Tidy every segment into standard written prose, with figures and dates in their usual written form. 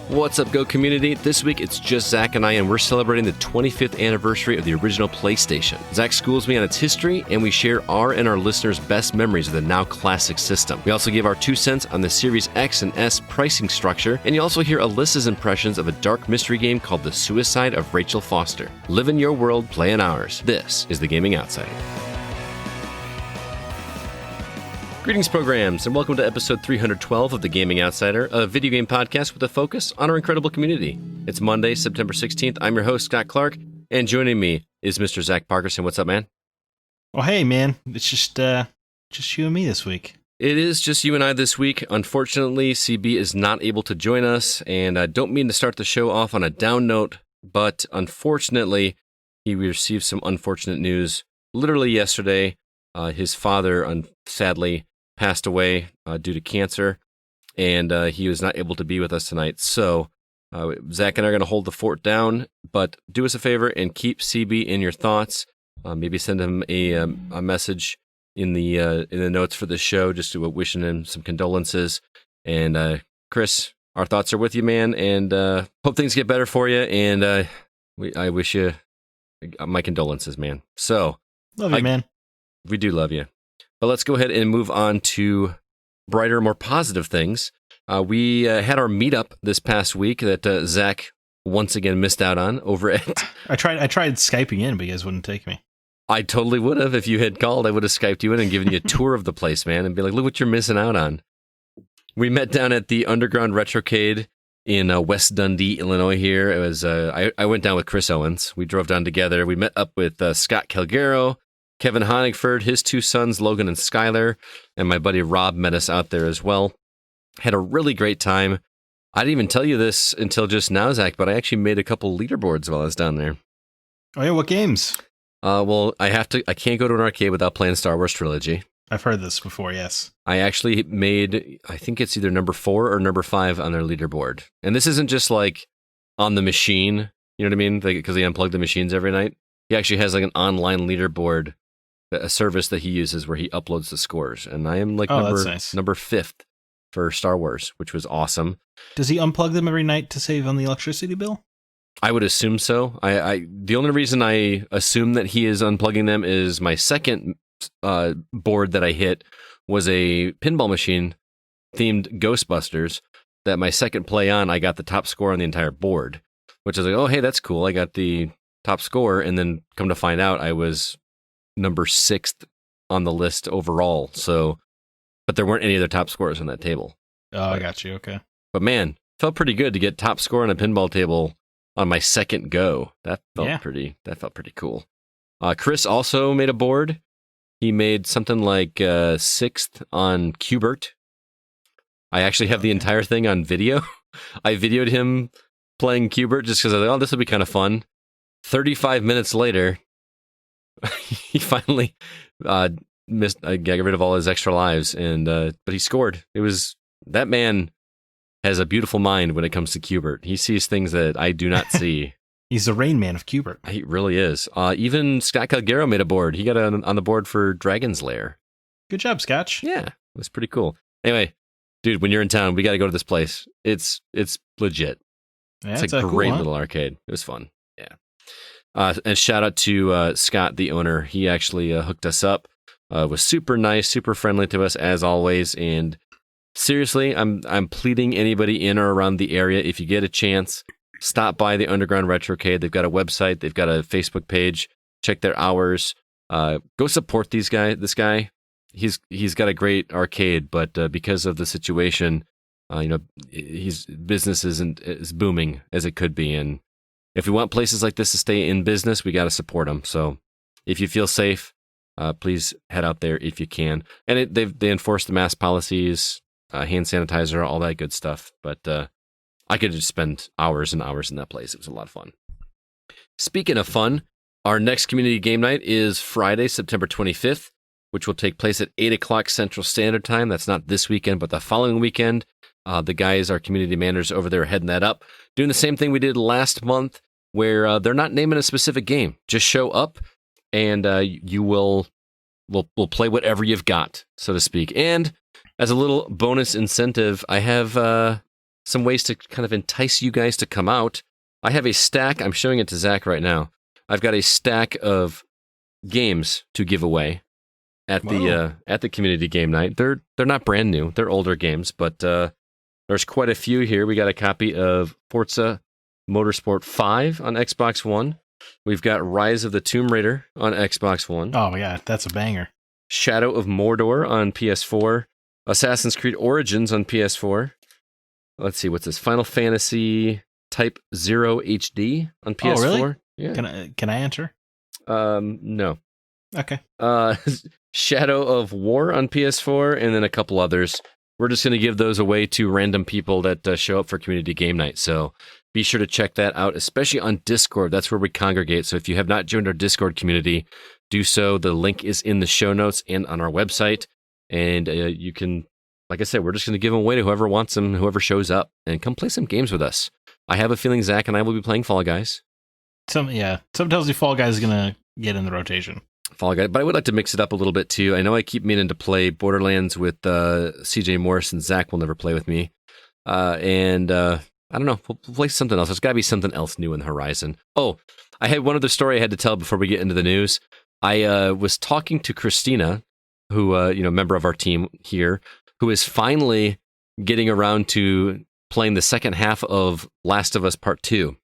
What's up, Go community? This week it's just Zack and I, and we're celebrating the 25th anniversary of the original PlayStation. Zack schools me on its history, and we share our and our listeners' best memories of the now classic system. We also give our 2 cents on the Series X and S pricing structure, and you also hear Alyssa's impressions of a dark mystery game called The Suicide of Rachel Foster. Live in your world, play in ours. This is The Gaming Outsider. Greetings, programs, and welcome to episode 312 of The Gaming Outsider, a video game podcast with a focus on our incredible community. It's Monday, September 16th. I'm your host, Scott Clark, and joining me is Mr. Zack Parkerson. What's up, man? Oh, hey, man. It's just you and me this week. It is just you and I this week. Unfortunately, CB is not able to join us, and I don't mean to start the show off on a down note, but unfortunately, he received some unfortunate news literally yesterday. His father, sadly, passed away due to cancer, and he was not able to be with us tonight. So Zack and I are going to hold the fort down, but do us a favor and keep CB in your thoughts. Maybe send him a message in the notes for the show, just to wishing him some condolences. And Chris, our thoughts are with you, man, and hope things get better for you. And I wish you my condolences, man. So love you, man. We do love you. But let's go ahead and move on to brighter, more positive things. We had our meetup this past week that Zack once again missed out on over at... I tried Skyping in, but you guys wouldn't take me. I totally would have. If you had called, I would have Skyped you in and given you a tour of the place, man, and be like, look what you're missing out on. We met down at the Underground Retrocade in West Dundee, Illinois here. It was I went down with Chris Owens. We drove down together. We met up with Scott Calgaro, Kevin Honigford, his 2 sons, Logan and Skylar, and my buddy Rob met us out there as well. Had a really great time. I didn't even tell you this until just now, Zack, but I actually made a couple leaderboards while I was down there. Oh yeah, what games? Well, I can't go to an arcade without playing Star Wars Trilogy. I've heard this before, yes. I actually made, I think it's either number 4 or number 5 on their leaderboard. And this isn't just like on the machine, you know what I mean? Because they unplug the machines every night. He actually has like an online leaderboard, a service that he uses where he uploads the scores. And I am like number 5th for Star Wars, which was awesome. Does he unplug them every night to save on the electricity bill? I would assume so. The only reason I assume that he is unplugging them is my second board that I hit was a pinball machine themed Ghostbusters that my second play on, I got the top score on the entire board, which is like, oh, hey, that's cool. I got the top score. And then come to find out I was number 6th on the list overall. So, but there weren't any other top scores on that table. Oh, I got you. Okay. But man, felt pretty good to get top score on a pinball table on my second go. That felt pretty cool. Chris also made a board. He made something like 6th on Qbert. I actually have the entire thing on video. I videoed him playing Qbert just because I was like, oh, this will be kind of fun. 35 minutes later, he finally got rid of all his extra lives, and but he scored. That man has a beautiful mind when it comes to Qbert. He sees things that I do not see. He's the Rain Man of Qbert. He really is. Even Scott Calgaro made a board. He got on the board for Dragon's Lair. Good job, Scotch. Yeah, it was pretty cool. Anyway, dude, when you're in town, we got to go to this place. It's legit. Yeah, it's a great little arcade. It was fun. Yeah. And shout out to Scott, the owner. He actually hooked us up. Was super nice, super friendly to us as always. And seriously, I'm pleading anybody in or around the area, if you get a chance, stop by the Underground Retrocade. They've got a website. They've got a Facebook page. Check their hours. Go support this guy. He's got a great arcade, but because of the situation, his business isn't as booming as it could be. And if we want places like this to stay in business, we got to support them. So if you feel safe, please head out there if you can. And they enforce the mask policies, hand sanitizer, all that good stuff. But I could just spend hours and hours in that place. It was a lot of fun. Speaking of fun, our next community game night is Friday, September 25th, which will take place at 8 o'clock Central Standard Time. That's not this weekend, but the following weekend. The guys, our community managers over there, are heading that up. Doing the same thing we did last month, where they're not naming a specific game. Just show up, and we'll play whatever you've got, so to speak. And as a little bonus incentive, I have some ways to kind of entice you guys to come out. I have a stack. I'm showing it to Zack right now. I've got a stack of games to give away at the community game night. They're not brand new. They're older games, but there's quite a few here. We got a copy of Forza Motorsport 5 on Xbox One. We've got Rise of the Tomb Raider on Xbox One. Oh my god, that's a banger. Shadow of Mordor on PS4. Assassin's Creed Origins on PS4. Let's see, what's this? Final Fantasy Type 0 HD on PS4. Oh, really? Yeah. Can I enter? No. Okay. Shadow of War on PS4, and then a couple others. We're just going to give those away to random people that show up for community game night. So be sure to check that out, especially on Discord. That's where we congregate. So if you have not joined our Discord community, do so. The link is in the show notes and on our website. And you can, like I said, we're just going to give them away to whoever wants them, whoever shows up, and come play some games with us. I have a feeling Zack and I will be playing Fall Guys. Some tells you Fall Guys is going to get in the rotation. Fall Guy, but I would like to mix it up a little bit too. I know I keep meaning to play Borderlands with CJ Morris, and Zack will never play with me. And I don't know, we'll play something else. There's got to be something else new in the horizon. Oh, I had one other story I had to tell before we get into the news. I was talking to Christina, who member of our team here, who is finally getting around to playing the second half of Last of Us Part 2.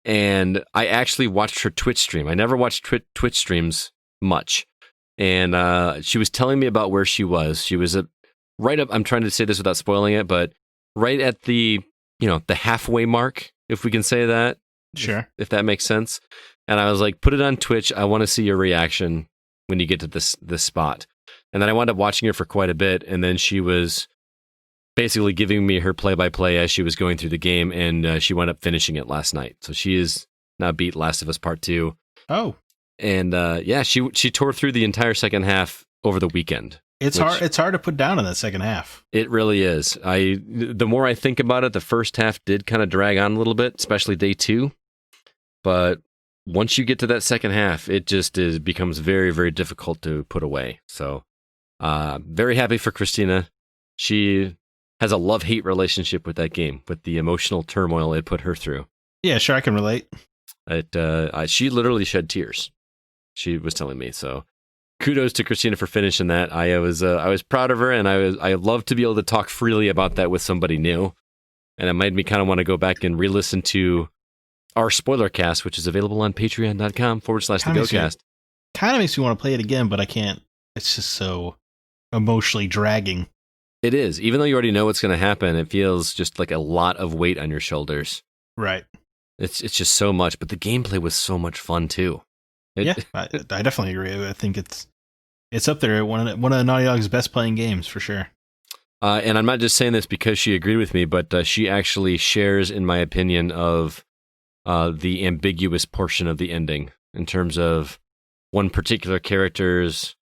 And I actually watched her Twitch stream. I never watched Twitch streams much. And she was telling me about where she was. She was right up, I'm trying to say this without spoiling it, but right at the halfway mark, if we can say that. Sure. If that makes sense. And I was like, put it on Twitch. I want to see your reaction when you get to this spot. And then I wound up watching her for quite a bit. And then she was basically giving me her play-by-play as she was going through the game. And she wound up finishing it last night. So she is now beat Last of Us Part 2. Oh. And she tore through the entire second half over the weekend. It's hard to put down in that second half. It really is. The more I think about it, the first half did kind of drag on a little bit, especially day 2. But once you get to that second half, it just becomes very, very difficult to put away. So very happy for Christina. She has a love-hate relationship with that game, with the emotional turmoil it put her through. Yeah, sure, I can relate. She literally shed tears. She was telling me. So kudos to Christina for finishing that. I was proud of her, and I love to be able to talk freely about that with somebody new. And it made me kind of want to go back and re-listen to our spoiler cast, which is available on patreon.com/thegocast. Kind of makes me want to play it again, but I can't. It's just so emotionally dragging. It is. Even though you already know what's going to happen, it feels just like a lot of weight on your shoulders. Right. It's just so much, but the gameplay was so much fun too. I definitely agree. I think it's up there, one of Naughty Dog's best playing games for sure. And I'm not just saying this because she agreed with me, but she actually shares in my opinion of the ambiguous portion of the ending in terms of one particular character's,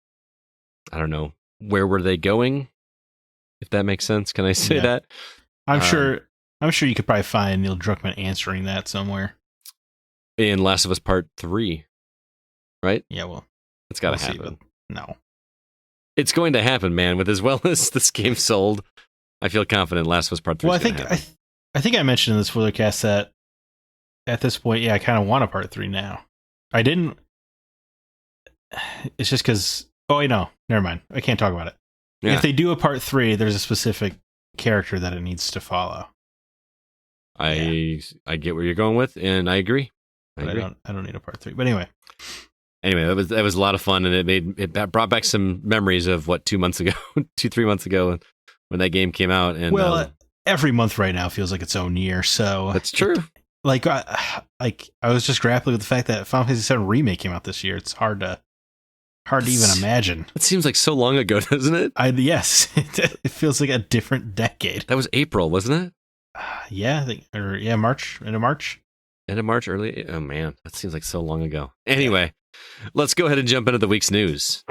I don't know, where were they going? If that makes sense. Can I say that? I'm sure you could probably find Neil Druckmann answering that somewhere. In Last of Us Part 3, right? Yeah, well, it's got to happen. No. It's going to happen, man. With as well as this game sold, I feel confident Last of Us Part 3 is going to happen. I think I mentioned in this spoilercast that at this point, I kind of want a Part 3 now. I didn't. It's just because. Oh, wait, no. Never mind. I can't talk about it. Yeah. If they do a Part 3, there's a specific character that it needs to follow. I get where you're going with, and I agree. I don't need a Part 3. But anyway, that was a lot of fun, and it brought back some memories of 3 months ago when that game came out. And every month right now feels like its own year. So that's true. I was just grappling with the fact that Final Fantasy VII Remake came out this year. It's hard to even imagine. It seems like so long ago, doesn't it? Yes, it feels like a different decade. That was April, wasn't it? I think, March, end of March. End of March, early. Oh man, that seems like so long ago. Anyway, let's go ahead and jump into the week's news.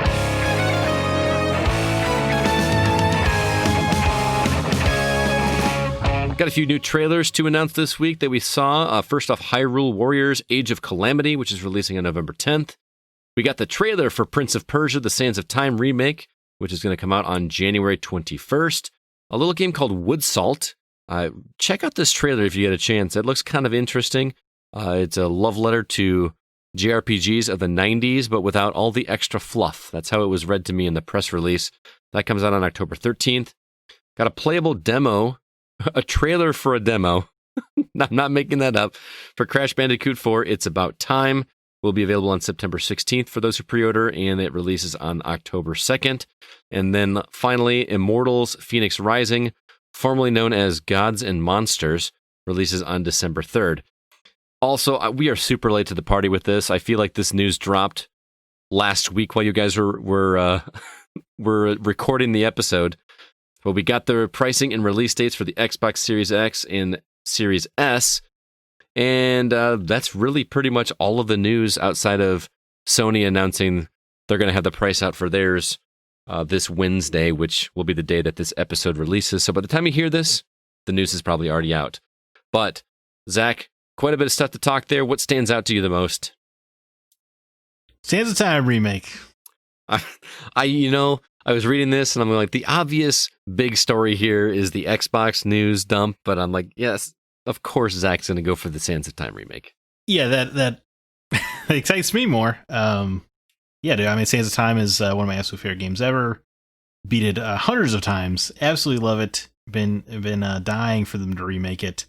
Got a few new trailers to announce this week that we saw. First off, Hyrule Warriors Age of Calamity, which is releasing on November 10th. We got the trailer for Prince of Persia, The Sands of Time remake, which is going to come out on January 21st. A little game called Wood Salt, check out this trailer if you get a chance. It looks kind of interesting. It's a love letter to JRPGs of the 90s, but without all the extra fluff. That's how it was read to me in the press release. That comes out on October 13th. Got a playable demo, a trailer for a demo. I'm not making that up. For Crash Bandicoot 4, It's About Time. Will be available on September 16th for those who pre-order, and it releases on October 2nd. And then finally, Immortals Fenyx Rising, formerly known as Gods and Monsters, releases on December 3rd. Also, we are super late to the party with this. I feel like this news dropped last week while you guys were recording the episode. But we got the pricing and release dates for the Xbox Series X and Series S. And that's really pretty much all of the news outside of Sony announcing they're going to have the price out for theirs this Wednesday, which will be the day that this episode releases. So by the time you hear this, the news is probably already out. But, Zach, quite a bit of stuff to talk there. What stands out to you the most? Sands of Time remake. I was reading this and I'm like, the obvious big story here is the Xbox news dump, but I'm like, yes, of course Zach's going to go for the Sands of Time remake. Yeah, that excites me more. Yeah, dude, I mean, Sands of Time is one of my absolute favorite games ever. Beat it hundreds of times. Absolutely love it. Been dying for them to remake it.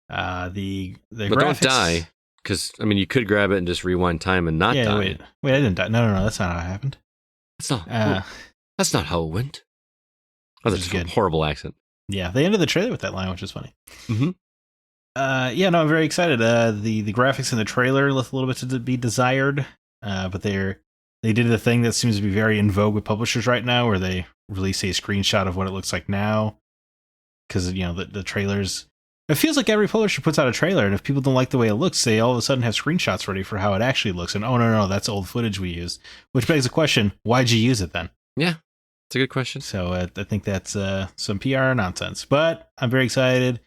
The but graphics, don't die, because I mean, you could grab it and just rewind time and not die. Wait, I didn't die. No, that's not how it happened. That's not how it went. Oh, that's a good. Horrible accent. Yeah, they ended the trailer with that line, which is funny. Mm-hmm. Yeah, no, I'm very excited. The graphics in the trailer left a little bit to be desired, but they did the thing that seems to be very in vogue with publishers right now, where they release a screenshot of what it looks like now. Because the trailers, it feels like every publisher puts out a trailer, and if people don't like the way it looks, they all of a sudden have screenshots ready for how it actually looks. And oh no, that's old footage we used. Which begs the question: why'd you use it then? Yeah, it's a good question. So I think that's some PR nonsense, but I'm very excited.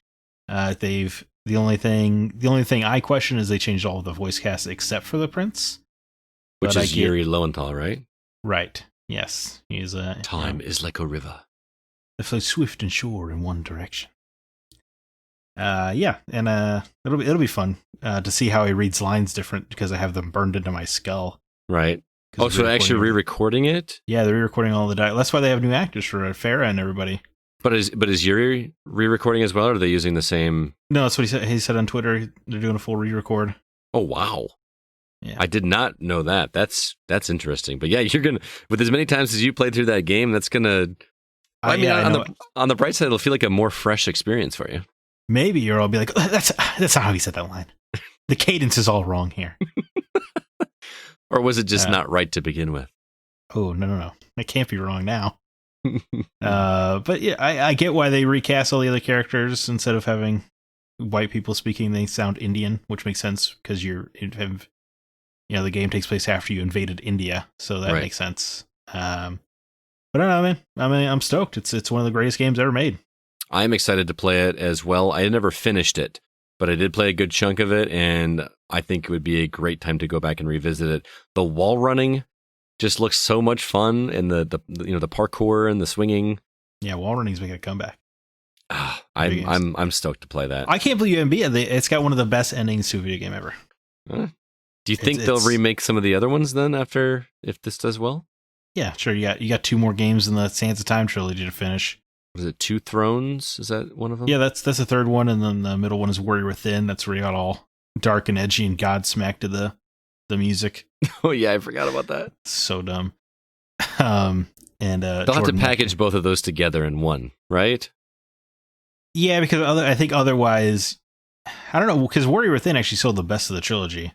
The only thing I question is they changed all of the voice cast except for the prince, which is Yuri Lowenthal, right? Right. Yes, he's time is like a river. It flows swift and sure in one direction. Yeah, and it'll be fun to see how he reads lines different because I have them burned into my skull. Right. Oh, so actually re-recording it? Yeah, they're re-recording all the dialogue. That's why they have new actors for Farah and everybody. But is Yuri re-recording as well, or are they using the same? No, that's what he said. He said on Twitter they're doing a full re-record. Oh wow! Yeah, I did not know that. That's interesting. But yeah, you're gonna, with as many times as you played through that game, that's gonna. I mean, on the bright side, it'll feel like a more fresh experience for you. Maybe you'll all be like, oh, that's not how he said that line. The cadence is all wrong here. Or was it just not right to begin with? Oh no! It can't be wrong now. But yeah, I get why they recast all the other characters instead of having white people speaking. They sound Indian, which makes sense because the game takes place after you invaded India, so that makes sense. But I don't know, man. I mean, I'm stoked. It's one of the greatest games ever made. I'm excited to play it as well. I never finished it, but I did play a good chunk of it, and I think it would be a great time to go back and revisit it. The wall running just looks so much fun, and the parkour and the swinging. Yeah, wall running's making a comeback. I'm stoked to play that. I can't believe you haven't beat it. It's got one of the best endings to a video game ever. Do you think they'll remake some of the other ones then after, if this does well? Yeah, sure. You got two more games in the Sands of Time trilogy to finish. Was it Two Thrones? Is that one of them? Yeah, that's the third one, and then the middle one is Warrior Within. That's where you got all dark and edgy and Godsmack to the music. Oh yeah, I forgot about that. So dumb. And they'll have to package both of those together in one, right? Yeah, because I think otherwise, I don't know, because Warrior Within actually sold the best of the trilogy.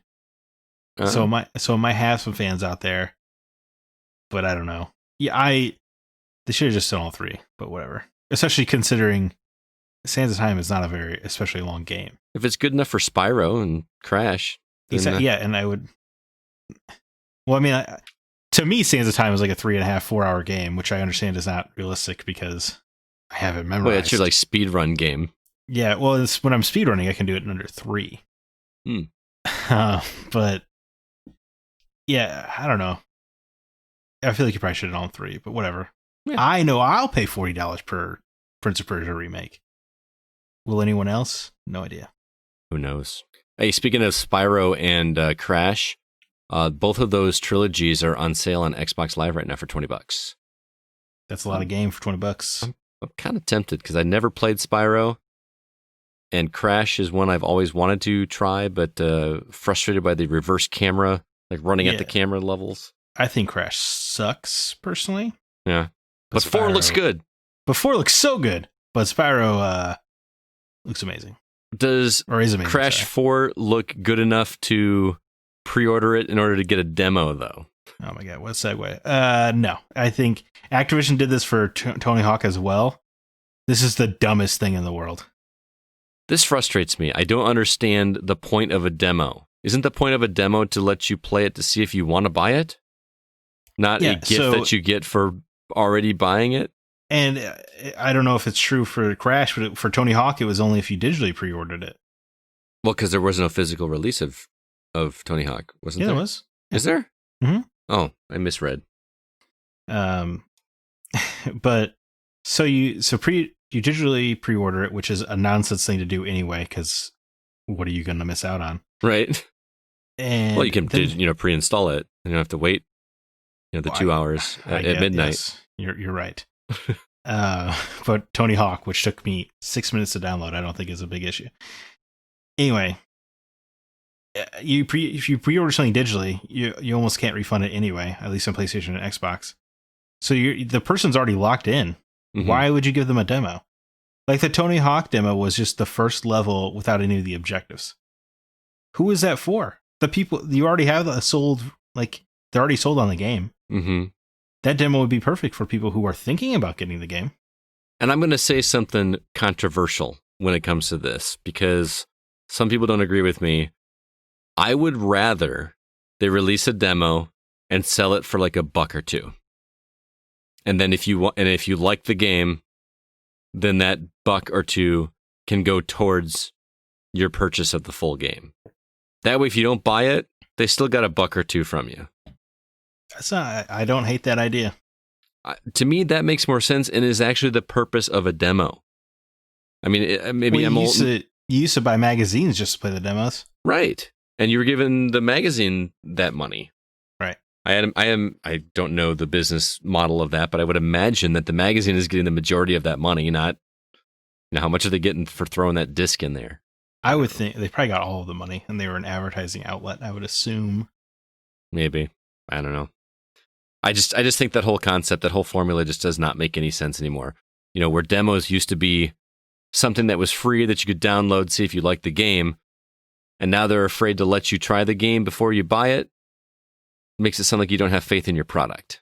So it might have some fans out there, but I don't know. Yeah, they should have just done all three, but whatever. Especially considering Sands of Time is not a very especially long game. If it's good enough for Spyro and Crash, then, yeah, and I would. Well, I mean, to me, Sands of Time is like a 3.5-4 hour game, which I understand is not realistic because I haven't memorized. Well, it's your like speed run game. Yeah, well, when I'm speedrunning, I can do it in under 3. But yeah, I don't know. I feel like you probably should have done all 3, but whatever. Yeah. I know I'll pay $40 per Prince of Persia remake. Will anyone else? No idea. Who knows? Hey, speaking of Spyro and Crash, both of those trilogies are on sale on Xbox Live right now for $20. That's a lot of game for $20. I'm kind of tempted because I never played Spyro, and Crash is one I've always wanted to try, but frustrated by the reverse camera, like running at the camera levels. I think Crash sucks, personally. Yeah. But 4 looks good. But 4 looks so good. But Spyro looks amazing. Is amazing, Crash 4 look good enough to pre-order it in order to get a demo, though? Oh my god, what a segue. No. I think Activision did this for Tony Hawk as well. This is the dumbest thing in the world. This frustrates me. I don't understand the point of a demo. Isn't the point of a demo to let you play it to see if you want to buy it? Not a gift that you get for already buying it? And I don't know if it's true for Crash, but for Tony Hawk, it was only if you digitally pre-ordered it. Well, because there was no physical release of Tony Hawk, wasn't there? There was. Is there? Mm-hmm. Oh, I misread. But so you digitally pre-order it, which is a nonsense thing to do anyway, because what are you going to miss out on? Right. And well, you can pre-install it. You don't have to wait the 2 hours at midnight. Yes, you're right. But Tony Hawk, which took me 6 minutes to download, I don't think is a big issue. Anyway, if you pre-order something digitally, you almost can't refund it anyway, at least on PlayStation and Xbox. So the person's already locked in. Mm-hmm. Why would you give them a demo? Like the Tony Hawk demo was just the first level without any of the objectives. Who is that for? The people you already have sold, like they're already sold on the game. Mm-hmm. That demo would be perfect for people who are thinking about getting the game. And I'm going to say something controversial when it comes to this, because some people don't agree with me. I would rather they release a demo and sell it for like $1 or $2. And then if you like the game, then that $1 or $2 can go towards your purchase of the full game. That way, if you don't buy it, they still got $1 or $2 from you. I don't hate that idea. To me, that makes more sense and is actually the purpose of a demo. I mean, you used to buy magazines just to play the demos, right? And you were giving the magazine that money, right? I don't know the business model of that, but I would imagine that the magazine is getting the majority of that money. Not, how much are they getting for throwing that disc in there? I would think they probably got all of the money, and they were an advertising outlet. I would assume. Maybe. I don't know. I just think that whole concept, that whole formula, just does not make any sense anymore. Where demos used to be something that was free that you could download, see if you liked the game, and now they're afraid to let you try the game before you buy it. Makes it sound like you don't have faith in your product.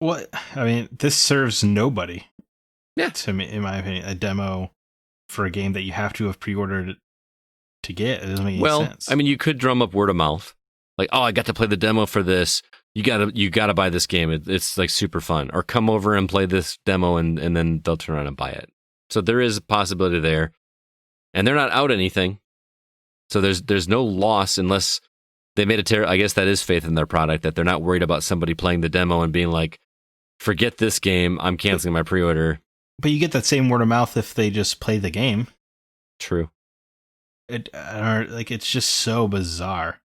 Well, I mean, this serves nobody. Yeah. To me, in my opinion, a demo for a game that you have to have pre-ordered to get, it doesn't make any sense. I mean, you could drum up word of mouth. Like, oh, I got to play the demo for this. You gotta buy this game. It's like super fun. Or come over and play this demo, and then they'll turn around and buy it. So there is a possibility there, and they're not out anything. So there's no loss unless they made I guess that is faith in their product, that they're not worried about somebody playing the demo and being like, forget this game, I'm canceling my pre-order. But you get that same word of mouth if they just play the game. True. It's just so bizarre.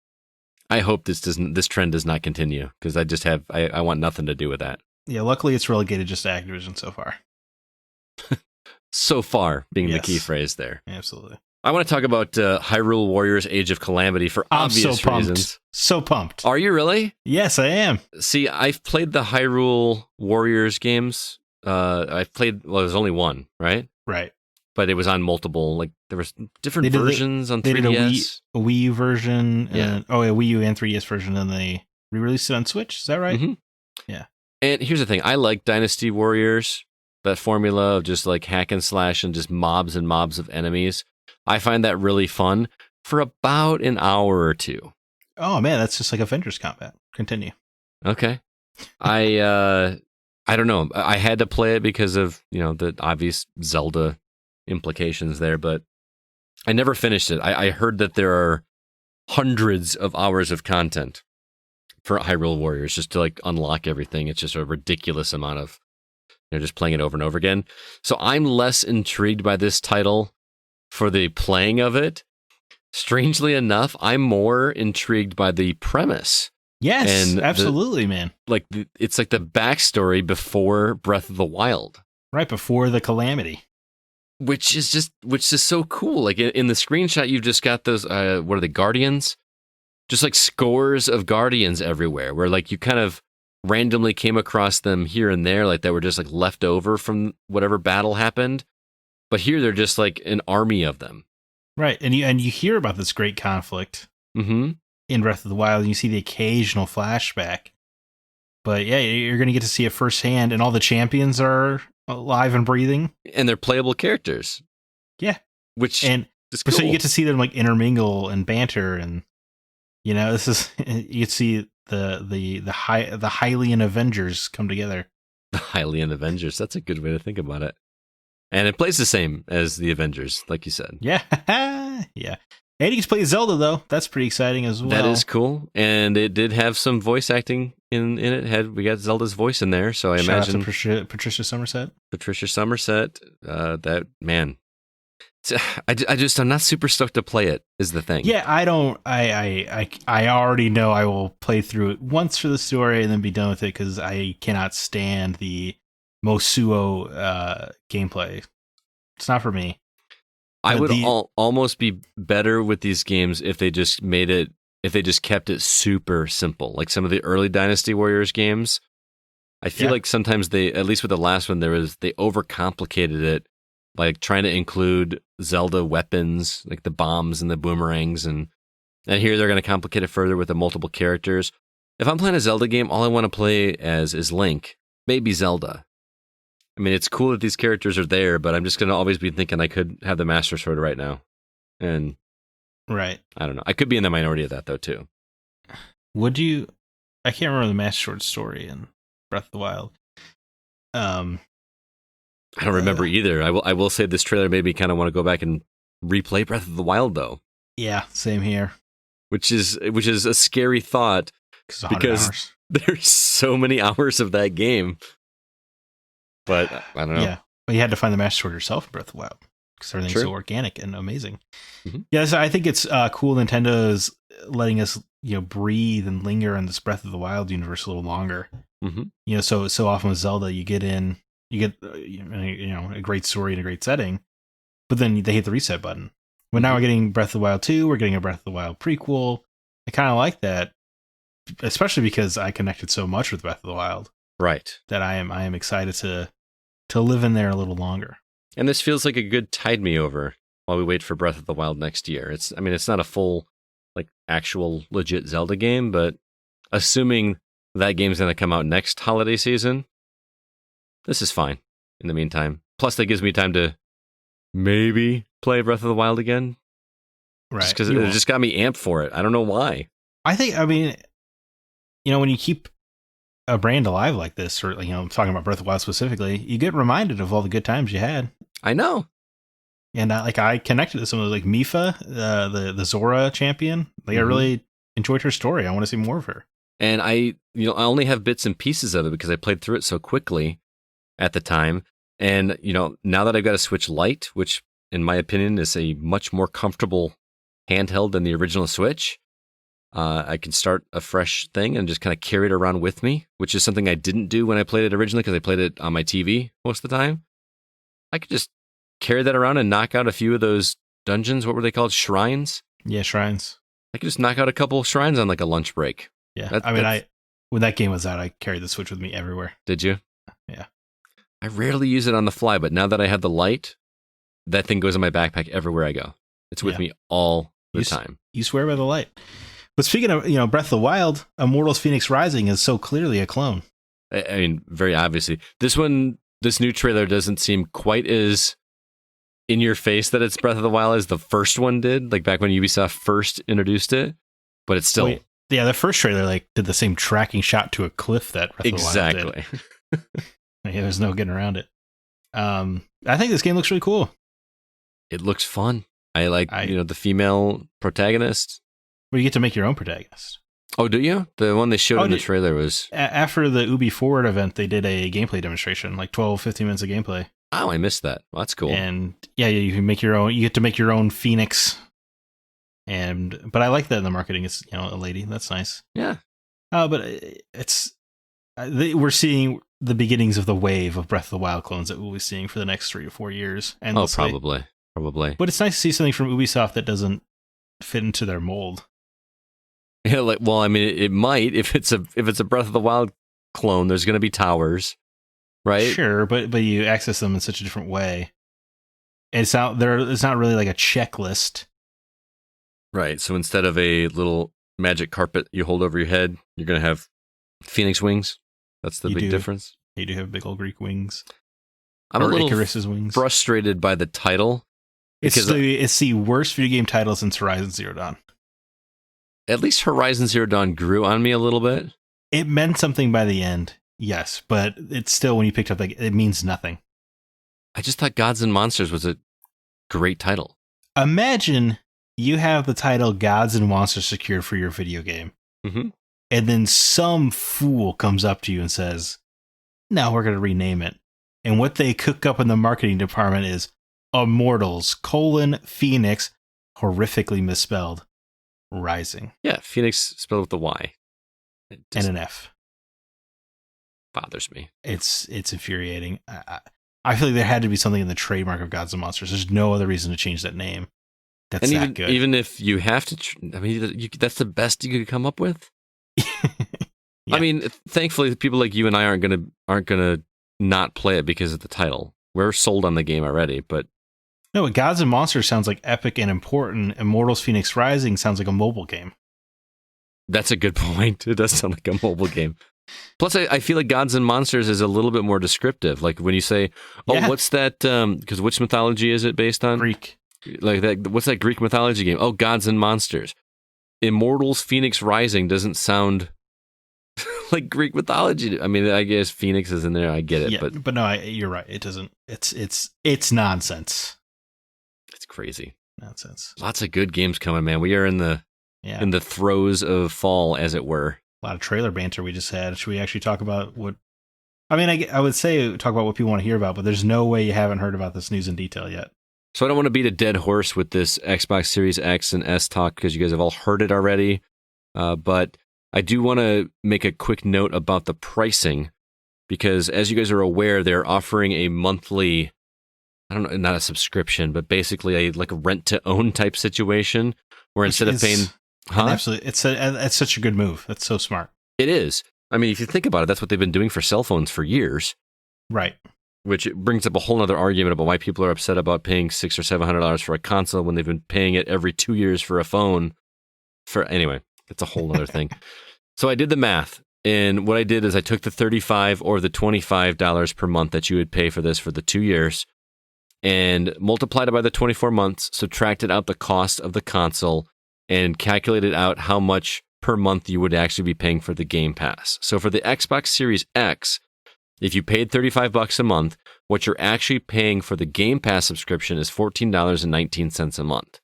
I hope this trend does not continue, because I want nothing to do with that. Yeah, luckily it's relegated just to Activision so far. So far being the key phrase there. Absolutely. I want to talk about Hyrule Warriors Age of Calamity for obvious reasons. So pumped. Are you really? Yes, I am. See, I've played the Hyrule Warriors games. There's only one, right? Right. But it was on multiple, like there was different versions on 3DS. They did a Wii U version. Yeah. A Wii U and 3DS version, and they re-released it on Switch. Is that right? Mm-hmm. Yeah. And here's the thing. I like Dynasty Warriors, that formula of just like hack and slash and just mobs and mobs of enemies. I find that really fun for about an hour or two. Oh, man, that's just like Avengers Combat. Continue. Okay. I don't know. I had to play it because of, the obvious Zelda implications there, but I never finished it. I heard that there are hundreds of hours of content for Hyrule Warriors just to like unlock everything. It's just a ridiculous amount of just playing it over and over again. So I'm less intrigued by this title for the playing of it. Strangely enough, I'm more intrigued by the premise. Yes, and absolutely, man. Like it's like the backstory before Breath of the Wild, right before the Calamity, which is so cool. Like in the screenshot, you've just got those. What are the Guardians? Just like scores of Guardians everywhere, where like you kind of randomly came across them here and there, like that were just like left over from whatever battle happened. But here they're just like an army of them. Right, and you hear about this great conflict in Breath of the Wild, and you see the occasional flashback. But yeah, you're going to get to see it firsthand, and all the champions are alive and breathing, and they're playable characters. Yeah, which and is cool. So you get to see them like intermingle and banter, and this is you see the Hylian Avengers come together. The Hylian Avengers. That's a good way to think about it. And it plays the same as the Avengers, like you said. Yeah, yeah. And you can play Zelda, though. That's pretty exciting as well. That is cool. And it did have some voice acting in it. We got Zelda's voice in there, so I imagine... Shout out to Patricia Summerset. Patricia Summerset. That, man... I'm not super stoked to play it, is the thing. Yeah, I don't... I already know I will play through it once for the story and then be done with it, because I cannot stand the Mosuo gameplay. It's not for me. I would almost be better with these games if they just kept it super simple. Like some of the early Dynasty Warriors games. I feel like sometimes at least with the last one, they overcomplicated it by trying to include Zelda weapons, like the bombs and the boomerangs. And here they're going to complicate it further with the multiple characters. If I'm playing a Zelda game, all I want to play as is Link, maybe Zelda. I mean, it's cool that these characters are there, but I'm just going to always be thinking I could have the Master Sword right now. And right. I don't know. I could be in the minority of that, though, too. Would you... I can't remember the Master Sword story in Breath of the Wild. I don't remember either. I will say this trailer made me kind of want to go back and replay Breath of the Wild, though. Yeah, same here. Which is a scary thought, because there's so many hours of that game. But I don't know. Yeah, but you had to find the Master Sword yourself in Breath of the Wild, because everything's so organic and amazing. Mm-hmm. Yeah, so I think it's cool. Nintendo is letting us, breathe and linger in this Breath of the Wild universe a little longer. Mm-hmm. So often with Zelda, you get a great story and a great setting, but then they hit the reset button. But now we're getting Breath of the Wild 2. We're getting a Breath of the Wild prequel. I kind of like that, especially because I connected so much with Breath of the Wild. Right. That I am excited to live in there a little longer. And this feels like a good tide me over while we wait for Breath of the Wild next year. It's not a full, actual legit Zelda game, but assuming that game's going to come out next holiday season, this is fine in the meantime. Plus, that gives me time to maybe play Breath of the Wild again. Right. Just because it just got me amped for it. I don't know why. I think, when you keep a brand alive like this, or I'm talking about Breath of the Wild specifically, you get reminded of all the good times you had. I know. And I connected to some of those, like Mipha, the Zora champion. I really enjoyed her story. I want to see more of her. And I only have bits and pieces of it because I played through it so quickly at the time. And, now that I've got a Switch Lite, which in my opinion is a much more comfortable handheld than the original Switch, I can start a fresh thing and just kind of carry it around with me, which is something I didn't do when I played it originally because I played it on my TV most of the time. I could just carry that around and knock out a few of those dungeons. What were they called? Shrines? Yeah, shrines. I could just knock out a couple of shrines on a lunch break. Yeah, when that game was out, I carried the Switch with me everywhere. Did you? Yeah. I rarely use it on the fly, but now that I have the Lite, that thing goes in my backpack everywhere I go. It's with me all the time. You swear by the Lite. But speaking of, Breath of the Wild, Immortals Fenyx Rising is so clearly a clone. I mean, very obviously. This new trailer doesn't seem quite as in your face that it's Breath of the Wild as the first one did, like back when Ubisoft first introduced it. But it's still... Yeah, the first trailer did the same tracking shot to a cliff that Breath of the Wild did. Exactly. Yeah, there's no getting around it. I think this game looks really cool. It looks fun. I like, the female protagonist. Well, you get to make your own protagonist. Oh, do you? The one they showed in the did- trailer was... After the Ubi Forward event, they did a gameplay demonstration, like 12, 15 minutes of gameplay. Oh, I missed that. Well, that's cool. And yeah, you can make your own. You get to make your own Fenyx. But I like that in the marketing. It's a lady. That's nice. Yeah. But it's we're seeing the beginnings of the wave of Breath of the Wild clones that we'll be seeing for the next 3 to 4 years. Oh, probably. But it's nice to see something from Ubisoft that doesn't fit into their mold. Yeah, it might if it's a Breath of the Wild clone. There's going to be towers, right? Sure, but you access them in such a different way. It's not really like a checklist. Right. So instead of a little magic carpet you hold over your head, you're going to have Phoenix wings. That's the big difference. You do have big old Greek wings. I'm a little Icarus's wings. Frustrated by the title. It's the worst video game title since Horizon Zero Dawn. At least Horizon Zero Dawn grew on me a little bit. It meant something by the end, yes, but it's still, when you picked up, it means nothing. I just thought Gods and Monsters was a great title. Imagine you have the title Gods and Monsters secured for your video game. Mm-hmm. And then some fool comes up to you and says, no, we're going to rename it. And what they cook up in the marketing department is Immortals, Fenyx, horrifically misspelled, Rising. Yeah, Phoenix spelled with the Y. And an F. Bothers me. It's infuriating. I feel like there had to be something in the trademark of Gods and Monsters. There's no other reason to change that name. That's and that good. Even if you have to, that's the best you could come up with. Yeah. I mean, thankfully, people like you and I aren't gonna not play it because of the title. We're sold on the game already, but no, Gods and Monsters sounds like epic and important. Immortals Fenyx Rising sounds like a mobile game. That's a good point. It does sound like a mobile game. Plus, I feel like Gods and Monsters is a little bit more descriptive. Like when you say, what's that? Because which mythology is it based on? Greek. Like that. What's that Greek mythology game? Oh, Gods and Monsters. Immortals Fenyx Rising doesn't sound like Greek mythology. I mean, I guess Phoenix is in there. I get it, but no, you're right. It doesn't. It's nonsense. It's crazy nonsense. Lots of good games coming, man. We are in the throes of fall, as it were. A lot of trailer banter we just had. Should we actually talk about what? I mean, I would say talk about what people want to hear about, but there's no way you haven't heard about this news in detail yet. So I don't want to beat a dead horse with this Xbox Series X and S talk because you guys have all heard it already. But I do want to make a quick note about the pricing because, as you guys are aware, they're offering a monthly, I don't know, not a subscription, but basically a rent-to-own type situation where instead of paying... Absolutely. It's such a good move. That's so smart. It is. I mean, if you think about it, that's what they've been doing for cell phones for years. Right. Which brings up a whole other argument about why people are upset about paying $600 or $700 for a console when they've been paying it every 2 years for a phone. Anyway, it's a whole other thing. So I did the math, and what I did is I took the $35 or the $25 per month that you would pay for this for the 2 years, and multiplied it by the 24 months, subtracted out the cost of the console, and calculated out how much per month you would actually be paying for the Game Pass. So for the Xbox Series X, if you paid $35 a month, what you're actually paying for the Game Pass subscription is $14.19 a month.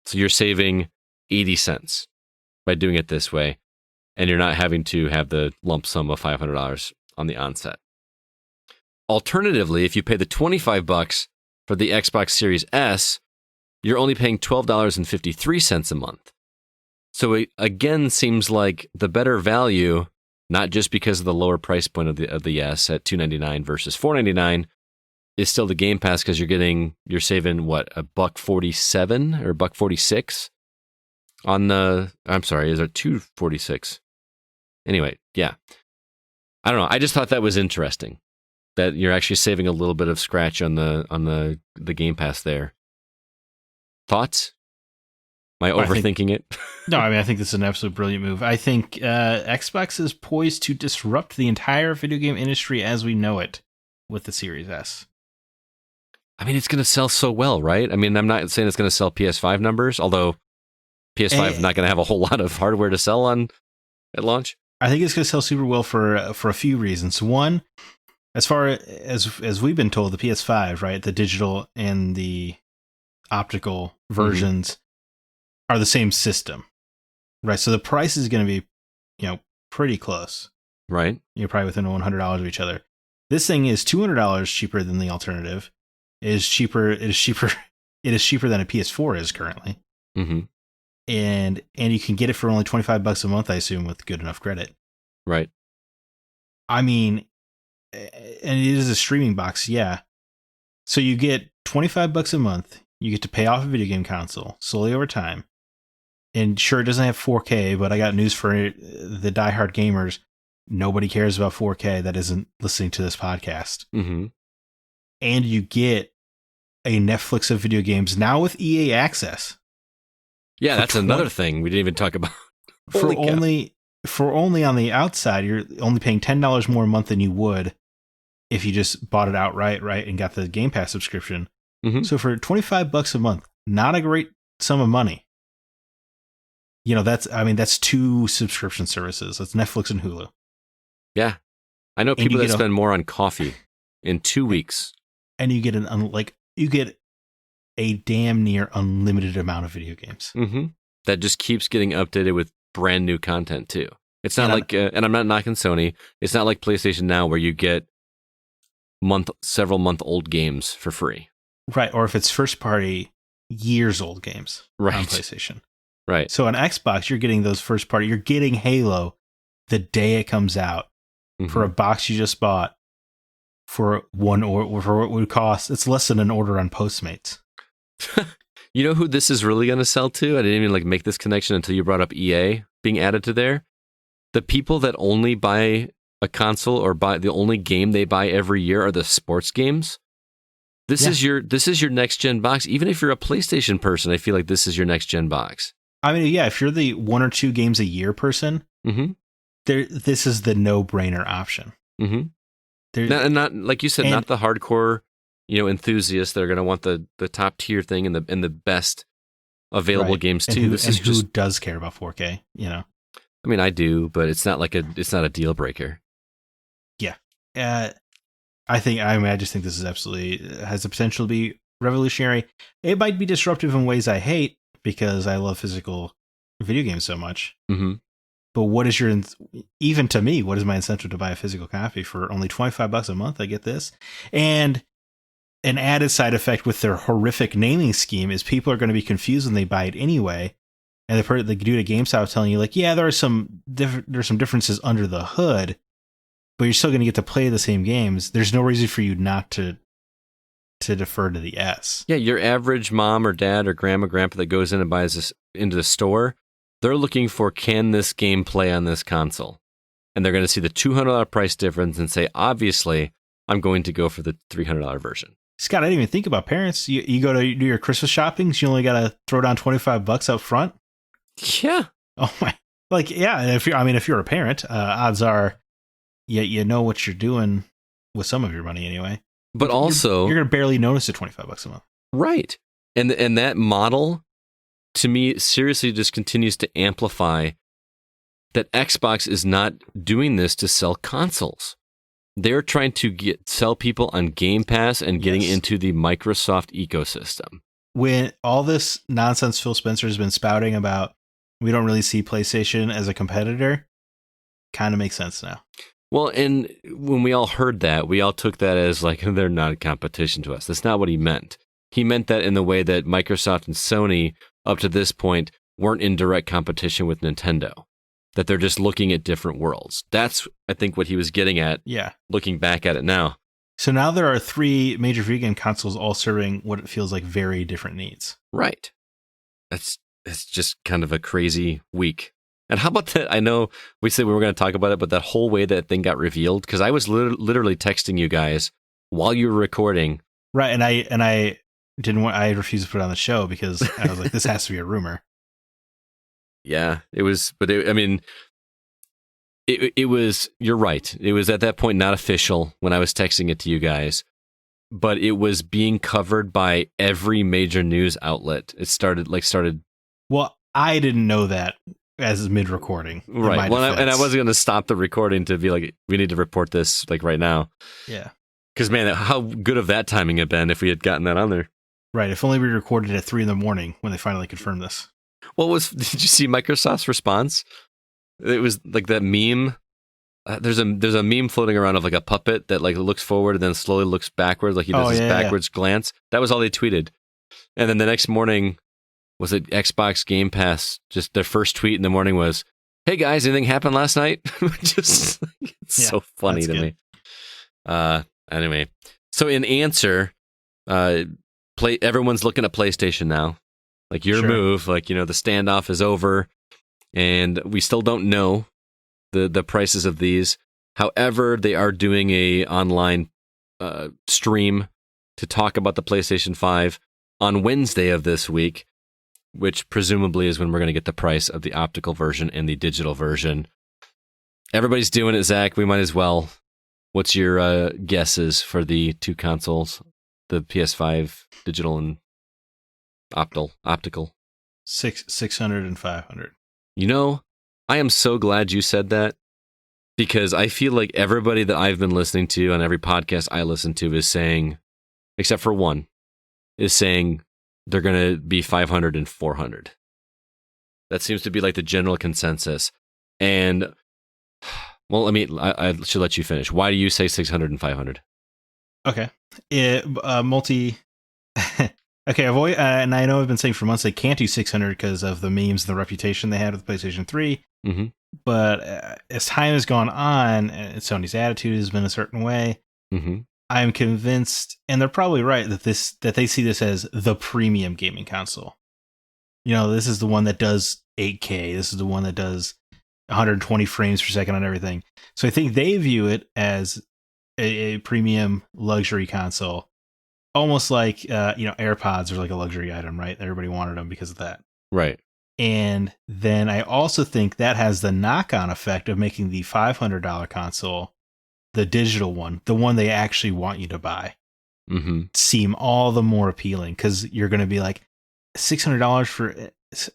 So you're saving 80 cents by doing it this way, and you're not having to have the lump sum of $500 on the onset. Alternatively, if you pay the $25 for the Xbox Series S, you're only paying $12.53 a month. So it again seems like the better value, not just because of the lower price point of the S at $299 versus $499, is still the Game Pass because you're saving what, $1.47 or $1.46 on the. I'm sorry, is it $2.46? Anyway, yeah, I don't know. I just thought that was interesting that you're actually saving a little bit of scratch on the Game Pass there. Thoughts? Am I overthinking it? No, I mean, I think this is an absolute brilliant move. I think Xbox is poised to disrupt the entire video game industry as we know it with the Series S. I mean, it's going to sell so well, right? I mean, I'm not saying it's going to sell PS5 numbers, although PS5 is not going to have a whole lot of hardware to sell on at launch. I think it's going to sell super well for a few reasons. One, as far as we've been told, the PS5, right, the digital and the optical versions are the same system, Right. So the price is going to be, pretty close. Right. You're probably within $100 of each other. This thing is $200 cheaper than the alternative. It is cheaper. It is cheaper than a PS4 is currently. Mm-hmm. And you can get it for only $25 a month, I assume, with good enough credit. Right. I mean, and it is a streaming box, yeah. So you get $25 a month. You get to pay off a video game console slowly over time. And sure, it doesn't have 4K, but I got news for the diehard gamers. Nobody cares about 4K that isn't listening to this podcast. Mm-hmm. And you get a Netflix of video games now with EA Access. Yeah, that's another thing we didn't even talk about. For only on the outside, you're only paying $10 more a month than you would if you just bought it outright, right, and got the Game Pass subscription. Mm-hmm. So for $25 a month, not a great sum of money. That's 2 subscription services. That's Netflix and Hulu. Yeah. I know people that spend more on coffee in 2 weeks. And you get you get a damn near unlimited amount of video games. Mm-hmm. That just keeps getting updated with brand new content too. It's not and I'm not knocking Sony. It's not like PlayStation Now where you get several month old games for free. Right. Or if it's first party, years old games on PlayStation. Right. So on Xbox, you're getting those first party. You're getting Halo the day it comes out for a box you just bought for for what it would cost. It's less than an order on Postmates. You know who this is really going to sell to? I didn't even make this connection until you brought up EA being added to there. The people that only buy a console or buy the only game they buy every year are the sports games. This is your next gen box. Even if you're a PlayStation person, I feel like this is your next gen box. I mean, yeah, if you're the 1 or 2 games a year person, this is the no-brainer option. Mm-hmm. Not like you said, not the hardcore, enthusiasts that are going to want the top tier thing and the best available games too. Who does care about 4K? I mean, I do, but it's not a deal breaker. Yeah, I just think this is absolutely has the potential to be revolutionary. It might be disruptive in ways I hate because I love physical video games so much. Mm-hmm. But what is even to me, what is my incentive to buy a physical copy for only $25 a month? I get this. And an added side effect with their horrific naming scheme is people are going to be confused when they buy it anyway. And the dude at GameStop telling you there are some differences under the hood, but you're still going to get to play the same games. There's no reason for you not to defer to the S. Yeah, your average mom or dad or grandpa that goes in and buys this into the store, they're looking for, can this game play on this console? And they're going to see the $200 price difference and say, obviously, I'm going to go for the $300 version. Scott, I didn't even think about parents. You go to do your Christmas shopping, so you only got to throw down $25 up front. Yeah. Oh my! Yeah. And if you're a parent, odds are, you know what you're doing with some of your money anyway. But also, you're going to barely notice the $25 a month, right? And that model, to me, seriously just continues to amplify that Xbox is not doing this to sell consoles. They're trying to sell people on Game Pass and getting into the Microsoft ecosystem. When all this nonsense Phil Spencer has been spouting about, we don't really see PlayStation as a competitor, kind of makes sense now. Well, and when we all heard that, we all took that as they're not a competition to us. That's not what he meant. He meant that in the way that Microsoft and Sony, up to this point, weren't in direct competition with Nintendo. That they're just looking at different worlds. That's, I think, what he was getting at. Yeah. Looking back at it now. So now there are 3 major video game consoles all serving what it feels like very different needs. Right. It's just kind of a crazy week. And how about that? I know we said we were going to talk about it, but that whole way that thing got revealed, because I was literally texting you guys while you were recording. Right. And I didn't want, I refused to put it on the show because I was like, this has to be a rumor. Yeah, it was, but it was, you're right. It was at that point not official when I was texting it to you guys, but it was being covered by every major news outlet. It started. Well, I didn't know that as mid-recording. Right. Well, and I wasn't going to stop the recording to be like, we need to report this right now. Yeah. Because, man, how good of that timing had been if we had gotten that on there. Right. If only we recorded at 3 a.m. when they finally confirmed this. Did you see Microsoft's response? It was like that meme. There's a meme floating around of like a puppet that like looks forward and then slowly looks backwards, like he does this backwards glance. That was all they tweeted. And then the next morning, was it Xbox Game Pass? Just their first tweet in the morning was, "Hey guys, anything happened last night?" Just it's so funny to me. Anyway, so in answer, everyone's looking at PlayStation now. Like your move, like, the standoff is over, and we still don't know the prices of these. However, they are doing a online stream to talk about the PlayStation 5 on Wednesday of this week, which presumably is when we're going to get the price of the optical version and the digital version. Everybody's doing it, Zach. We might as well. What's your guesses for the two consoles, the PS5 digital and optical? 600 and 500. I am so glad you said that, because I feel like everybody that I've been listening to on every podcast I listen to is saying, except for one, is saying they're going to be 500 and 400. That seems to be like the general consensus. And, well, I should let you finish. Why do you say 600 and 500? Okay. Okay, and I know I've been saying for months they can't do 600 because of the memes and the reputation they had with the PlayStation 3. Mm-hmm. But as time has gone on, and Sony's attitude has been a certain way, mm-hmm. I'm convinced, and they're probably right, that they see this as the premium gaming console. This is the one that does 8K. This is the one that does 120 frames per second on everything. So I think they view it as a premium luxury console. Almost like, AirPods are like a luxury item, right? Everybody wanted them because of that. Right. And then I also think that has the knock-on effect of making the $500 console, the digital one, the one they actually want you to buy, mm-hmm. seem all the more appealing, because you're going to be like, $600 for,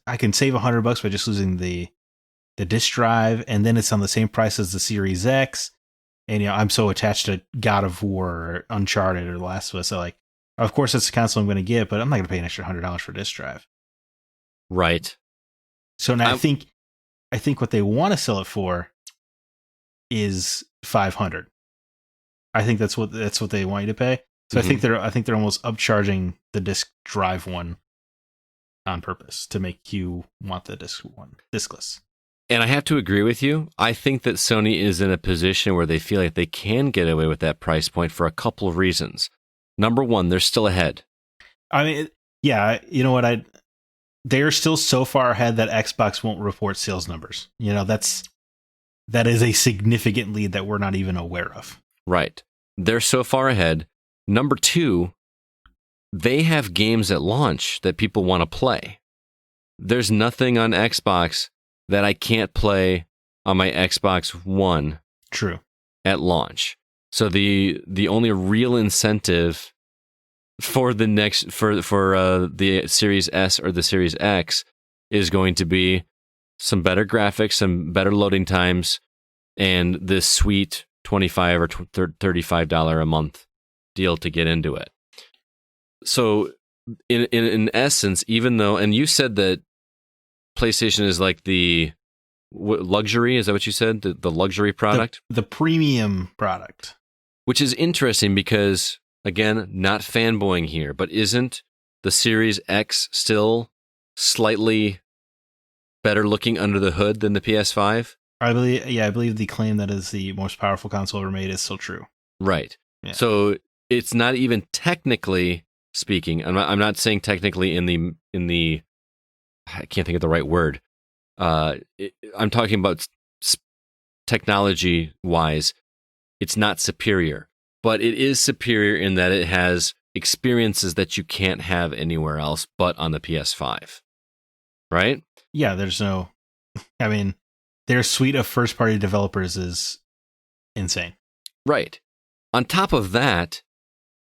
I can save $100 by just losing the disk drive, and then it's on the same price as the Series X. And, I'm so attached to God of War or Uncharted or The Last of Us. So, like, of course, that's the console I'm going to get, but I'm not going to pay an extra $100 for a disk drive. Right. So now I think what they want to sell it for is 500. I think that's what they want you to pay. So mm-hmm. I think they're almost upcharging the disk drive one on purpose to make you want the disc one, diskless. And I have to agree with you. I think that Sony is in a position where they feel like they can get away with that price point for a couple of reasons. Number one, they're still ahead. I mean, yeah, you know what? They're still so far ahead that Xbox won't report sales numbers. That is a significant lead that we're not even aware of. Right. They're so far ahead. Number two, they have games at launch that people want to play. There's nothing on Xbox that I can't play on my Xbox One. True. At launch. So the only real incentive for the the Series S or the Series X is going to be some better graphics, some better loading times, and this sweet $25 or $35 a month deal to get into it. So in essence, even though, and you said that PlayStation is like the luxury, is that what you said? The luxury product? The premium product. Which is interesting because, again, not fanboying here, but isn't the Series X still slightly better looking under the hood than the PS5? I believe the claim that is the most powerful console ever made is still true. Right. Yeah. So it's not even technically speaking. I'm not saying technically in the I can't think of the right word. I'm talking about technology wise. It's not superior, but it is superior in that it has experiences that you can't have anywhere else but on the PS5. Right? Yeah, their suite of first-party developers is insane. Right. On top of that,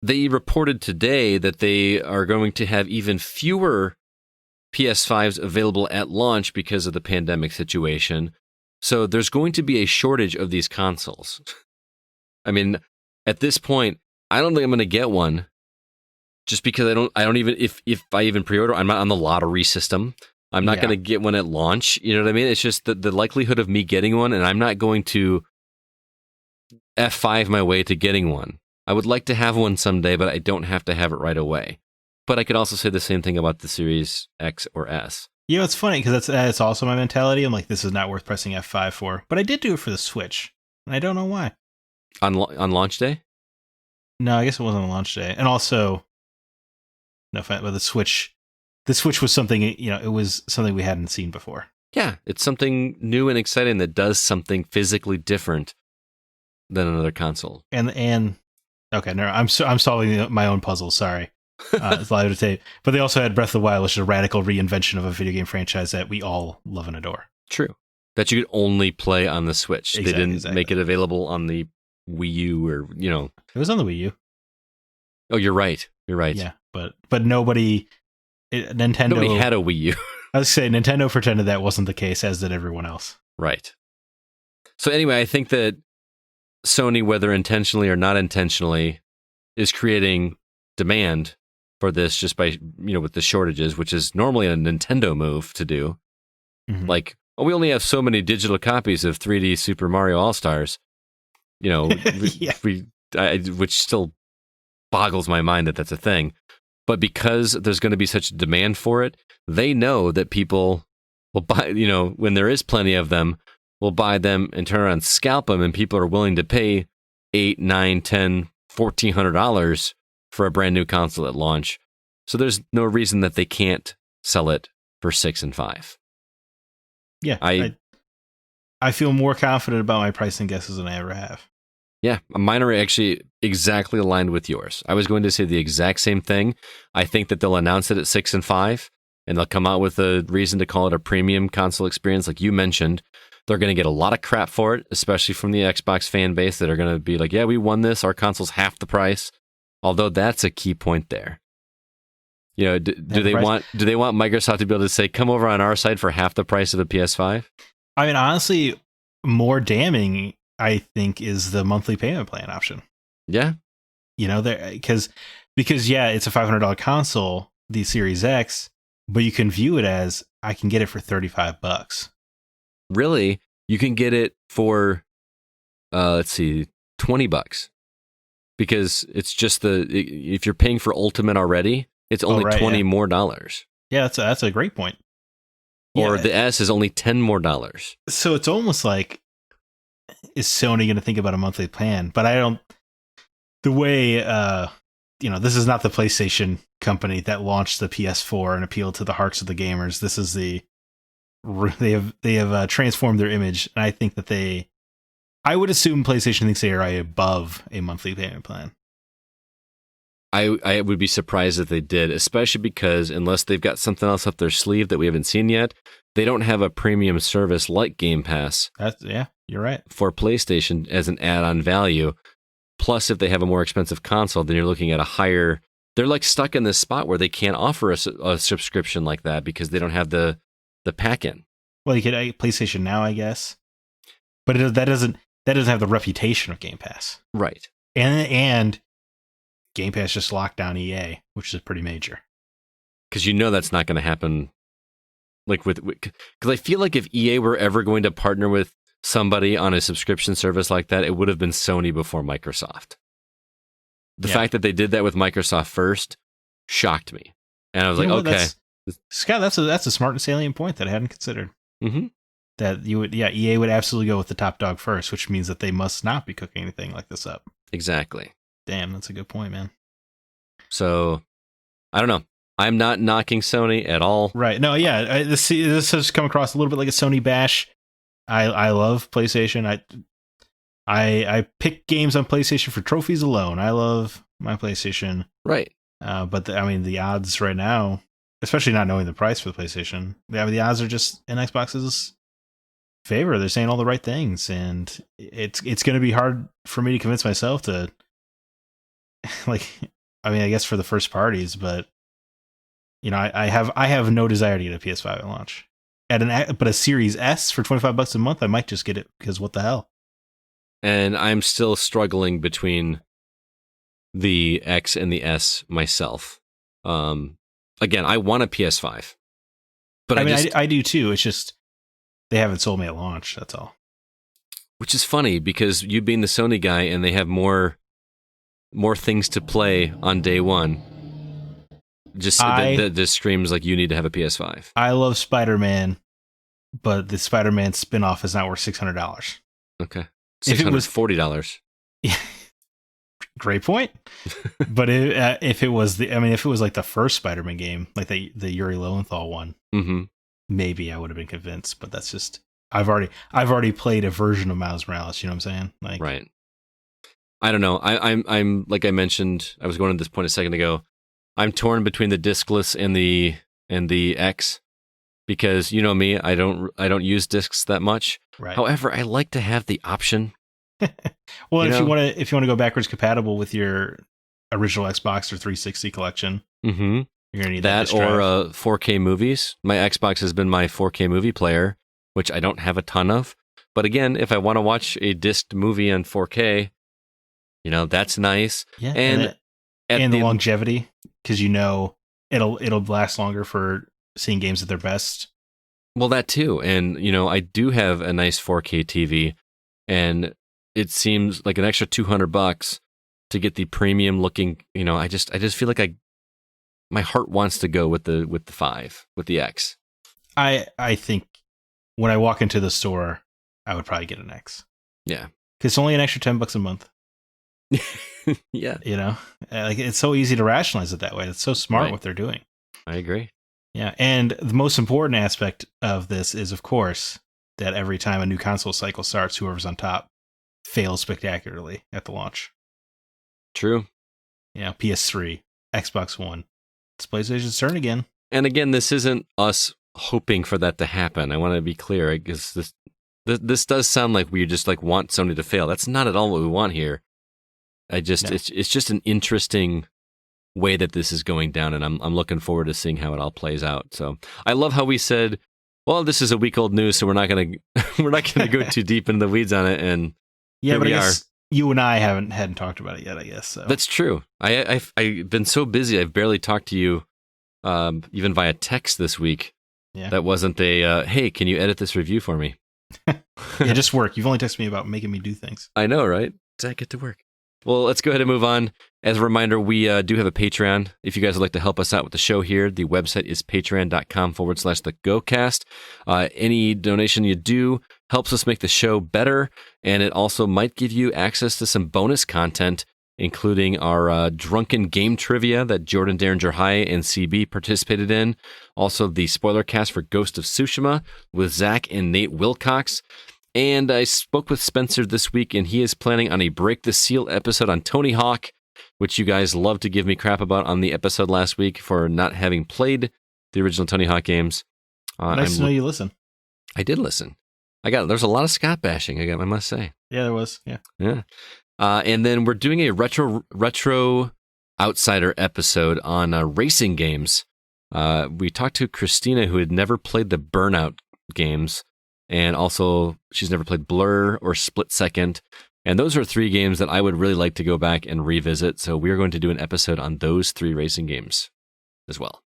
they reported today that they are going to have even fewer PS5s available at launch because of the pandemic situation. So there's going to be a shortage of these consoles. I mean, at this point, I don't think I'm going to get one just because I don't even, if I even pre-order, I'm not on the lottery system. I'm not Yeah. going to get one at launch. You know what I mean? It's just the likelihood of me getting one, and I'm not going to F5 my way to getting one. I would like to have one someday, but I don't have to have it right away. But I could also say the same thing about the Series X or S. You know, it's funny because that's also my mentality. I'm like, this is not worth pressing F5 for. But I did do it for the Switch, and I don't know why. On launch day? No, I guess it wasn't on launch day. And also, no offense, but the Switch was something, it was something we hadn't seen before. Yeah, it's something new and exciting that does something physically different than another console. And okay, no, I'm solving my own puzzle. Sorry, it's live to tape. But they also had Breath of the Wild, which is a radical reinvention of a video game franchise that we all love and adore. True, that you could only play on the Switch. They didn't make it available on the Wii U or It was on the Wii U. Oh, you're right. You're right. Yeah, but Nintendo had a Wii U. I was saying Nintendo pretended that wasn't the case, as did everyone else. Right. So anyway, I think that Sony, whether intentionally or not intentionally, is creating demand for this just by, with the shortages, which is normally a Nintendo move to do. Mm-hmm. Like, we only have so many digital copies of 3D Super Mario All-Stars. Yeah. Which still boggles my mind that that's a thing. But because there's going to be such demand for it, they know that people will buy, when there is plenty of them, will buy them and turn around and scalp them, and people are willing to pay $8, $9, $10, $1,400 for a brand new console at launch. So there's no reason that they can't sell it for $6 and $5. Yeah, I feel more confident about my pricing guesses than I ever have. Yeah, mine are actually exactly aligned with yours. I was going to say the exact same thing. I think that they'll announce it at 6 and 5, and they'll come out with a reason to call it a premium console experience, like you mentioned. They're going to get a lot of crap for it, especially from the Xbox fan base that are going to be like, yeah, we won this. Our console's half the price. Although that's a key point there. Do they want Microsoft to be able to say, come over on our side for half the price of a PS5? I mean, honestly, more damning, I think, is the monthly payment plan option. Yeah. Because yeah, it's a $500 console, the Series X, but you can view it as, I can get it for $35. Really? You can get it for, $20. Because it's just if you're paying for Ultimate already, it's only $20 more dollars. Yeah, that's a great point. Or the S is only $10 more. So it's almost like, is Sony going to think about a monthly plan? But I don't. The way this is not the PlayStation company that launched the PS4 and appealed to the hearts of the gamers. This is they have transformed their image, and I think that I would assume PlayStation thinks they are above a monthly payment plan. I would be surprised if they did, especially because unless they've got something else up their sleeve that we haven't seen yet, they don't have a premium service like Game Pass. You're right. For PlayStation as an add-on value. Plus, if they have a more expensive console, then you're looking at a higher. They're like stuck in this spot where they can't offer a subscription like that because they don't have the pack-in. Well, you could PlayStation Now, I guess, but that doesn't have the reputation of Game Pass, right? And Game Pass just locked down EA, which is pretty major. Because that's not going to happen. Like because I feel like if EA were ever going to partner with somebody on a subscription service like that, it would have been Sony before Microsoft. The fact that they did that with Microsoft first shocked me, and I was okay, Scott, that's a smart and salient point that I hadn't considered. Mm-hmm. That EA would absolutely go with the top dog first, which means that they must not be cooking anything like this up. Exactly. Damn, that's a good point, man. So, I don't know. I'm not knocking Sony at all. Right. No, yeah. This has come across a little bit like a Sony bash. I love PlayStation. I pick games on PlayStation for trophies alone. I love my PlayStation. Right. But the odds right now, especially not knowing the price for the PlayStation, the odds are just in Xbox's favor. They're saying all the right things, and it's going to be hard for me to convince myself to, I guess for the first parties, but I have no desire to get a PS5 at launch. But a Series S for $25 a month, I might just get it because what the hell. And I'm still struggling between the X and the S myself. Again, I want a PS5. But I do too. It's just they haven't sold me at launch. That's all. Which is funny because you being the Sony guy and they have more things to play on day one. Just that screams like you need to have a PS5. I love Spider-Man, but the Spider-Man spin-off is not worth $600. Okay. $640. Yeah. Great point. But if it was like the first Spider-Man game, like the Yuri Lowenthal one, maybe I would have been convinced. But that's just I've already played a version of Miles Morales. You know what I'm saying? Like, right. I don't know. I'm like I mentioned, I was going to this point a second ago. I'm torn between the discless and the X because you know me, I don't use discs that much. Right. However, I like to have the option. Well, if you want to go backwards compatible with your original Xbox or 360 collection, you're gonna need that or 4K movies. My Xbox has been my 4K movie player, which I don't have a ton of. But again, if I want to watch a disced movie on 4K, that's nice. Yeah, and the longevity, because it'll last longer for seeing games at their best. Well, that too, and I do have a nice 4K TV, and it seems like an extra $200 to get the premium looking. I just feel like my heart wants to go with the 5 with the X. I think when I walk into the store, I would probably get an X. Yeah, because it's only an extra $10 a month. Yeah, like it's so easy to rationalize it that way. It's so smart what they're doing. I agree. Yeah, and the most important aspect of this is, of course, that every time a new console cycle starts, whoever's on top fails spectacularly at the launch. True. Yeah, PS3, Xbox One. It's PlayStation's turn again. And again, this isn't us hoping for that to happen. I want to be clear, because this does sound like we just like want Sony to fail. That's not at all what we want here. It's just an interesting way that this is going down, and I'm looking forward to seeing how it all plays out. So I love how we said, well, this is a week old news, so we're not gonna go too deep into the weeds on it. And yeah, but I guess you and I hadn't talked about it yet. I guess so. That's true. I've been so busy, I've barely talked to you, even via text this week. Yeah, that wasn't a hey, can you edit this review for me? Yeah, just work. You've only texted me about making me do things. I know, right? Zack, get to work. Well, let's go ahead and move on. As a reminder, we do have a Patreon. If you guys would like to help us out with the show here, the website is patreon.com/thegocast. Any donation you do helps us make the show better, and it also might give you access to some bonus content, including our drunken game trivia that Jordan Derringer High and CB participated in. Also, the spoiler cast for Ghost of Tsushima with Zack and Nate Wilcox. And I spoke with Spencer this week, and he is planning on a Break the Seal episode on Tony Hawk, which you guys love to give me crap about on the episode last week for not having played the original Tony Hawk games. Nice to know you listen. I did listen. There's a lot of Scott bashing, I must say. Yeah, there was. Yeah. Yeah. And then we're doing a retro outsider episode on racing games. We talked to Christina, who had never played the Burnout games. And also, she's never played Blur or Split Second. And those are 3 games that I would really like to go back and revisit. So we're going to do an episode on those 3 racing games as well.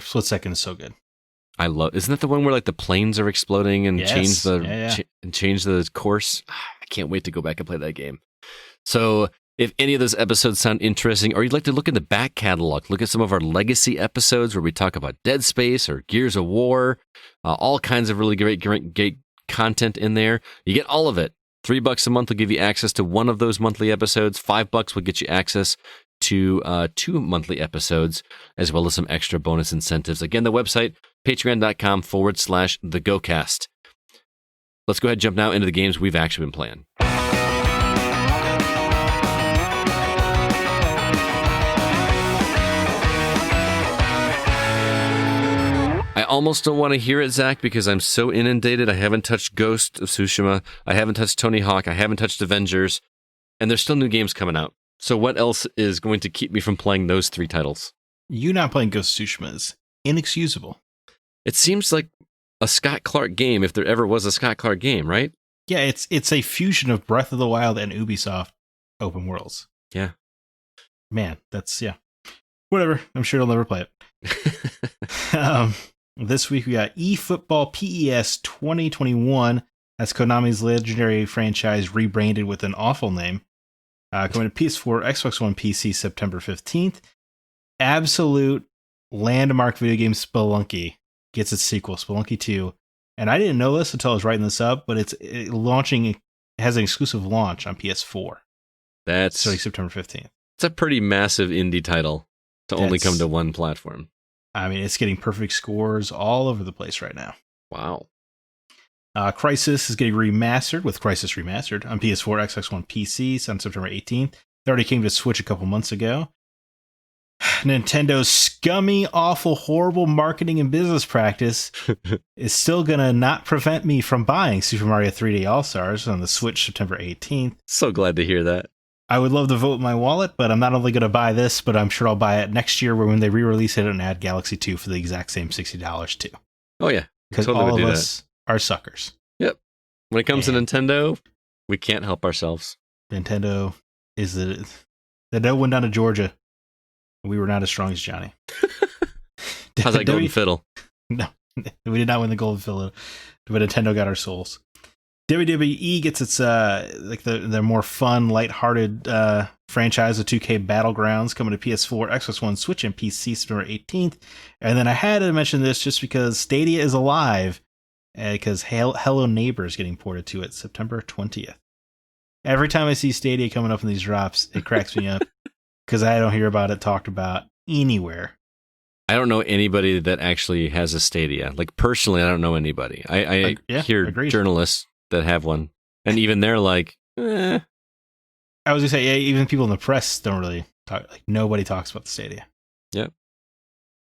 Split Second is so good. Isn't that the one where like the planes are exploding and change the course? I can't wait to go back and play that game. So if any of those episodes sound interesting, or you'd like to look in the back catalog, look at some of our legacy episodes where we talk about Dead Space or Gears of War, all kinds of really great content in there. You get all of it. $3 a month will give you access to one of those monthly episodes. $5 will get you access to 2 monthly episodes, as well as some extra bonus incentives. Again, the website, patreon.com/thegocast. Let's go ahead and jump now into the games we've actually been playing. I almost don't want to hear it, Zack, because I'm so inundated. I haven't touched Ghost of Tsushima. I haven't touched Tony Hawk. I haven't touched Avengers. And there's still new games coming out. So what else is going to keep me from playing those 3 titles? You not playing Ghost of Tsushima is inexcusable. It seems like a Scott Clark game, if there ever was a Scott Clark game, right? Yeah, it's a fusion of Breath of the Wild and Ubisoft open worlds. Yeah. Man, that's, yeah. Whatever. I'm sure I'll never play it. This week we got eFootball PES 2021. That's Konami's legendary franchise rebranded with an awful name. Coming to PS4, Xbox One, PC, September 15th. Absolute landmark video game Spelunky gets its sequel, Spelunky 2. And I didn't know this until I was writing this up, but it has an exclusive launch on PS4. That's starting September 15th. It's a pretty massive indie title to only come to one platform. I mean, it's getting perfect scores all over the place right now. Wow. Crysis is getting remastered with Crysis Remastered on PS4, Xbox One, PC on September 18th. It already came to Switch a couple months ago. Nintendo's scummy, awful, horrible marketing and business practice is still going to not prevent me from buying Super Mario 3D All-Stars on the Switch September 18th. So glad to hear that. I would love to vote with my wallet, but I'm not only going to buy this, but I'm sure I'll buy it next year when they re-release it and add Galaxy 2 for the exact same $60 too. Oh, yeah. Because totally all of us are suckers. Yep. When it comes to Nintendo, we can't help ourselves. Nintendo is the Nintendo went down to Georgia. We were not as strong as Johnny. How's that golden fiddle? No, we did not win the golden fiddle, but Nintendo got our souls. WWE gets its their more fun, lighthearted franchise of 2K Battlegrounds coming to PS4, Xbox One, Switch, and PC September 18th. And then I had to mention this just because Stadia is alive, because Hello Neighbor is getting ported to it September 20th. Every time I see Stadia coming up in these drops, it cracks me up because I don't hear about it talked about anywhere. I don't know anybody that actually has a Stadia. Like, personally, I don't know anybody. I hear journalists that have one, and even they're like, eh. I was gonna say, yeah, even people in the press don't really talk. Like, nobody talks about the Stadia. Yep.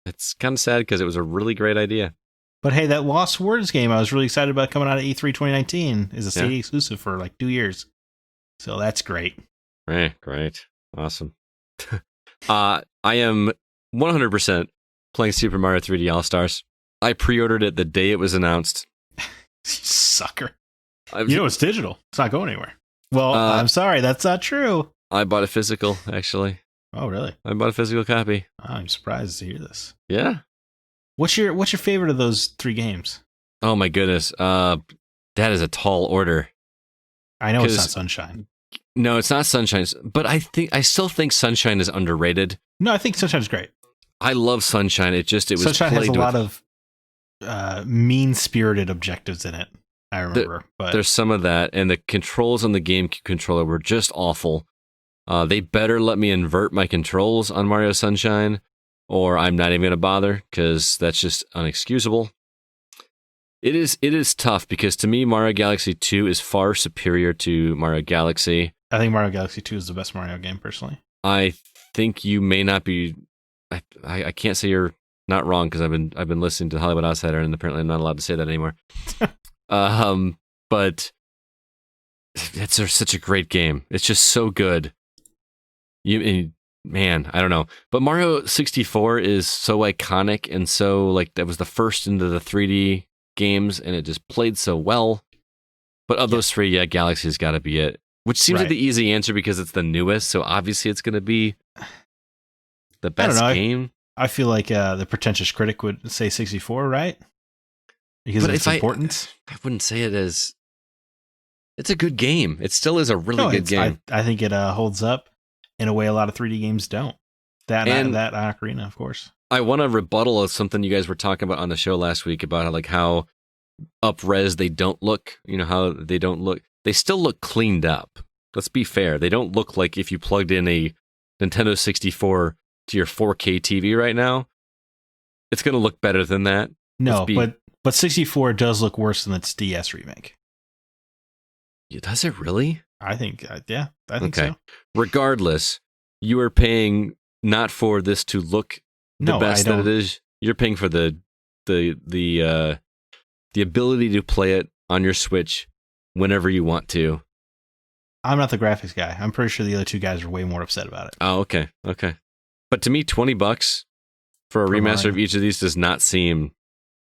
It's kind of sad because it was a really great idea. But hey, that Lost Words game I was really excited about coming out of E3 2019 is a Stadia exclusive for like 2 years. So that's great. Great. Awesome. I am 100% playing Super Mario 3D All-Stars. I pre-ordered it the day it was announced. You sucker. You know it's digital. It's not going anywhere. Well, I'm sorry, that's not true. I bought a physical, actually. Oh, really? I bought a physical copy. I'm surprised to hear this. Yeah. What's your favorite of those 3 games? Oh my goodness. That is a tall order. I know it's not Sunshine. No, it's not Sunshine, but I still think Sunshine is underrated. No, I think Sunshine's great. I love Sunshine. It was Sunshine has a lot of mean-spirited objectives in it. I remember, but there's some of that, and the controls on the GameCube controller were just awful. They better let me invert my controls on Mario Sunshine, or I'm not even going to bother, because that's just unexcusable. It is tough, because to me, Mario Galaxy 2 is far superior to Mario Galaxy. I think Mario Galaxy 2 is the best Mario game, personally. I think you may not be... I can't say you're not wrong, because I've been listening to Hollywood Outsider, and apparently I'm not allowed to say that anymore. But it's such a great game. It's just so good. Man, I don't know. But Mario 64 is so iconic, and so, like, that was the first into the 3D games, and it just played so well. But of those 3, yeah, Galaxy's got to be it. Which seems like the easy answer because it's the newest, so obviously it's going to be the best game. I feel like the pretentious critic would say 64, right? Because of its importance. I wouldn't say it as... It's a good game. It still is a really good game. I think it holds up in a way a lot of 3D games don't. That Ocarina, of course. I want to rebuttal of something you guys were talking about on the show last week about how up-res they don't look. You know, how they don't look. They still look cleaned up. Let's be fair. They don't look like if you plugged in a Nintendo 64 to your 4K TV right now. It's going to look better than that. No, but 64 does look worse than its DS remake. Does it really? I think, I think so. Regardless, you are paying not for this to look the best that it is. You're paying for the ability to play it on your Switch whenever you want to. I'm not the graphics guy. I'm pretty sure the other 2 guys are way more upset about it. Oh, okay. But to me, $20 for a remaster of each of these does not seem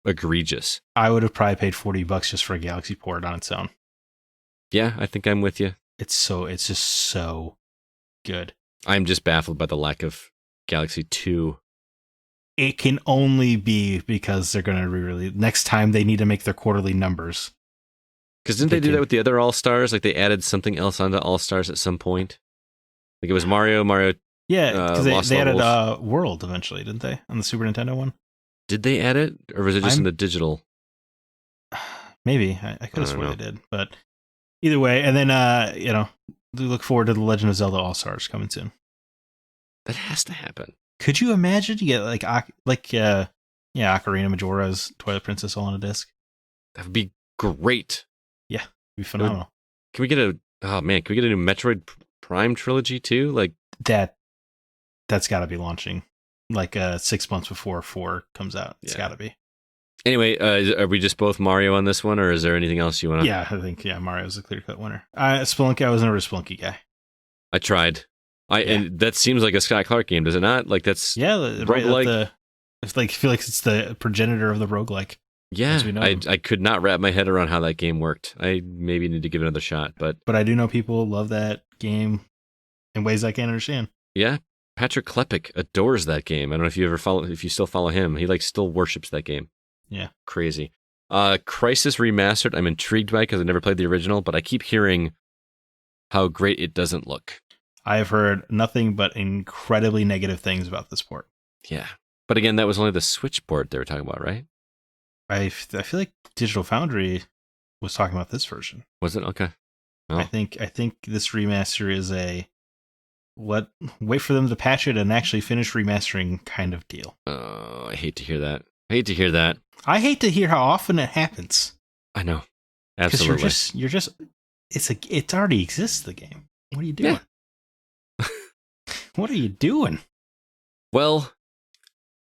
egregious. I would have probably paid $40 just for a Galaxy port on its own. Yeah, I think I'm with you. It's just so good. I'm just baffled by the lack of Galaxy 2 it can only be because they're going to re-release. Next time they need to make their quarterly numbers. Because didn't they do that with the other All-Stars? Like they added something else onto All-Stars at some point? Like it was Mario. Yeah, because they added Levels. World eventually, didn't they? On the Super Nintendo one? Did they add it? Or was it just in the digital? Maybe. I could have sworn they did. But either way, and then, we look forward to The Legend of Zelda All-Stars coming soon. That has to happen. Could you imagine you get Ocarina Majora's Twilight Princess all on a disc? That would be great. Yeah, it'd be phenomenal. Can we get a new Metroid Prime trilogy too? Like that's got to be launching 6 months before 4 comes out. It's got to be. Anyway, are we just both Mario on this one, or is there anything else you want to? Yeah, I think Mario's a clear-cut winner. Spelunky, I was never a Spelunky guy. I tried. And that seems like a Scott Clark game, does it not? Like that's roguelike. It's I feel like it's the progenitor of the roguelike. Yeah, I could not wrap my head around how that game worked. I maybe need to give it another shot, but I do know people love that game in ways I can't understand. Yeah, Patrick Klepek adores that game. I don't know if you still follow him. He still worships that game. Yeah, crazy. Crisis Remastered. I'm intrigued by because I never played the original, but I keep hearing how great it doesn't look. I have heard nothing but incredibly negative things about this port. Yeah, but again, that was only the Switch port they were talking about, right? I feel like Digital Foundry was talking about this version. Was it? Okay. Oh. I think this remaster is wait for them to patch it and actually finish remastering kind of deal. Oh, I hate to hear that. I hate to hear how often it happens. I know. Absolutely. Because you're just it already exists, the game. What are you doing? Yeah. What are you doing? Well,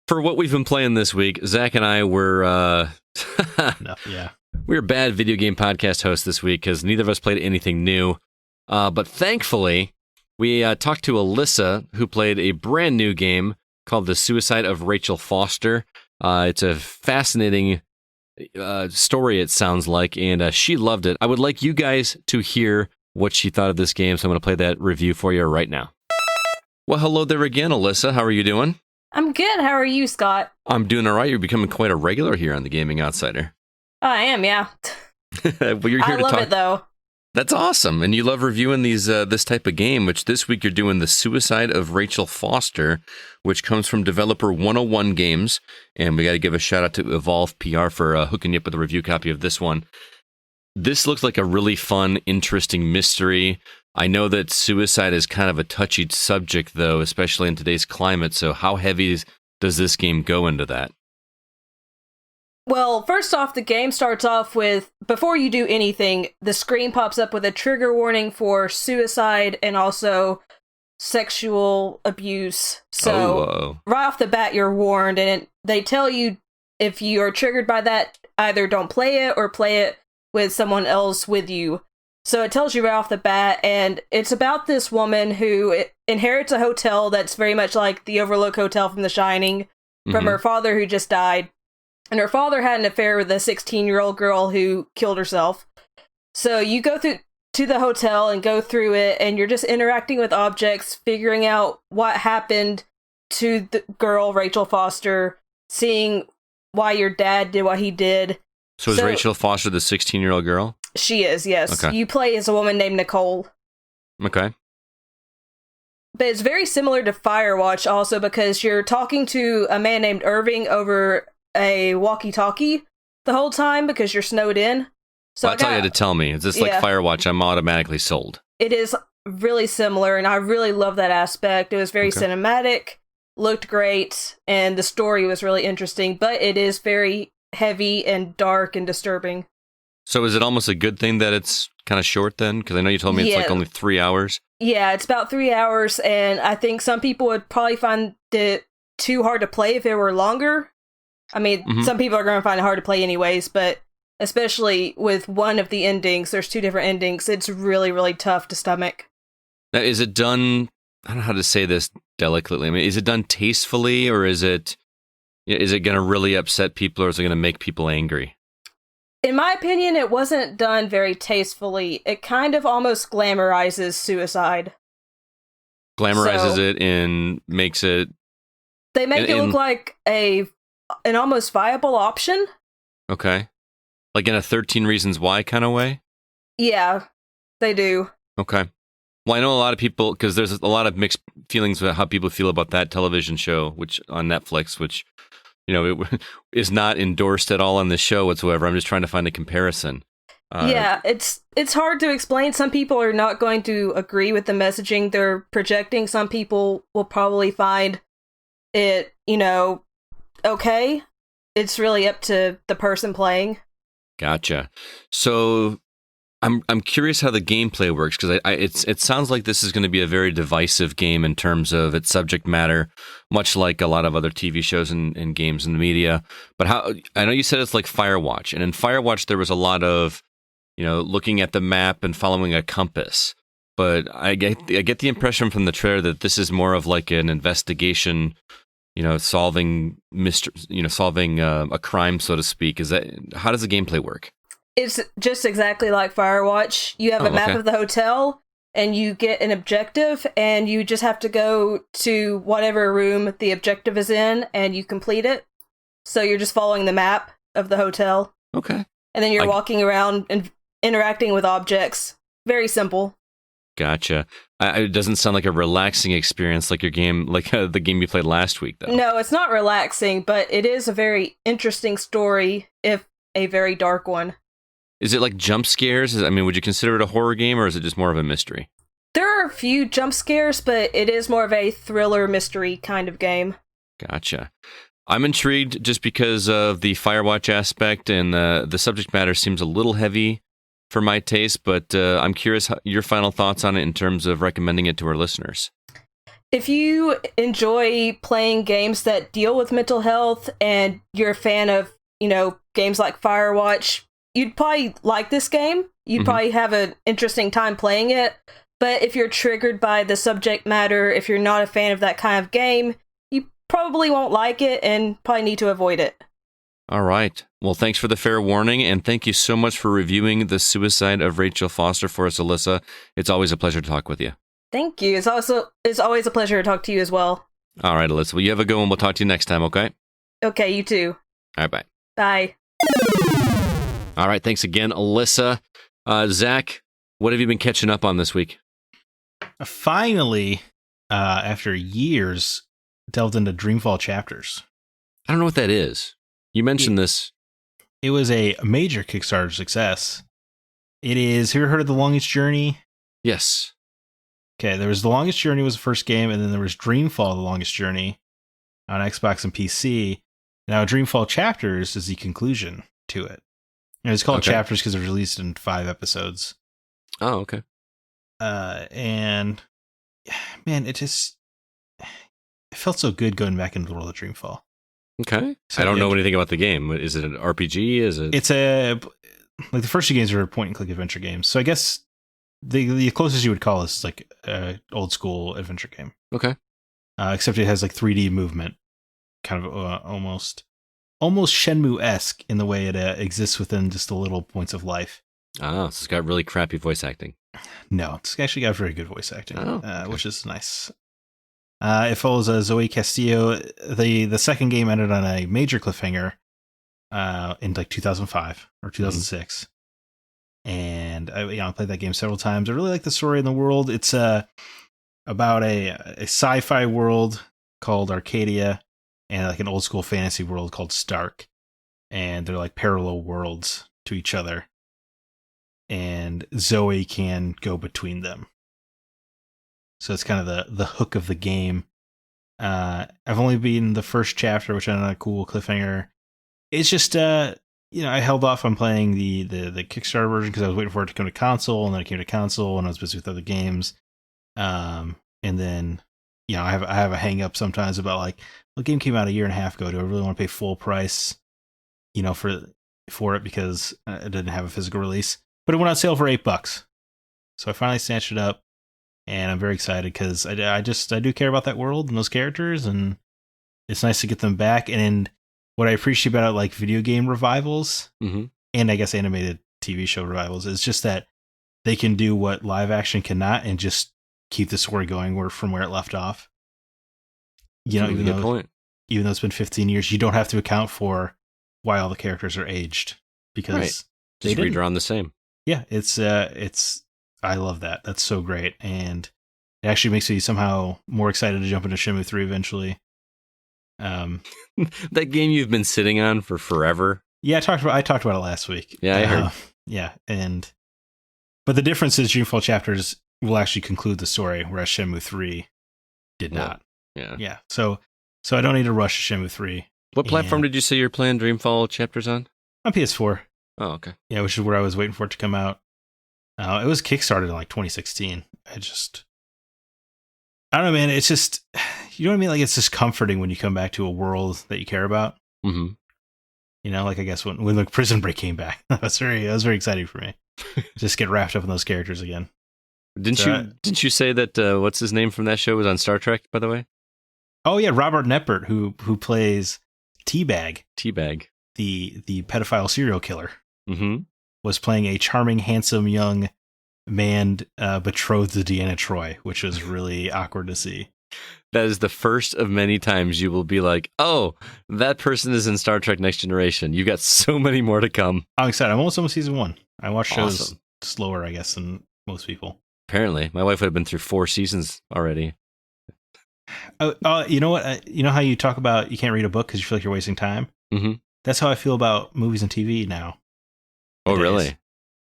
for what we've been playing this week, Zach and I were we were bad video game podcast hosts this week because neither of us played anything new. But thankfully, we talked to Alyssa, who played a brand new game called The Suicide of Rachel Foster. It's a fascinating story, it sounds like, and she loved it. I would like you guys to hear what she thought of this game, so I'm going to play that review for you right now. Well, hello there again, Alyssa. How are you doing? I'm good. How are you, Scott? I'm doing all right. You're becoming quite a regular here on the Gaming Outsider. I am, yeah. Well, you're here I love it, though. That's awesome. And you love reviewing this type of game, which this week you're doing The Suicide of Rachel Foster, which comes from developer 101 Games. And we got to give a shout out to Evolve PR for hooking you up with a review copy of this one. This looks like a really fun, interesting mystery. I know that suicide is kind of a touchy subject, though, especially in today's climate. So how heavy does this game go into that? Well, first off, the game starts off with, before you do anything, the screen pops up with a trigger warning for suicide and also sexual abuse. So right off the bat, you're warned, and they tell you if you are triggered by that, either don't play it or play it with someone else with you. So it tells you right off the bat, and it's about this woman who inherits a hotel that's very much like the Overlook Hotel from The Shining, from her father who just died. And her father had an affair with a 16-year-old girl who killed herself. So you go to the hotel and go through it, and you're just interacting with objects, figuring out what happened to the girl, Rachel Foster, seeing why your dad did what he did. So is Rachel Foster the 16-year-old girl? She is, yes. Okay. You play as a woman named Nicole. Okay. But it's very similar to Firewatch also because you're talking to a man named Irving over a walkie-talkie the whole time because you're snowed in. So that's all you had to tell me. Is this like Firewatch? I'm automatically sold. It is really similar, and I really love that aspect. It was very cinematic, looked great, and the story was really interesting, but it is very heavy and dark and disturbing. So is it almost a good thing that it's kind of short then? Because I know you told me it's like only 3 hours. Yeah, it's about 3 hours, and I think some people would probably find it too hard to play if it were longer. I mean, some people are going to find it hard to play anyways, but especially with one of the endings, there's 2 different endings, it's really, really tough to stomach. Now, is it done, I don't know how to say this delicately, I mean, is it done tastefully, or is it going to really upset people, or is it going to make people angry? In my opinion, it wasn't done very tastefully. It kind of almost glamorizes suicide. Glamorizes it and makes it They make it look like an almost viable option. Okay. Like in a 13 Reasons Why kind of way? Yeah, they do. Okay. Well, I know a lot of people, because there's a lot of mixed feelings about how people feel about that television show, which on Netflix, which, it is not endorsed at all on this show whatsoever. I'm just trying to find a comparison. Yeah, it's hard to explain. Some people are not going to agree with the messaging they're projecting. Some people will probably find it, okay. It's really up to the person playing. Gotcha. So I'm curious how the gameplay works, because it sounds like this is going to be a very divisive game in terms of its subject matter, much like a lot of other TV shows and games in the media. But I know you said it's like Firewatch, and in Firewatch there was a lot of looking at the map and following a compass. But I get the impression from the trailer that this is more of like an investigation, solving solving a crime, so to speak. How does the gameplay work? It's just exactly like Firewatch. You have a map of the hotel, and you get an objective, and you just have to go to whatever room the objective is in, and you complete it. So you're just following the map of the hotel. Okay. And then you're walking around and interacting with objects. Very simple. Gotcha. It doesn't sound like a relaxing experience like your game, like the game you played last week, though. No, it's not relaxing, but it is a very interesting story, if a very dark one. Is it like jump scares? Would you consider it a horror game, or is it just more of a mystery? There are a few jump scares, but it is more of a thriller mystery kind of game. Gotcha. I'm intrigued just because of the Firewatch aspect, and the subject matter seems a little heavy for my taste, but I'm curious your final thoughts on it in terms of recommending it to our listeners. If you enjoy playing games that deal with mental health, and you're a fan of, games like Firewatch, you'd probably like this game. You'd probably have an interesting time playing it. But if you're triggered by the subject matter, if you're not a fan of that kind of game, you probably won't like it and probably need to avoid it. All right. Well, thanks for the fair warning, and thank you so much for reviewing The Suicide of Rachel Foster for us, Alyssa. It's always a pleasure to talk with you. Thank you. It's always a pleasure to talk to you as well. All right, Alyssa. Well, you have a good one. We'll talk to you next time, okay? Okay, you too. All right, bye. Bye. All right, thanks again, Alyssa. Zack, what have you been catching up on this week? Finally, after years, delved into Dreamfall Chapters. I don't know what that is. You mentioned this. It was a major Kickstarter success. It is, have you ever heard of The Longest Journey? Yes. Okay, there was The Longest Journey was the first game, and then there was Dreamfall, The Longest Journey on Xbox and PC. Now, Dreamfall Chapters is the conclusion to it. And it's called Chapters because it was released in 5 episodes. Oh, okay. And man, it felt so good going back into the world of Dreamfall. Okay. So, I don't know anything about the game. Is it an RPG? It's like the first 2 games are point and click adventure games. So I guess the closest you would call this like a old school adventure game. Okay. Except it has like 3D movement, kind of almost Shenmue-esque in the way it exists within just the little points of life. Oh, so it's got really crappy voice acting. No, it's actually got very good voice acting, okay. Which is nice. It follows Zoe Castillo. The second game ended on a major cliffhanger in like 2005 or 2006. And I played that game several times. I really like the story in the world. It's about a sci-fi world called Arcadia and like an old school fantasy world called Stark. And they're like parallel worlds to each other. And Zoe can go between them. So it's kind of the hook of the game. I've only beaten the first chapter, which ended on a cool cliffhanger. It's just, I held off on playing the Kickstarter version because I was waiting for it to come to console, and then it came to console, and I was busy with other games. And then, I have a hang up sometimes about like, well, the game came out a year and a half ago. Do I really want to pay full price, for it because it didn't have a physical release? But it went on sale for $8. So I finally snatched it up. And I'm very excited because I do care about that world and those characters, and it's nice to get them back. And what I appreciate about like video game revivals, and I guess animated TV show revivals, is just that they can do what live action cannot, and just keep the story going from where it left off. Even though, even though it's been 15 years, you don't have to account for why all the characters are aged because they Just redrawn the same. Yeah, it's I love that. That's so great, and it actually makes me somehow more excited to jump into Shenmue 3 eventually. That game you've been sitting on for forever. Yeah, I talked about it last week. Yeah, I heard. Yeah, but the difference is Dreamfall chapters will actually conclude the story, whereas Shenmue 3 did not. Yeah. So I don't need to rush Shenmue 3. What platform did you say you're playing Dreamfall chapters on? On PS4. Oh, okay. Yeah, which is where I was waiting for it to come out. It was kickstarted in like 2016. I don't know, man. It's just, you know what I mean? Like, it's just comforting when you come back to a world that you care about. Mm-hmm. You know, like I guess when the Prison Break came back, that was very exciting for me. Just get wrapped up in those characters again. Didn't you say that what's his name from that show was on Star Trek, by the way? Oh yeah, Robert Knepper, who plays Teabag, the pedophile serial killer, was playing a charming, handsome young man betrothed to Deanna Troi, which was really awkward to see. That is the first of many times you will be like, oh, that person is in Star Trek Next Generation. You got so many more to come. I'm excited. I'm almost on season 1. I watch shows slower, I guess, than most people. Apparently. My wife would have been through 4 seasons already. You know what? You know how you talk about you can't read a book because you feel like you're wasting time? Mm-hmm. That's how I feel about movies and TV now. Oh, really?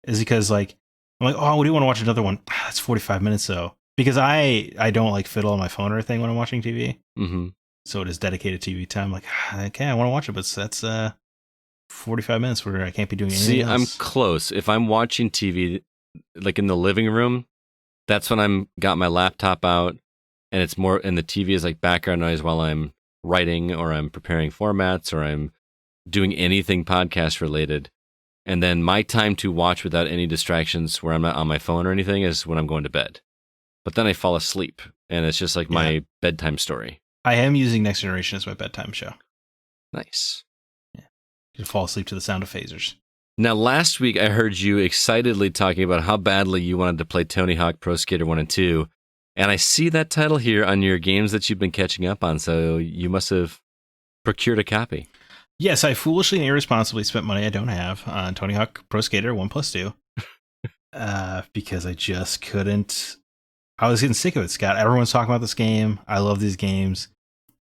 Is because, like, I'm like, oh, what do you want to watch another one? That's 45 minutes, though. Because I don't, like, fiddle on my phone or anything when I'm watching TV. Mm-hmm. So it is dedicated TV time. Like, okay, I want to watch it, but that's 45 minutes where I can't be doing anything else. I'm close. If I'm watching TV, like, in the living room, that's when I'm got my laptop out, and it's more, and the TV is, like, background noise while I'm writing or I'm preparing formats or I'm doing anything podcast related. And then my time to watch without any distractions where I'm not on my phone or anything is when I'm going to bed. But then I fall asleep, and it's just like my bedtime story. I am using Next Generation as my bedtime show. Nice. Yeah. You fall asleep to the sound of phasers. Now, last week I heard you excitedly talking about how badly you wanted to play Tony Hawk Pro Skater 1 and 2. And I see that title here on your games that you've been catching up on, so you must have procured a copy. Yes, I foolishly and irresponsibly spent money I don't have on Tony Hawk Pro Skater 1+2 because I just couldn't. I was getting sick of it, Scott. Everyone's talking about this game. I love these games.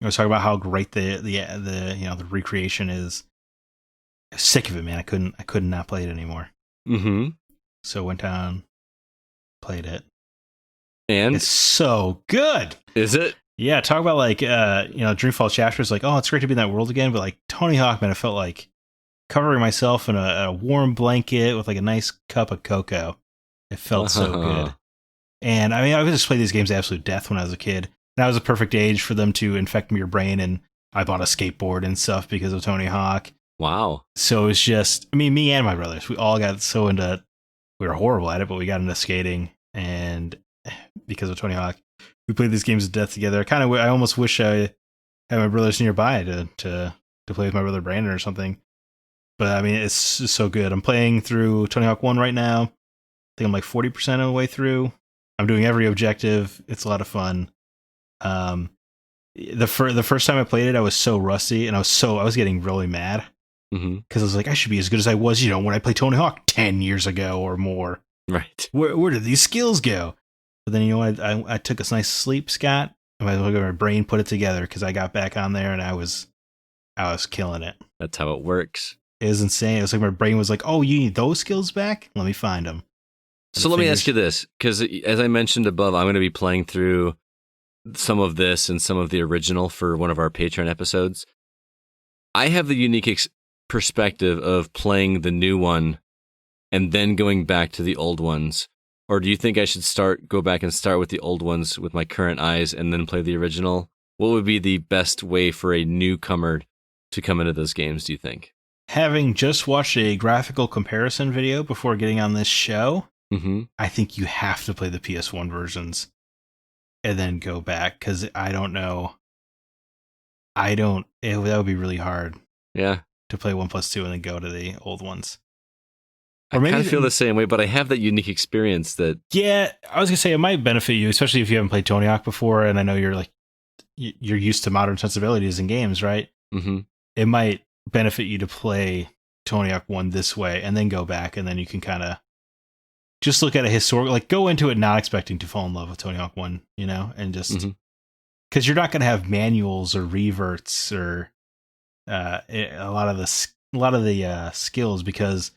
I was talking about how great the recreation is. I was sick of it, man. I could not play it anymore. Mm-hmm. So went down, played it. And it's so good. Is it? Yeah, talk about like Dreamfall Chapter is like, oh, it's great to be in that world again, but like Tony Hawk, man, I felt like covering myself in a warm blanket with like a nice cup of cocoa. It felt so good. And I mean, I just played these games to absolute death when I was a kid. That was a perfect age for them to infect your brain, and I bought a skateboard and stuff because of Tony Hawk. Wow. So it's just, I mean, me and my brothers, we all got so into, we were horrible at it, but we got into skating, and because of Tony Hawk, we played these games to death together. I almost wish I had my brothers nearby to play with my brother Brandon or something. But I mean, it's just so good. I'm playing through Tony Hawk 1 right now. I think I'm like 40% of the way through. I'm doing every objective. It's a lot of fun. The first time I played it, I was so rusty, and I was getting really mad because I was like, I should be as good as I was, when I played Tony Hawk 10 years ago or more. Right. Where did these skills go? But then I took a nice sleep, Scott. And my brain put it together because I got back on there and I was killing it. That's how it works. It was insane. It was like my brain was like, oh, you need those skills back? Let me find them. So let me ask you this, because as I mentioned above, I'm going to be playing through some of this and some of the original for one of our Patreon episodes. I have the unique perspective of playing the new one and then going back to the old ones. Or do you think I should go back and start with the old ones with my current eyes and then play the original? What would be the best way for a newcomer to come into those games, do you think? Having just watched a graphical comparison video before getting on this show, I think you have to play the PS1 versions and then go back, because I don't know. That would be really hard. Yeah. To play 1+2 and then go to the old ones. Or I kind of feel the same way, but I have that unique experience that... Yeah, I was going to say it might benefit you, especially if you haven't played Tony Hawk before, and I know you're like, you're used to modern sensibilities in games, right? Mm-hmm. It might benefit you to play Tony Hawk 1 this way and then go back, and then you can kind of just look at a historical, like go into it not expecting to fall in love with Tony Hawk 1, and just because you're not going to have manuals or reverts or a lot of the skills, because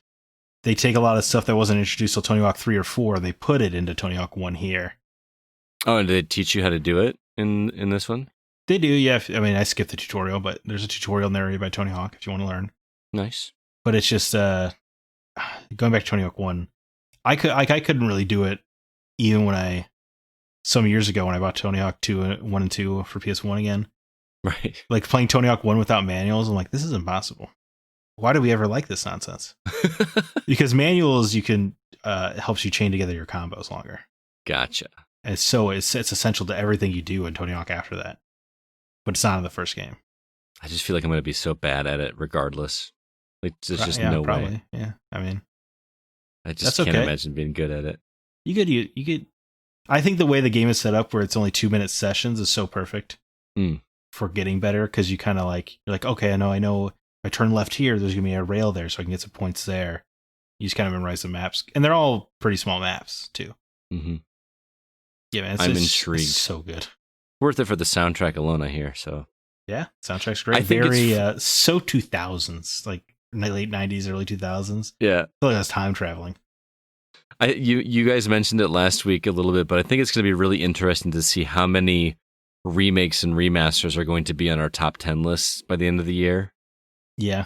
they take a lot of stuff that wasn't introduced till Tony Hawk 3 or 4 and they put it into Tony Hawk 1 here. Oh, and did they teach you how to do it in this one? They do, yeah. I mean, I skipped the tutorial, but there's a tutorial narrated by Tony Hawk if you want to learn. Nice. But it's just going back to Tony Hawk 1. I couldn't really do it even some years ago when I bought Tony Hawk 1 and 2 for PS1 again. Right. Like playing Tony Hawk 1 without manuals, I'm like, this is impossible. Why do we ever like this nonsense? Because manuals, you can helps you chain together your combos longer. Gotcha. And so it's essential to everything you do in Tony Hawk after that. But it's not in the first game. I just feel like I'm going to be so bad at it regardless. Like, there's just no probably. way. Yeah, I mean, I just can't imagine being good at it. You could. I think the way the game is set up, where it's only 2-minute sessions, is so perfect for getting better, because you kind of you're like, okay, I know. If I turn left here, there's gonna be a rail there, so I can get some points there. You just kind of memorize the maps, and they're all pretty small maps too. Mm-hmm. Yeah, man, I'm intrigued. It's so good. Worth it for the soundtrack alone, I hear. So yeah, soundtrack's great. I think very so 2000s, like late 90s, early 2000s. Yeah, I feel like that's time traveling. You guys mentioned it last week a little bit, but I think it's going to be really interesting to see how many remakes and remasters are going to be on our top 10 lists by the end of the year. Yeah,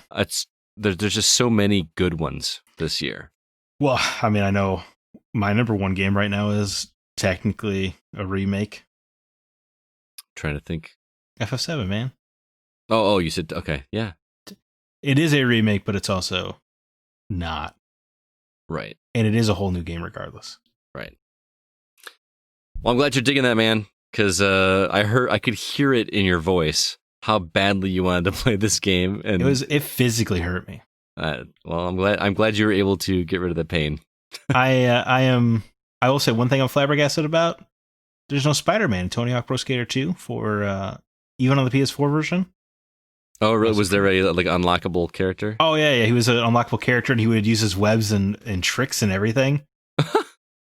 there's just so many good ones this year. Well, I mean, I know my number one game right now is technically a remake. Trying to think. FF7, man. Oh, you said, okay, yeah. It is a remake, but it's also not. Right. And it is a whole new game regardless. Right. Well, I'm glad you're digging that, man, because I could hear it in your voice how badly you wanted to play this game, and it physically hurt me. Well, I'm glad you were able to get rid of the pain. I will say one thing I'm flabbergasted about. There's no Spider-Man in Tony Hawk Pro Skater 2 for even on the PS4 version. Oh, really? Was there a unlockable character? Oh yeah. He was an unlockable character, and he would use his webs and tricks and everything.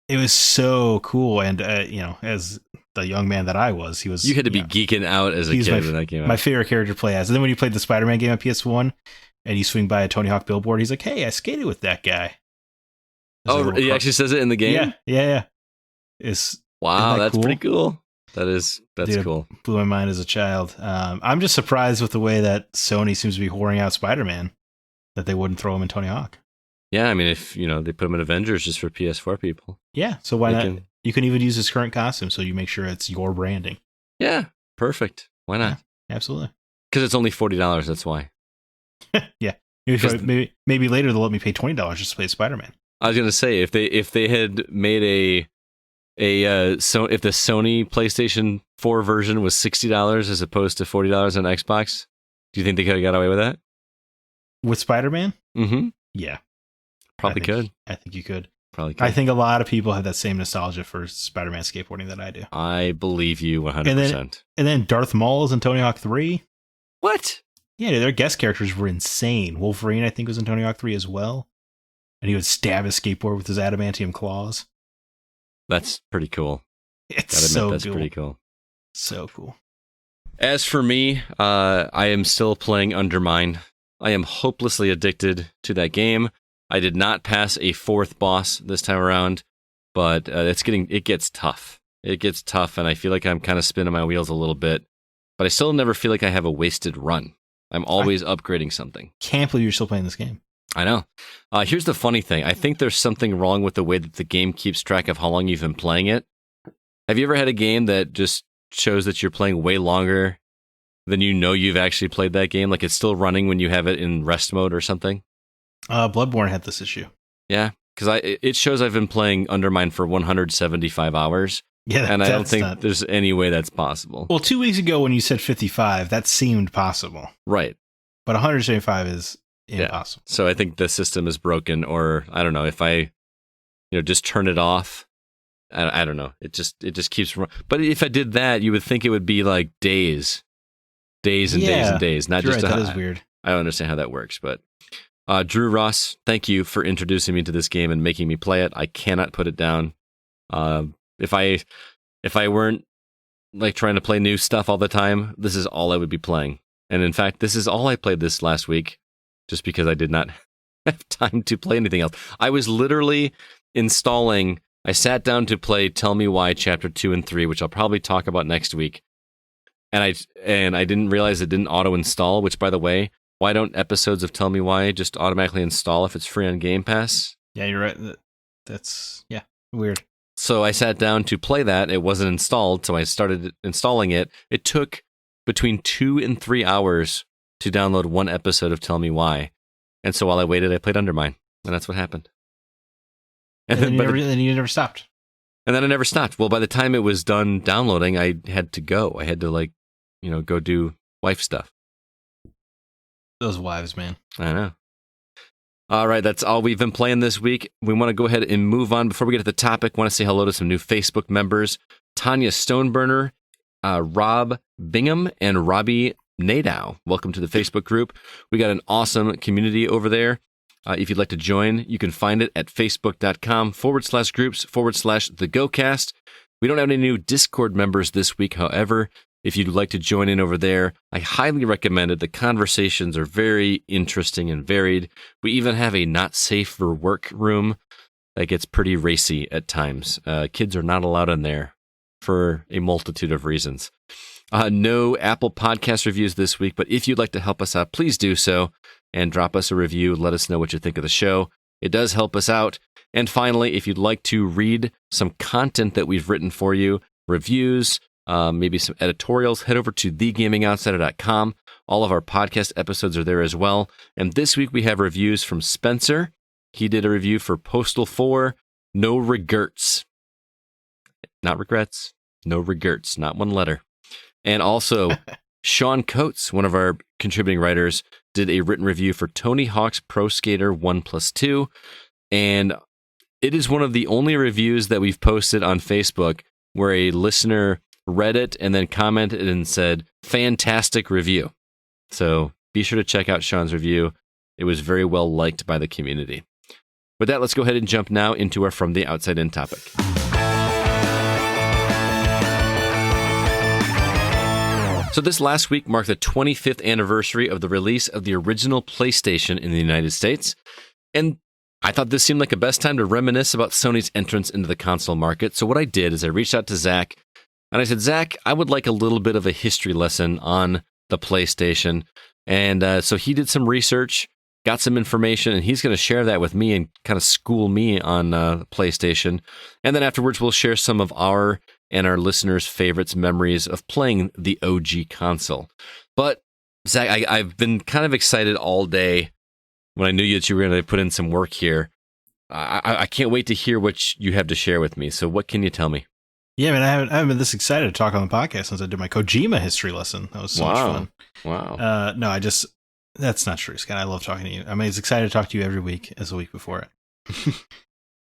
It was so cool, and as the young man that I was, he was. You had to be geeking out as a kid when that came out. My favorite character to play as. And then when you played the Spider-Man game on PS1, and you swing by a Tony Hawk billboard, he's like, "Hey, I skated with that guy." He actually says it in the game? Yeah. Wow, that's cool? pretty cool. That's cool. Blew my mind as a child. I'm just surprised with the way that Sony seems to be whoring out Spider-Man, that they wouldn't throw him in Tony Hawk. Yeah, I mean, if they put him in Avengers just for PS4 people. Yeah, so why not? You can even use his current costume, so you make sure it's your branding. Yeah, perfect. Why not? Yeah, absolutely. Because it's only $40. That's why. Yeah, maybe later they'll let me pay $20 just to play Spider-Man. I was gonna say if they had made if the Sony PlayStation 4 version was $60 as opposed to $40 on Xbox, do you think they could have got away with that? With Spider-Man? Mm-hmm. Yeah. Probably could. I think you could. Probably could. I think a lot of people have that same nostalgia for Spider-Man skateboarding that I do. I believe you 100%. And then Darth Maul is in Tony Hawk 3. What? Yeah, their guest characters were insane. Wolverine, I think, was in Tony Hawk 3 as well. And he would stab his skateboard with his adamantium claws. That's pretty cool. It's so cool. That's pretty cool. So cool. As for me, I am still playing Undermine. I am hopelessly addicted to that game. I did not pass a fourth boss this time around, but it gets tough. It gets tough, and I feel like I'm kind of spinning my wheels a little bit. But I still never feel like I have a wasted run. I'm always upgrading something. Can't believe you're still playing this game. I know. Here's the funny thing. I think there's something wrong with the way that the game keeps track of how long you've been playing it. Have you ever had a game that just shows that you're playing way longer than you've actually played that game? Like it's still running when you have it in rest mode or something? Bloodborne had this issue. Yeah, because it shows I've been playing Undermine for 175 hours. Yeah, and I don't think there's any way that's possible. Well, 2 weeks ago when you said 55, that seemed possible. Right. But 175 is impossible. Yeah. So I think the system is broken, or I don't know, if I just turn it off I don't know. It just keeps. But if I did that, you would think it would be like days and days and days. Not just. Right, that is weird. I don't understand how that works, but Drew Ross, thank you for introducing me to this game and making me play it. I cannot put it down. If I weren't like trying to play new stuff all the time, this is all I would be playing. And in fact, this is all I played this last week, just because I did not have time to play anything else. I was literally installing. I sat down to play Tell Me Why Chapter 2 and 3, which I'll probably talk about next week. And I didn't realize it didn't auto-install, which, by the way, why don't episodes of Tell Me Why just automatically install if it's free on Game Pass? Yeah, you're right. That's, weird. So I sat down to play that. It wasn't installed, so I started installing it. It took between 2 and 3 hours to download one episode of Tell Me Why. And so while I waited, I played Undermine. And that's what happened. And then you never stopped. And then I never stopped. Well, by the time it was done downloading, I had to go. I had to, go do wife stuff. Those wives, man. I know. All right, that's all we've been playing this week. We want to go ahead and move on. Before we get to the topic, I want to say hello to some new Facebook members. Tanya Stoneburner, Rob Bingham, and Robbie Nadow. Welcome to the Facebook group. We got an awesome community over there. If you'd like to join, you can find it at facebook.com/groups/thegocast. We don't have any new Discord members this week, however. If you'd like to join in over there, I highly recommend it. The conversations are very interesting and varied. We even have a not safe for work room that gets pretty racy at times. Kids are not allowed in there for a multitude of reasons. No Apple Podcast reviews this week, but if you'd like to help us out, please do so and drop us a review. Let us know what you think of the show. It does help us out. And finally, if you'd like to read some content that we've written for you, reviews, maybe some editorials, head over to thegamingoutsider.com. All of our podcast episodes are there as well. And this week we have reviews from Spencer. He did a review for Postal 4, No Regrets. Not regrets, no regrets, not one letter. And also, Sean Coates, one of our contributing writers, did a written review for Tony Hawk's Pro Skater 1+2. And it is one of the only reviews that we've posted on Facebook where a listener read it and then commented and said, fantastic review. So be sure to check out Sean's review. It was very well liked by the community. With that, let's go ahead and jump now into our From the Outside In topic. So this last week marked the 25th anniversary of the release of the original PlayStation in the United States. And I thought this seemed like the best time to reminisce about Sony's entrance into the console market. So what I did is I reached out to Zack and I said, Zack, I would like a little bit of a history lesson on the PlayStation. And so he did some research, got some information, and he's going to share that with me and kind of school me on PlayStation. And then afterwards, we'll share some of our and our listeners' favorites, memories of playing the OG console. But, Zack, I've been kind of excited all day when I knew that you were going to put in some work here. I can't wait to hear what you have to share with me. So what can you tell me? Yeah, man, I haven't been this excited to talk on the podcast since I did my Kojima history lesson. That was so much fun. Wow. No, that's not true, Scott. I love talking to you. I mean, it's excited to talk to you every week as the week before it.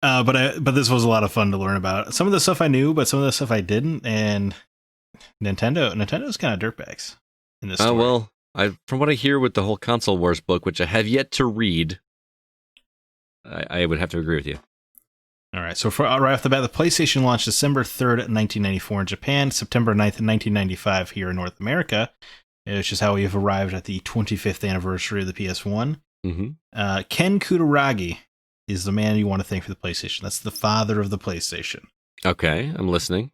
But this was a lot of fun to learn about. Some of the stuff I knew, but some of the stuff I didn't. And Nintendo's kind of dirtbags in this story. Well, from what I hear with the whole Console Wars book, which I have yet to read, I would have to agree with you. All right, so right off the bat, the PlayStation launched December 3rd, 1994 in Japan, September 9th, 1995 here in North America. It's just how we have arrived at the 25th anniversary of the PS1. Mm-hmm. Ken Kutaragi is the man you want to thank for the PlayStation. That's the father of the PlayStation. Okay, I'm listening.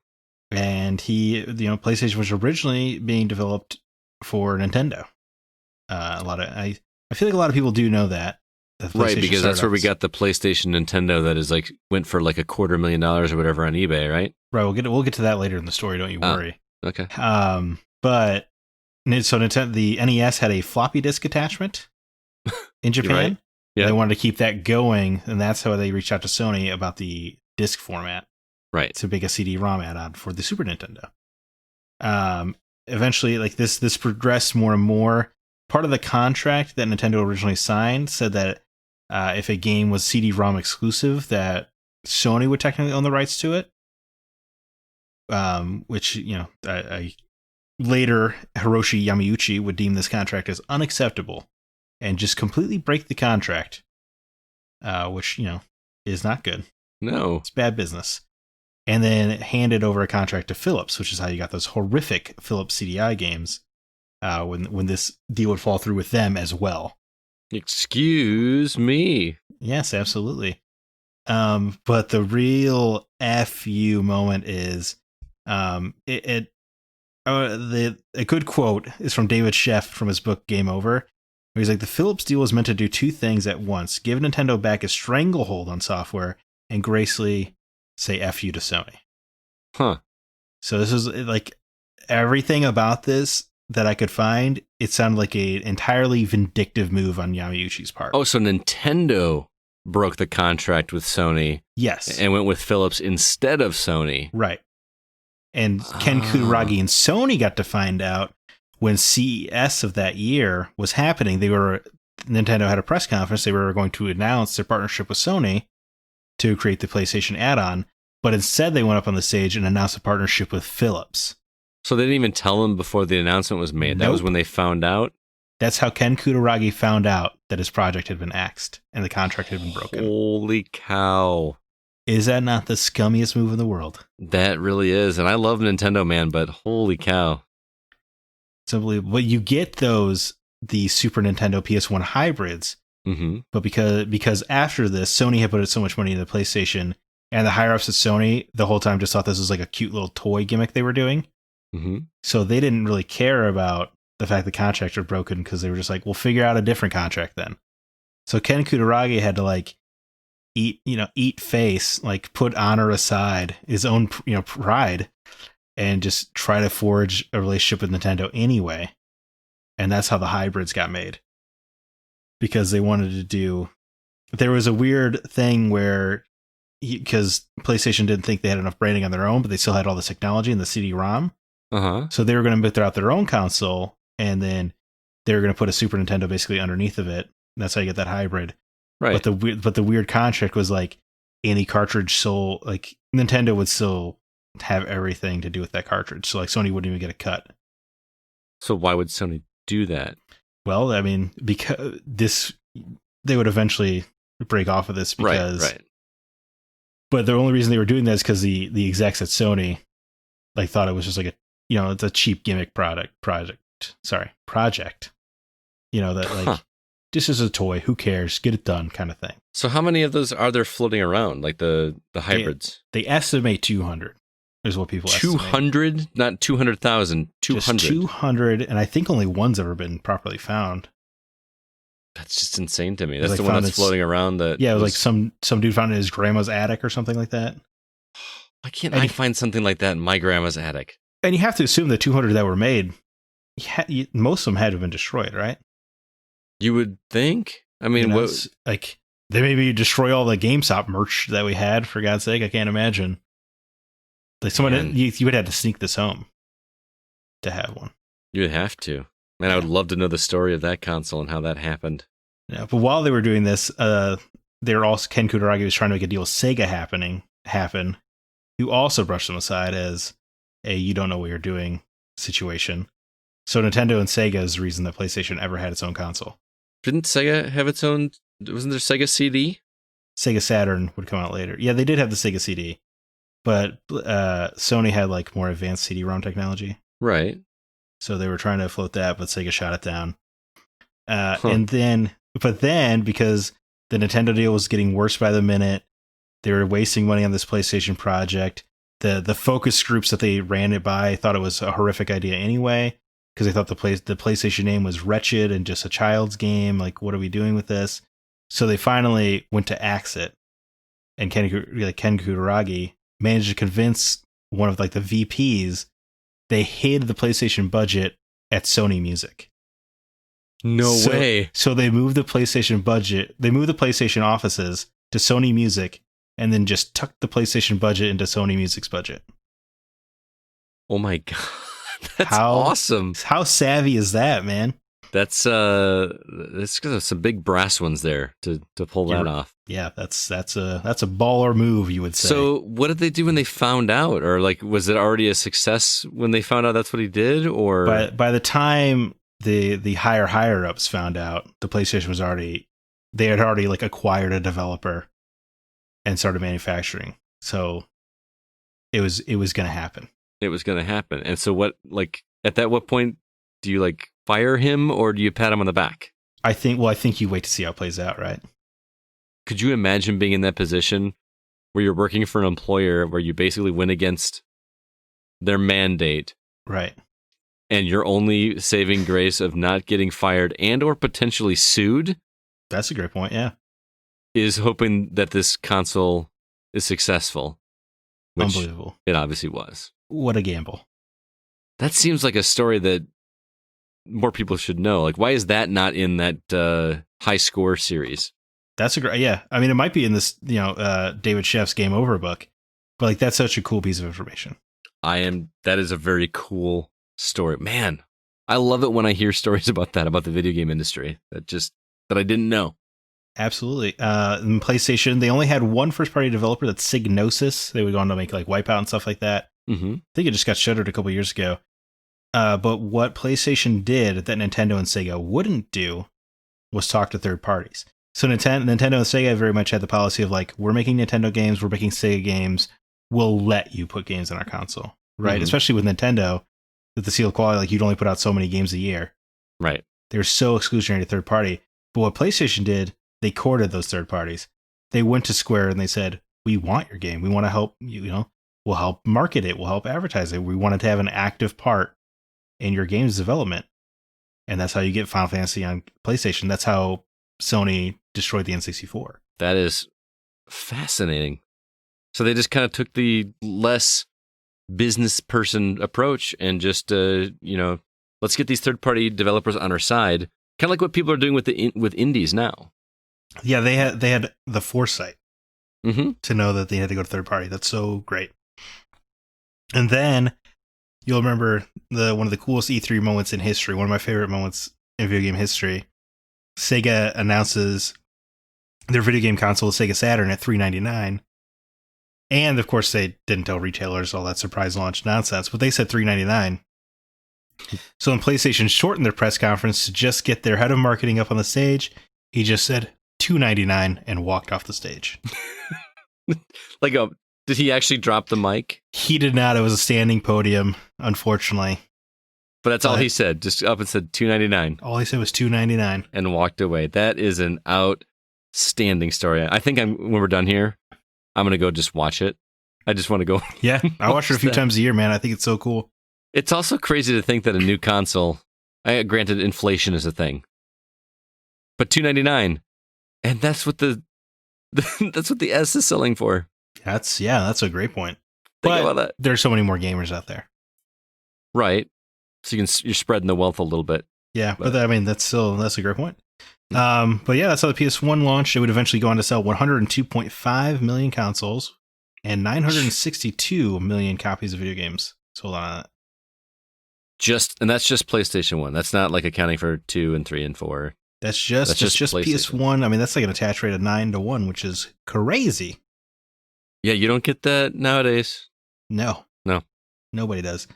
And PlayStation was originally being developed for Nintendo. I feel like a lot of people do know that. Right, because that's where we got the PlayStation Nintendo that is went for like $250,000 or whatever on eBay, right? Right, we'll get to that later in the story. Don't you worry. Okay. But so Nintendo, the NES had a floppy disk attachment in Japan. Right. Yeah. They wanted to keep that going, and that's how they reached out to Sony about the disc format. Right. To make a CD-ROM add-on for the Super Nintendo. Eventually, this progressed more and more. Part of the contract that Nintendo originally signed said that if a game was CD-ROM exclusive, that Sony would technically own the rights to it. which, later Hiroshi Yamauchi would deem this contract as unacceptable and just completely break the contract, which, is not good. No. It's bad business. And then handed over a contract to Philips, which is how you got those horrific Philips CDI games when this deal would fall through with them as well. Excuse me. Yes, absolutely. But the real FU moment is a good quote is from David Sheff from his book Game Over, where he's like, the Philips deal was meant to do two things at once: give Nintendo back a stranglehold on software and gracefully say F you to Sony. Huh. So this is like everything about this that I could find. It sounded like an entirely vindictive move on Yamauchi's part. Oh, so Nintendo broke the contract with Sony. Yes. And went with Philips instead of Sony. Right. And Ken Kutaragi and Sony got to find out when CES of that year was happening. Nintendo had a press conference. They were going to announce their partnership with Sony to create the PlayStation add-on, but instead they went up on the stage and announced a partnership with Philips. So they didn't even tell them before the announcement was made. That was when they found out? That's how Ken Kutaragi found out that his project had been axed and the contract had been broken. Holy cow. Is that not the scummiest move in the world? That really is. And I love Nintendo, man, but holy cow. It's unbelievable. But you get the Super Nintendo PS1 hybrids. Mm-hmm. But because after this, Sony had put so much money into the PlayStation, and the higher ups at Sony the whole time just thought this was like a cute little toy gimmick they were doing. Mm-hmm. So they didn't really care about the fact the contracts were broken, because they were just like, we'll figure out a different contract then. So Ken Kutaragi had to like eat face, like put honor aside, his own pride, and just try to forge a relationship with Nintendo anyway. And that's how the hybrids got made. Because they wanted to do, there was a weird thing where, because PlayStation didn't think they had enough branding on their own, but they still had all this technology and the CD-ROM. Uh-huh. So they were going to put out their own console, and then they were going to put a Super Nintendo basically underneath of it. That's how you get that hybrid. Right. But the weird contract was like any cartridge sold, like Nintendo would still have everything to do with that cartridge. So like Sony wouldn't even get a cut. So why would Sony do that? Well, I mean, because they would eventually break off of this because, right. But the only reason they were doing that is because the execs at Sony like thought it was just like it's a cheap gimmick project. That like this is a toy. Who cares? Get it done, kind of thing. So how many of those are there floating around? Like the hybrids? They estimate 200 is what people estimate. 200, not 200,000. 200. Just 200, and I think only one's ever been properly found. That's just insane to me. That's like the one that's floating around. It was like some dude found it in his grandma's attic or something like that. Why can't I find something like that in my grandma's attic? And you have to assume the 200 that were made, most of them had to have been destroyed, right? You would think. I mean, like they maybe destroy all the GameStop merch that we had. For God's sake, I can't imagine. Like someone, you would have to sneak this home to have one. You would have to. Man, I would love to know the story of that console and how that happened. Yeah, but while they were doing this, they were also Ken Kutaragi was trying to make a deal with Sega happen, who also brushed them aside as a "you don't know what you're doing" situation. So Nintendo and Sega is the reason that PlayStation ever had its own console. Didn't Sega have its own? Wasn't there Sega CD? Sega Saturn would come out later. Yeah, they did have the Sega CD, but Sony had like more advanced CD-ROM technology. Right. So they were trying to float that, but Sega shot it down. And then because the Nintendo deal was getting worse by the minute, they were wasting money on this PlayStation project. The focus groups that they ran it by thought it was a horrific idea anyway, because they thought the PlayStation name was wretched and just a child's game. Like, what are we doing with this? So they finally went to axe it, and Ken Kutaragi managed to convince one of like the VPs. They hid the PlayStation budget at Sony Music. No way. So they moved the PlayStation budget. They moved the PlayStation offices to Sony Music, and then just tucked the PlayStation budget into Sony Music's budget. Oh my god. That's awesome. How savvy is that, man? That's some big brass ones there to pull that off. Yeah, that's a baller move, you would say. So what did they do when they found out? Or like, was it already a success when they found out that's what he did? Or by the time the higher ups found out, the PlayStation was they had already like acquired a developer and started manufacturing. So it was going to happen. It was going to happen. And so what what point do you like fire him or do you pat him on the back? I think you wait to see how it plays out, right? Could you imagine being in that position where you're working for an employer where you basically went against their mandate? Right. And your only saving grace of not getting fired and or potentially sued? That's a great point, yeah. Is hoping that this console is successful. Which unbelievable. It obviously was. What a gamble. That seems like a story that more people should know. Like, why is that not in that high score series? That's a great, yeah. I mean, it might be in this, David Sheff's Game Over book, but like that's such a cool piece of information. That is a very cool story. Man, I love it when I hear stories about that, about the video game industry that I didn't know. Absolutely. In PlayStation, they only had one first-party developer, that's Psygnosis. They would go on to make like Wipeout and stuff like that. Mm-hmm. I think it just got shuttered a couple years ago. But what PlayStation did that Nintendo and Sega wouldn't do was talk to third parties. So Nintendo and Sega very much had the policy of like, we're making Nintendo games, we're making Sega games, we'll let you put games on our console, right? Mm-hmm. Especially with Nintendo, with the seal of quality, like you'd only put out so many games a year. Right. They were so exclusionary to third party. But what PlayStation did, they courted those third parties. They went to Square and they said, we want your game. We want to help you, we'll help market it. We'll help advertise it. We want it to have an active part in your game's development. And that's how you get Final Fantasy on PlayStation. That's how Sony destroyed the N64. That is fascinating. So they just kind of took the less business person approach and just, let's get these third-party developers on our side. Kind of like what people are doing with indies now. Yeah, they had the foresight mm-hmm. to know that they had to go to third party. That's so great. And then you'll remember one of the coolest E3 moments in history, one of my favorite moments in video game history. Sega announces their video game console, Sega Saturn, at $399. And of course, they didn't tell retailers all that surprise launch nonsense, but they said $399. So when PlayStation shortened their press conference to just get their head of marketing up on the stage, he just said $299 and walked off the stage. Did he actually drop the mic? He did not. It was a standing podium, unfortunately. But that's all he said. Just up and said $299. All he said was $299 and walked away. That is an outstanding story. I think when we're done here, I'm gonna go just watch it. I just want to go. Yeah, I watch it a few times a year, man. I think it's so cool. It's also crazy to think that a new console, granted inflation is a thing, but $299, and that's what that's what the S is selling for. That's a great point. Think about that. There's so many more gamers out there, right? So you're spreading the wealth a little bit. Yeah, but that's a great point. But yeah, that's how the PS1 launched. It would eventually go on to sell 102.5 million consoles and 962 million copies of video games sold on it. And that's just PlayStation 1. That's not like accounting for 2 and 3 and 4. That's just PS1. I mean, that's like an attach rate of 9-1, which is crazy. Yeah, you don't get that nowadays. No. Nobody does.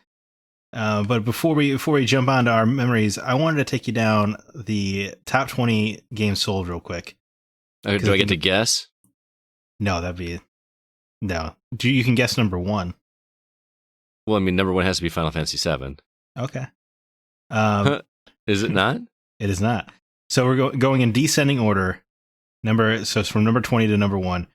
But before we jump on to our memories, I wanted to take you down the top 20 games sold real quick. Do I get to guess? No, no. You can guess number 1. Well, I mean, number 1 has to be Final Fantasy VII. Okay. Is it not? It is not. So we're going in descending order. So it's from number 20 to number 1.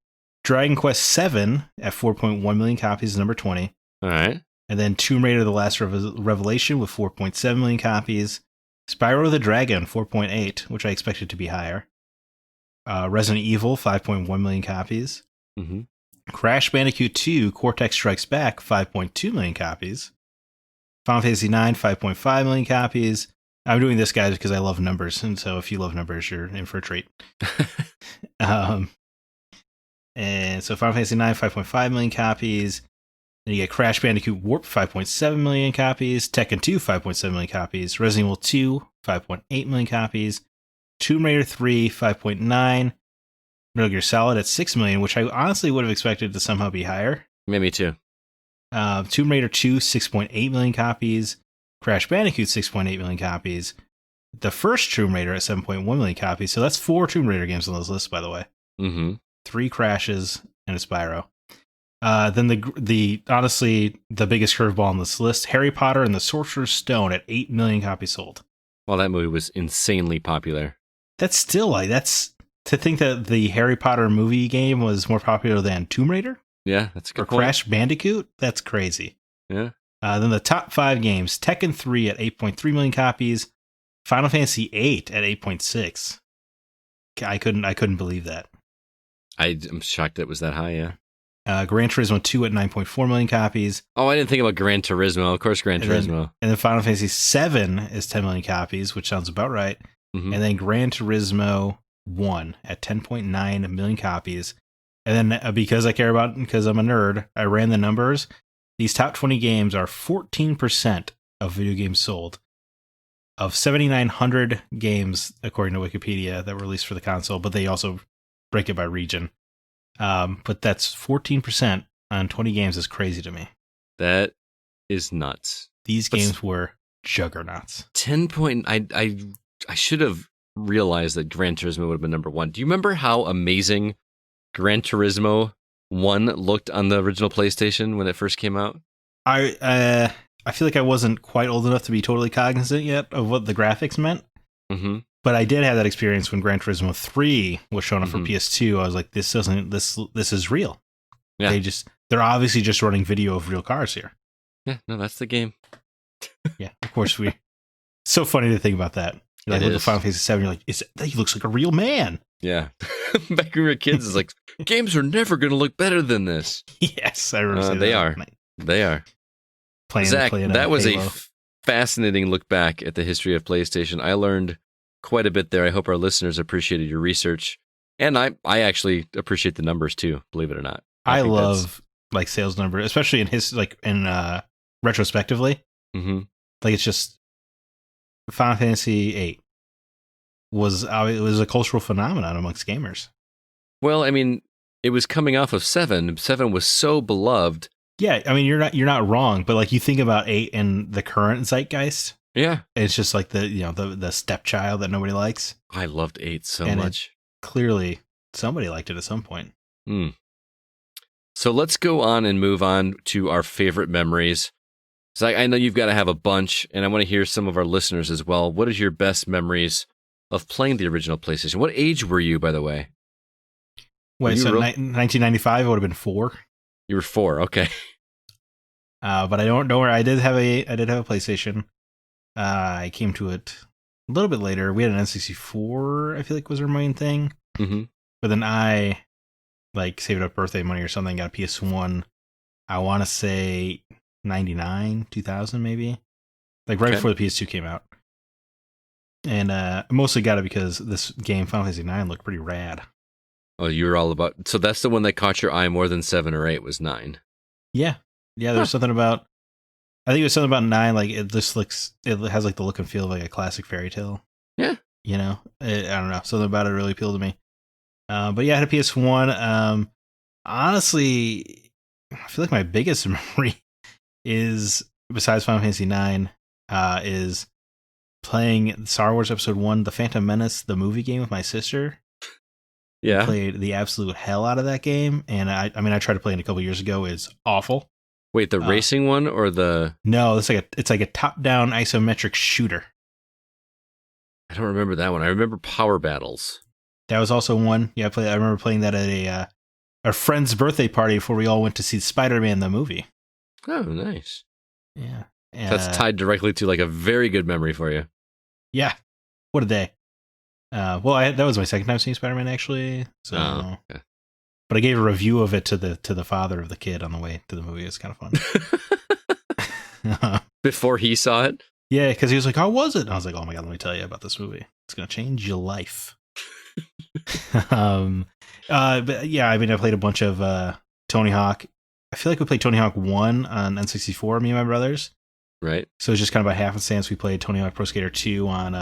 Dragon Quest VII at 4.1 million copies is number 20. All right. And then Tomb Raider: The Last Revelation with 4.7 million copies. Spyro the Dragon, 4.8, which I expected to be higher. Resident Evil, 5.1 million copies. Mm-hmm. Crash Bandicoot 2, Cortex Strikes Back, 5.2 million copies. Final Fantasy IX, 5.5 million copies. I'm doing this, guys, because I love numbers, and so if you love numbers, you're in for a treat. And so Final Fantasy IX, 5.5 million copies. Then you get Crash Bandicoot Warp, 5.7 million copies. Tekken 2, 5.7 million copies. Resident Evil 2, 5.8 million copies. Tomb Raider 3, 5.9. Metal Gear Solid at 6 million, which I honestly would have expected to somehow be higher. Yeah, me too. Tomb Raider 2, 6.8 million copies. Crash Bandicoot, 6.8 million copies. The first Tomb Raider at 7.1 million copies. So that's 4 Tomb Raider games on this list, by the way. Mm-hmm. 3 Crashes and a Spyro. Then the honestly the biggest curveball on this list, Harry Potter and the Sorcerer's Stone at 8 million copies sold. Well, that movie was insanely popular. That's still that's to think that the Harry Potter movie game was more popular than Tomb Raider. Yeah, that's a good or point. Crash Bandicoot. That's crazy. Yeah. Then the top 5 games: Tekken 3 at 8.3 million copies, Final Fantasy 8 at 8.6. I couldn't believe that. I'm shocked that it was that high. Yeah. Gran Turismo 2 at 9.4 million copies. Oh, I didn't think about Gran Turismo. Of course, Gran Turismo. And then Final Fantasy 7 is 10 million copies, which sounds about right. Mm-hmm. And then Gran Turismo 1 at 10.9 million copies. And then because I care about, because I'm a nerd, I ran the numbers. These top 20 games are 14% of video games sold. Of 7,900 games, according to Wikipedia, that were released for the console, but they also break it by region. But that's 14% on 20 games is crazy to me. That is nuts. These games were juggernauts. 10 point. I should have realized that Gran Turismo would have been number 1. Do you remember how amazing Gran Turismo 1 looked on the original PlayStation when it first came out? I feel like I wasn't quite old enough to be totally cognizant yet of what the graphics meant. Mm-hmm. But I did have that experience when Gran Turismo 3 was shown up for PS2. I was like, this is real. Yeah. They're obviously just running video of real cars here. Yeah, no, that's the game. Yeah, of course so funny to think about that. You're like, look at Final Fantasy 7, you're like, he looks like a real man. Yeah. Back when we were kids, it's like, games are never going to look better than this. Yes, I remember they are. They are. Zack, that was Halo. a fascinating look back at the history of PlayStation. I learned quite a bit there. I hope our listeners appreciated your research. And I actually appreciate the numbers too, believe it or not. I love like sales numbers, especially in retrospectively. Mm-hmm. Like it's just Final Fantasy 8 was a cultural phenomenon amongst gamers. Well, I mean, it was coming off of 7. 7 was so beloved. Yeah, I mean you're not wrong, but like you think about 8 and the current zeitgeist. Yeah, it's just like the stepchild that nobody likes. I loved 8 so and much. Clearly, somebody liked it at some point. So let's go on and move on to our favorite memories. So I know you've got to have a bunch, and I want to hear some of our listeners as well. What is your best memories of playing the original PlayStation? What age were you, by the way? Wait, so 1995, I would have been 4. You were 4, okay. But I don't worry. I did have a PlayStation. I came to it a little bit later. We had an N64, I feel like was our main thing. Mm-hmm. But then I saved up birthday money or something, got a PS1. I want to say 99, 2000 maybe. Like right before the PS2 came out. And I mostly got it because this game, Final Fantasy 9, looked pretty rad. Oh, you were all about... So that's the one that caught your eye more than 7 or 8 was 9. Yeah. Yeah, there's something about... I think it was something about 9, like it just looks... It has like the look and feel of like a classic fairy tale. Yeah. You know? I don't know. Something about it really appealed to me. But yeah, I had a PS1. Honestly, I feel like my biggest memory is, besides Final Fantasy 9, is playing Star Wars Episode 1, The Phantom Menace, the movie game with my sister. Yeah. I played the absolute hell out of that game. And I tried to play it a couple years ago. It's awful. Wait, the racing one or the... No, it's like a top-down isometric shooter. I don't remember that one. I remember Power Battles. That was also one. Yeah, I remember playing that at a friend's birthday party before we all went to see Spider-Man the movie. Oh, nice. Yeah. That's tied directly to like a very good memory for you. Yeah. What a day. That was my second time seeing Spider-Man actually. So, okay. But I gave a review of it to the father of the kid on the way to the movie. It was kind of fun. Before he saw it? Yeah, because he was like, "How was it?" And I was like, "Oh my god, let me tell you about this movie. It's gonna change your life." But yeah, I mean, I played a bunch of Tony Hawk. I feel like we played Tony Hawk 1 on N64, me and my brothers. Right. So it's just kind of by happenstance we played Tony Hawk Pro Skater 2 on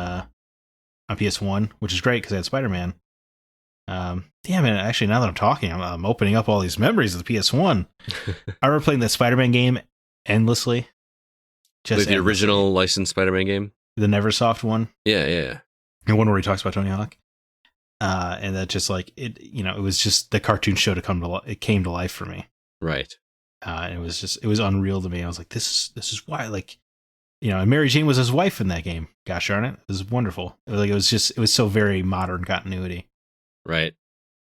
PS1, which is great because I had Spider-Man. Damn it! Actually, now that I'm talking, I'm opening up all these memories of the PS1. I remember playing the Spider-Man game endlessly. Just like the original licensed Spider-Man game, the Neversoft one. Yeah. The one where he talks about Tony Hawk. And that just like it, it was just the cartoon show it came to life for me. Right. And it was unreal to me. I was like, this is why, like, and Mary Jane was his wife in that game. Gosh darn it. It was wonderful. It was so very modern continuity. Right.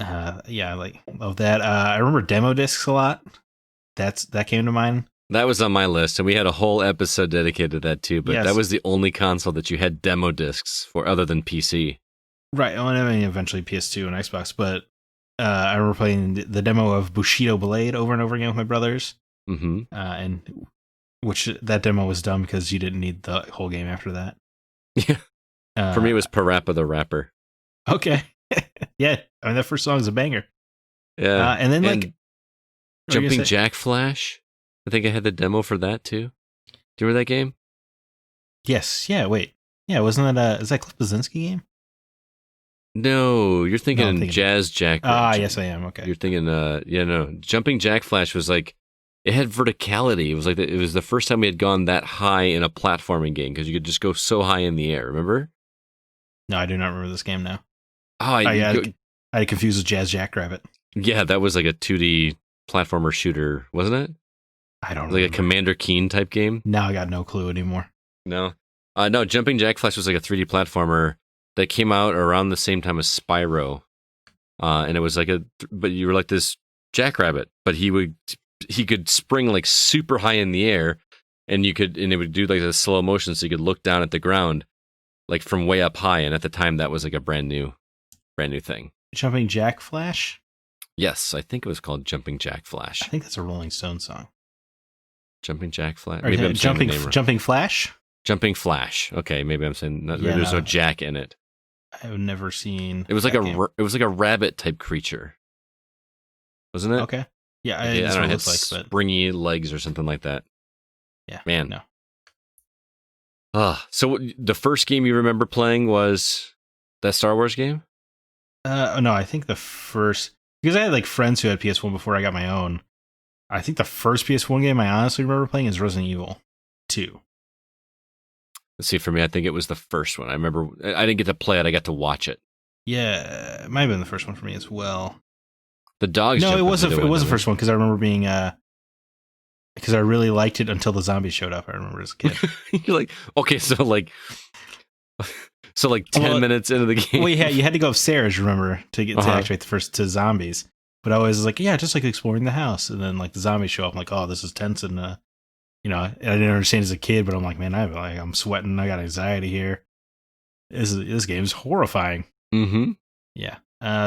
Yeah, like love that. I remember demo discs a lot. That came to mind. That was on my list, and we had a whole episode dedicated to that too, but yes. That was the only console that you had demo discs for other than PC. Right. Well, I mean, eventually PS2 and Xbox, but I remember playing the demo of Bushido Blade over and over again with my brothers. Mm-hmm. And which that demo was dumb because you didn't need the whole game after that. Yeah. For me, it was Parappa the Rapper. Okay. Yeah. I mean, that first song is a banger. Yeah. And then Jumping Jack Flash. I think I had the demo for that too. Do you remember that game? Yes. Yeah. Wait. Yeah. Wasn't that is that Cliff Blazinski game? No, you're thinking Jazz Jack. Yes, I am. Okay. You're thinking, no. Jumping Jack Flash was like, it had verticality. It was like, it was the first time we had gone that high in a platforming game because you could just go so high in the air. Remember? No, I do not remember this game now. I had confused with Jazz Jackrabbit. Yeah, that was like a 2D platformer shooter, wasn't it? I don't know. Like a Commander Keen type game? Now I got no clue anymore. No. No, Jumping Jack Flash was like a 3D platformer that came out around the same time as Spyro. And it was like but you were like this jackrabbit, but he could spring like super high in the air and it would do like a slow motion so you could look down at the ground like from way up high. And at the time that was like a brand new thing. Jumping Jack Flash? Yes, I think it was called Jumping Jack Flash. I think that's a Rolling Stone song. Jumping Jack Flash? Maybe I'm Jumping Flash? Jumping Flash. Okay, maybe I'm saying there's no Jack in it. I've never seen. It was like a rabbit type creature, wasn't it? Okay. Yeah, I don't know. It had but springy legs or something like that. Yeah, man. No. So the first game you remember playing was that Star Wars game? No, I think the first, because I had like friends who had PS1 before I got my own. I think the first PS1 game I honestly remember playing is Resident Evil 2. Let's see, for me, I think it was the first one. I remember I didn't get to play it. I got to watch it. Yeah, it might have been the first one for me as well. The dogs. No, it was the first one because I remember being because I really liked it until the zombies showed up. I remember as a kid. You're like, okay, so like 10 minutes into the game. Well, you had to go upstairs, remember, to get to activate the first two zombies. But I was like, yeah, just like exploring the house, and then like the zombies show up. I'm like, oh, this is tense, and I didn't understand as a kid, but I'm like, man, I'm sweating. I got anxiety here. This game is horrifying. Mm-hmm. Yeah.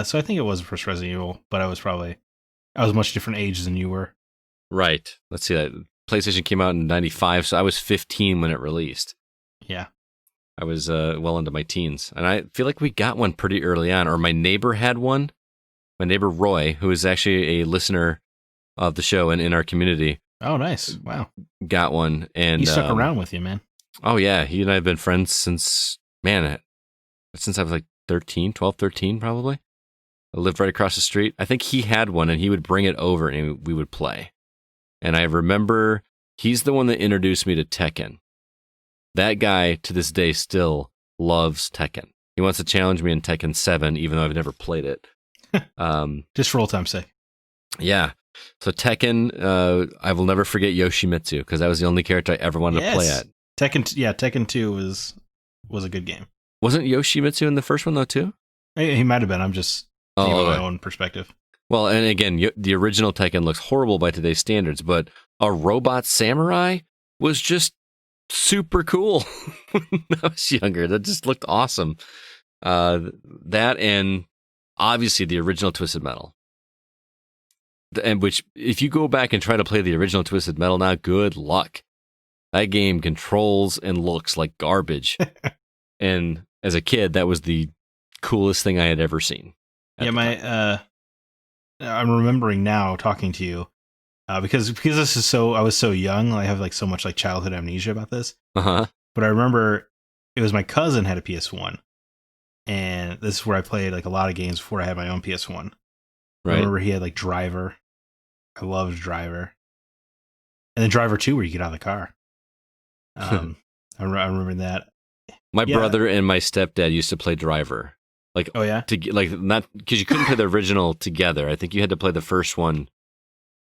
So I think it was the first Resident Evil, but I was a much different age than you were. Right. Let's see. That PlayStation came out in 95, so I was 15 when it released. Yeah. I was well into my teens, and I feel like we got one pretty early on, or my neighbor had one. My neighbor Roy, who is actually a listener of the show and in our community. Oh, nice. Wow. Got one. And he stuck around with you, man. Oh, yeah. He and I have been friends since I was like 12, 13, probably. I lived right across the street. I think he had one, and he would bring it over, and we would play. And I remember he's the one that introduced me to Tekken. That guy, to this day, still loves Tekken. He wants to challenge me in Tekken 7, even though I've never played it. Just for old time's sake. Yeah. So Tekken, I will never forget Yoshimitsu, because that was the only character I ever wanted to play at. Tekken 2 was a good game. Wasn't Yoshimitsu in the first one, though, too? He might have been. I'm just thinking about my own perspective. Well, and again, the original Tekken looks horrible by today's standards, but a robot samurai was just super cool when I was younger. That just looked awesome. That and obviously the original Twisted Metal. And which, if you go back and try to play the original Twisted Metal now, good luck. That game controls and looks like garbage. And as a kid, that was the coolest thing I had ever seen. Yeah, I'm remembering now talking to you. because this is I was so young. I have like so much like childhood amnesia about this. Uh-huh. But I remember it was my cousin had a PS1, and this is where I played like a lot of games before I had my own PS1. Right. I remember he had like Driver. I loved Driver, and then Driver 2, where you get out of the car. I remember that. My brother and my stepdad used to play Driver. Like, oh yeah, not because you couldn't play the original together. I think you had to play the first one.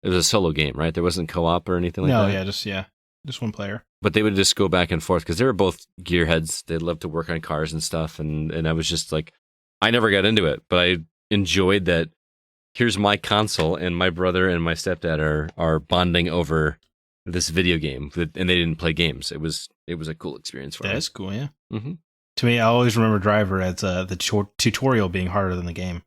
It was a solo game, right? There wasn't co-op or anything like that. No, just one player. But they would just go back and forth because they were both gearheads. They loved to work on cars and stuff, and I was just like, I never got into it, but I enjoyed that. Here's my console, and my brother and my stepdad are bonding over this video game, and they didn't play games. It was a cool experience for me. That's cool, yeah. Mm-hmm. To me, I always remember Driver as the tutorial being harder than the game.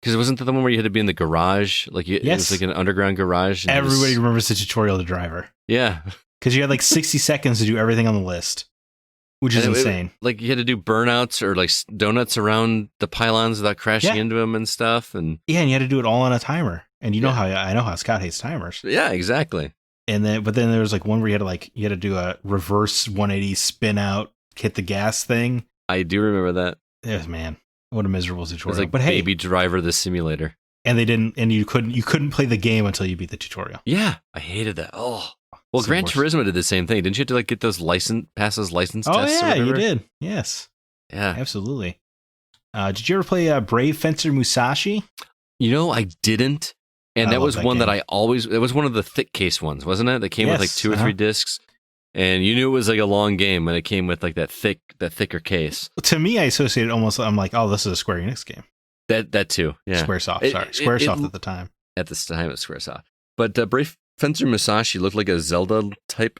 Because it wasn't the one where you had to be in the garage, like it was like an underground garage. Everybody remembers the tutorial to Driver. Yeah, because you had like 60 seconds to do everything on the list, which is insane. Like you had to do burnouts or like donuts around the pylons without crashing into them and stuff, and you had to do it all on a timer. And you know how I know how Scott hates timers. Yeah, exactly. And then there was like one where you had to do a reverse 180 spin out, hit the gas thing. I do remember that. Yes, man. What a miserable tutorial. It was like but hey, Baby Driver the simulator. And you couldn't play the game until you beat the tutorial. Yeah, I hated that. Oh. Well, Gran Turismo did the same thing. Didn't you have to like get those license tests? Oh yeah, you did. Yes. Yeah. Absolutely. Did you ever play Brave Fencer Musashi? You know, I didn't. And that was one that it was one of the thick case ones, wasn't it? That came with like 2 or 3 discs. And you knew it was like a long game when it came with like that thicker case. To me, I associated I'm like, oh, this is a Square Enix game. That too, yeah. Squaresoft, sorry. Squaresoft at the time. At this time, it was Squaresoft. But Brave Fencer Musashi looked like a Zelda type.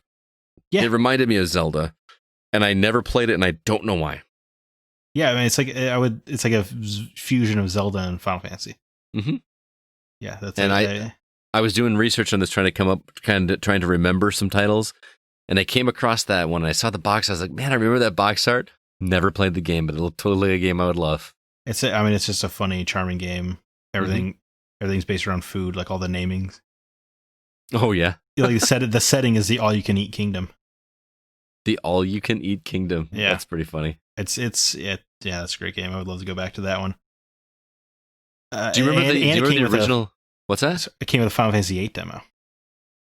Yeah. It reminded me of Zelda. And I never played it, and I don't know why. Yeah, I mean, it's like a fusion of Zelda and Final Fantasy. Mm-hmm. Yeah, that's and I was doing research on this, trying to remember some titles, and I came across that one. And I saw the box. I was like, man, I remember that box art. Never played the game, but it's totally a game I would love. It's just a funny, charming game. Everything's based around food, like all the namings. Oh yeah, like the setting is the all-you-can-eat kingdom. The all-you-can-eat kingdom. Yeah, that's pretty funny. That's a great game. I would love to go back to that one. Do you remember the original? What's that? It came with a Final Fantasy VIII demo.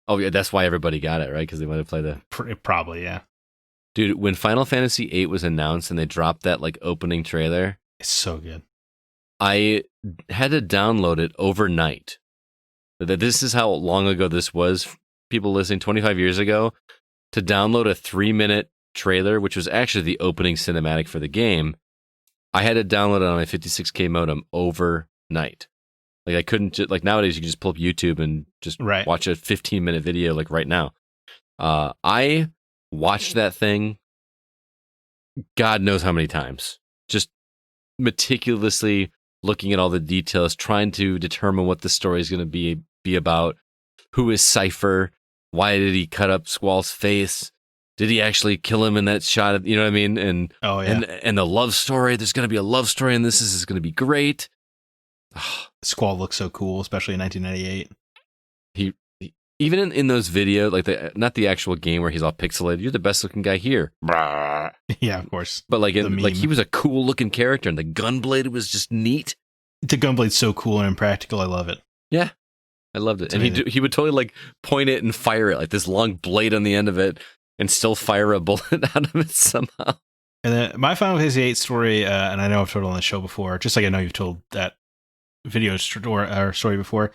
Oh yeah, that's why everybody got it, right? Because they wanted to play the. Probably, yeah. Dude, when Final Fantasy VIII was announced and they dropped that like opening trailer, it's so good. I had to download it overnight. This is how long ago this was. People listening, 25 years ago, to download a 3-minute trailer, which was actually the opening cinematic for the game. I had to download it on my 56K modem overnight. Like I couldn't like nowadays you can just pull up YouTube and just watch a 15-minute video like right now. I watched that thing God knows how many times. Just meticulously looking at all the details, trying to determine what the story is going to be about. Who is Cypher? Why did he cut up Squall's face? Did he actually kill him in that shot? You know what I mean? And and the love story. There's going to be a love story, and this is going to be great. Squall looks so cool, especially in 1998. He even in those videos, like not the actual game where he's all pixelated. You're the best looking guy here. Yeah, of course. But like he was a cool looking character, and the gunblade was just neat. The gunblade's so cool and impractical. I love it. Yeah, I loved it. And he would totally like point it and fire it, like this long blade on the end of it, and still fire a bullet out of it somehow. And then my Final Fantasy VIII story, and I know I've told on the show before, just like I know you've told that video story before,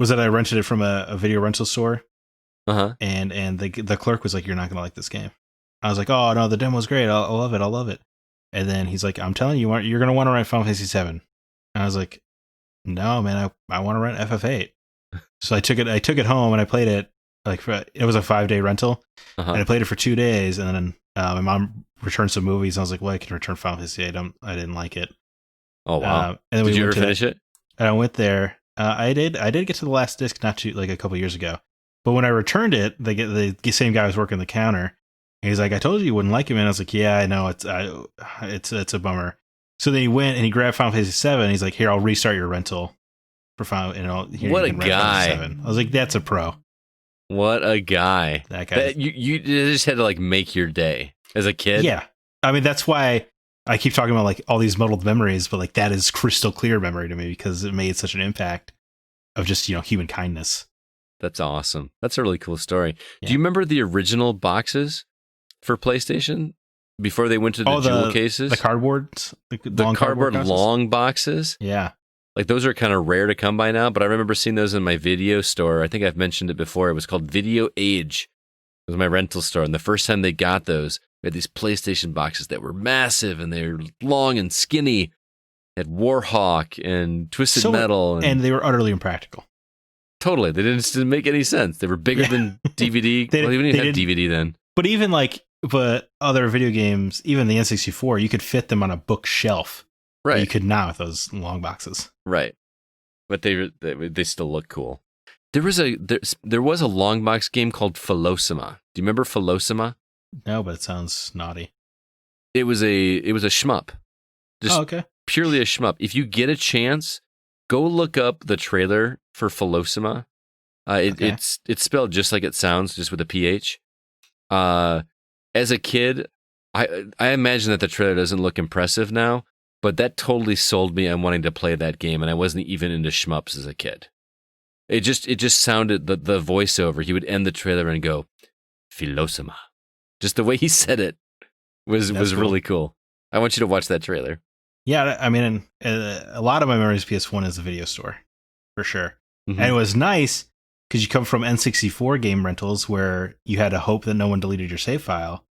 was that I rented it from a video rental store. And the clerk was like, "You're not gonna like this game." I was like, "Oh no, the demo's great. I'll love it." And then he's like, "I'm telling you, you're gonna want to rent Final Fantasy VII." And I was like, "No, man, I want to rent FF8." So I took it home and I played it. It was a 5-day rental, and I played it for 2 days. And then my mom returned some movies. And I was like, "Well, I can return Final Fantasy VIII. I didn't like it." Oh wow! And then did you ever finish it? And I went there. I did get to the last disc not too like a couple years ago. But when I returned it, the same guy was working the counter. And he's like, "I told you wouldn't like it, man." I was like, "Yeah, I know. It's a bummer." So then he went and he grabbed Final Fantasy VII. And he's like, "Here, I'll restart your rental." profound. What a guy! I was like, that's a pro. What a guy! That guy. You just had to like make your day as a kid. Yeah, I mean that's why I keep talking about like all these muddled memories, but like that is crystal clear memory to me because it made such an impact of just human kindness. That's awesome. That's a really cool story. Yeah. Do you remember the original boxes for PlayStation before they went to the jewel cases? The cardboards? The cardboard long boxes? Yeah. Like those are kind of rare to come by now, but I remember seeing those in my video store. I think I've mentioned it before. It was called Video Age. It was my rental store. And the first time they got those, we had these PlayStation boxes that were massive and they were long and skinny. They had Warhawk and Twisted Metal. And they were utterly impractical. Totally. They didn't make any sense. They were bigger than DVD. They didn't even have DVD then. But even but other video games, even the N64, you could fit them on a bookshelf. Right. You could not with those long boxes. Right. But they still look cool. There was a long box game called Philosoma. Do you remember Philosoma? No, but it sounds naughty. It was a shmup. Just okay. Purely a shmup. If you get a chance, go look up the trailer for Philosoma. It's spelled just like it sounds, just with a PH. As a kid, I imagine that the trailer doesn't look impressive now, but that totally sold me on wanting to play that game, and I wasn't even into shmups as a kid. It just sounded, the voiceover, he would end the trailer and go, Philosoma. Just the way he said it was cool. Really cool. I want you to watch that trailer. Yeah, I mean, a lot of my memories of PS1 is the video store, for sure. Mm-hmm. And it was nice because you come from N64 game rentals where you had to hope that no one deleted your save file.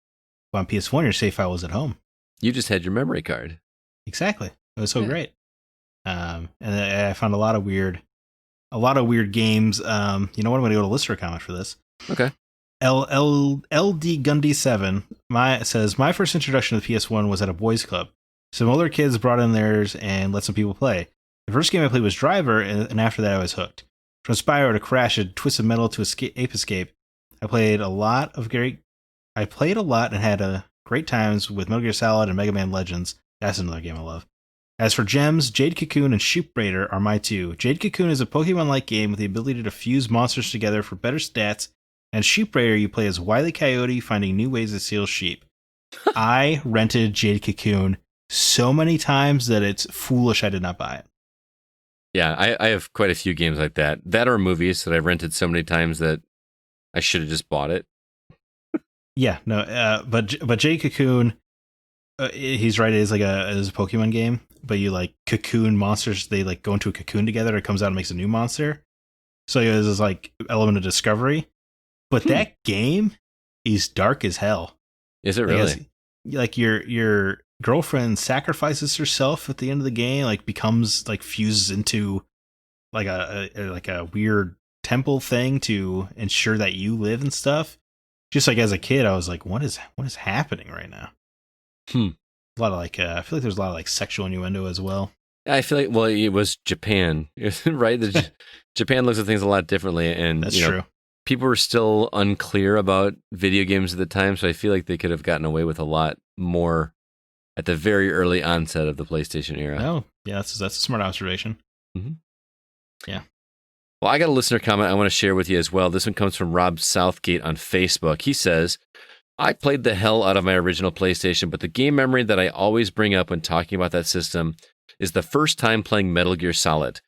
But on PS1, your save file was at home. You just had your memory card. Exactly. It was so great. And I found a lot of weird games. You know what? I'm going to go to listener comment for this. Okay. LD Gundy 7 says, my first introduction to the PS1 was at a boys club. Some older kids brought in theirs and let some people play. The first game I played was Driver, and after that I was hooked. From Spyro to Crash and Twisted Metal to Ape Escape, I played a lot and had great times with Metal Gear Solid and Mega Man Legends. That's another game I love. As for gems, Jade Cocoon and Sheep Raider are my two. Jade Cocoon is a Pokemon-like game with the ability to fuse monsters together for better stats, and Sheep Raider you play as Wile E. Coyote finding new ways to steal sheep. I rented Jade Cocoon so many times that it's foolish I did not buy it. Yeah, I have quite a few games like that. That are movies that I've rented so many times that I should have just bought it. Yeah, no, but Jade Cocoon, he's right. It is a Pokemon game, but you like cocoon monsters. They like go into a cocoon together. It comes out and makes a new monster. So there's this like element of discovery. But that game is dark as hell. Is it really? Like your girlfriend sacrifices herself at the end of the game, like becomes like fuses into like a weird temple thing to ensure that you live and stuff. Just like as a kid, I was like, what is happening right now? A lot of like I feel like there's a lot of like sexual innuendo as well. I feel like it was Japan, right? Japan looks at things a lot differently, and that's true. People were still unclear about video games at the time, so I feel like they could have gotten away with a lot more at the very early onset of the PlayStation era. Oh, yeah, that's a smart observation. Mm-hmm. Yeah. Well, I got a listener comment I want to share with you as well. This one comes from Rob Southgate on Facebook. He says, I played the hell out of my original PlayStation, but the game memory that I always bring up when talking about that system is the first time playing Metal Gear Solid.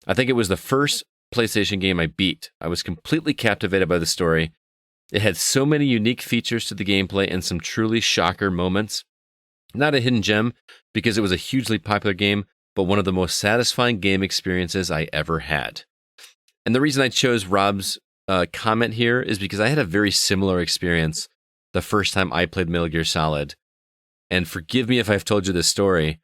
I think it was the first PlayStation game I beat. I was completely captivated by the story. It had so many unique features to the gameplay and some truly shocker moments. Not a hidden gem because it was a hugely popular game, but one of the most satisfying game experiences I ever had. And the reason I chose Rob's comment here is because I had a very similar experience the first time I played Metal Gear Solid. And forgive me if I've told you this story,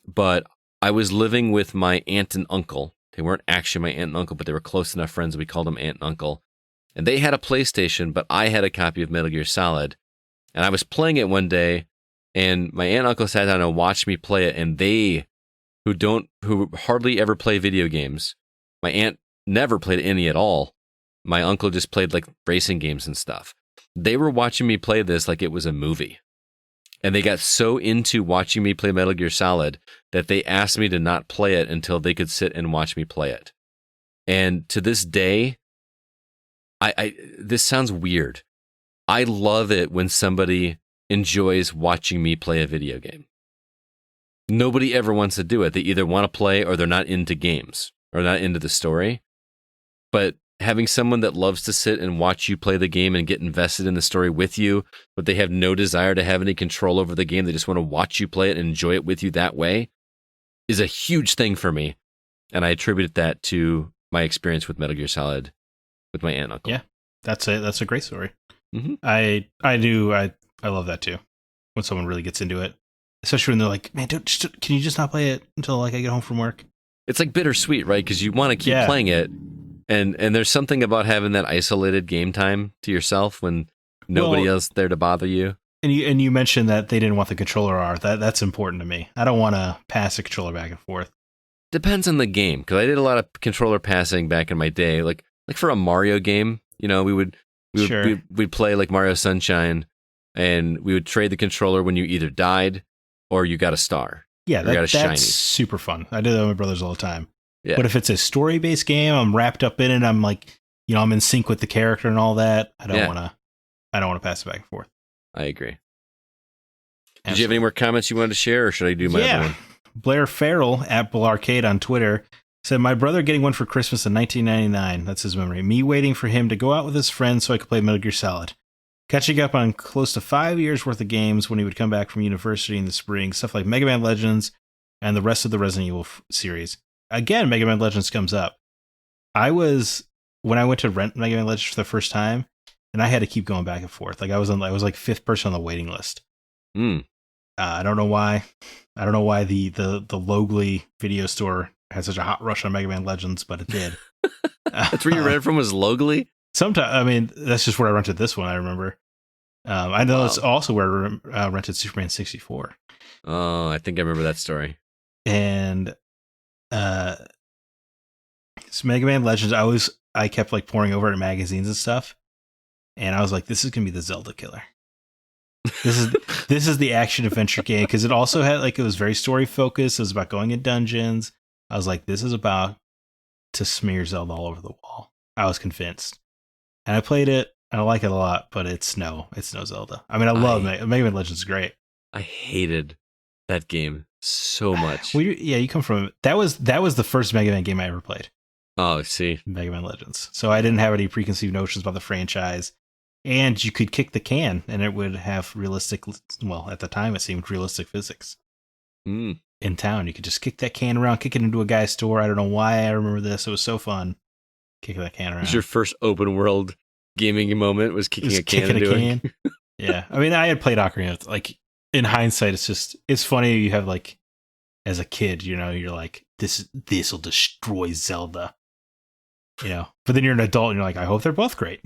but I was living with my aunt and uncle. They weren't actually my aunt and uncle, but they were close enough friends that we called them aunt and uncle. And they had a PlayStation, but I had a copy of Metal Gear Solid. And I was playing it one day, and my aunt and uncle sat down and watched me play it. And they, who hardly ever play video games, my aunt never played any at all. My uncle just played like racing games and stuff. They were watching me play this like it was a movie. And they got so into watching me play Metal Gear Solid that they asked me to not play it until they could sit and watch me play it. And to this day, I this sounds weird. I love it when somebody enjoys watching me play a video game. Nobody ever wants to do it. They either want to play or they're not into games or not into the story. But having someone that loves to sit and watch you play the game and get invested in the story with you, but they have no desire to have any control over the game, they just want to watch you play it and enjoy it with you that way, is a huge thing for me. And I attribute that to my experience with Metal Gear Solid with my aunt and uncle. Yeah, that's a great story. Mm-hmm. I love that too. When someone really gets into it, especially when they're like, "Man, can you just not play it until like I get home from work?" It's like bittersweet, right? Because you want to keep playing it, and there's something about having that isolated game time to yourself when nobody else there to bother you. And you mentioned that they didn't want the controller art. That's important to me. I don't want to pass a controller back and forth. Depends on the game, because I did a lot of controller passing back in my day. Like for a Mario game, we'd play like Mario Sunshine, and we would trade the controller when you either died or you got a star. Yeah, that's shiny. Super fun. I do that with my brothers all the time. Yeah. But if it's a story-based game, I'm wrapped up in it. I'm like, I'm in sync with the character and all that. I don't want to pass it back and forth. I agree. Absolutely. Did you have any more comments you wanted to share, or should I do my other one? Blair Farrell at Bull Arcade on Twitter said, "My brother getting one for Christmas in 1999. That's his memory. Me waiting for him to go out with his friends so I could play Metal Gear Solid. Catching up on close to 5 years worth of games when he would come back from university in the spring. Stuff like Mega Man Legends and the rest of the Resident Evil series. Again, Mega Man Legends comes up. When I went to rent Mega Man Legends for the first time, and I had to keep going back and forth. Like I was like fifth person on the waiting list. I don't know why. I don't know why the Locally video store had such a hot rush on Mega Man Legends, but it did. That's where you rented from, was Locally? Sometimes, I mean, that's just where I rented this one. I remember. I know it's also where I rented Superman 64. Oh, I think I remember that story. And so Mega Man Legends, I kept like pouring over it in magazines and stuff, and I was like, this is gonna be the Zelda killer. This is the action adventure game, because it also had it was very story focused. It was about going in dungeons. I was like, this is about to smear Zelda all over the wall. I was convinced, and I played it, and I like it a lot, but it's no Zelda. I mean, I love Mega Man Legends is great. I hated that game so much. Well, you come from that was the first Mega Man game I ever played. Oh, see, Mega Man Legends. So I didn't have any preconceived notions about the franchise. And you could kick the can, and it would have realistic, well, at the time it seemed realistic physics. In town, you could just kick that can around, kick it into a guy's store. I don't know why I remember this. It was so fun, kicking that can around. It was your first open world gaming moment, was kicking a can into it. Yeah, I mean, I had played Ocarina. Like in hindsight, it's funny. You have like, as a kid, you're like, this will destroy Zelda. But then you're an adult, and you're like, I hope they're both great.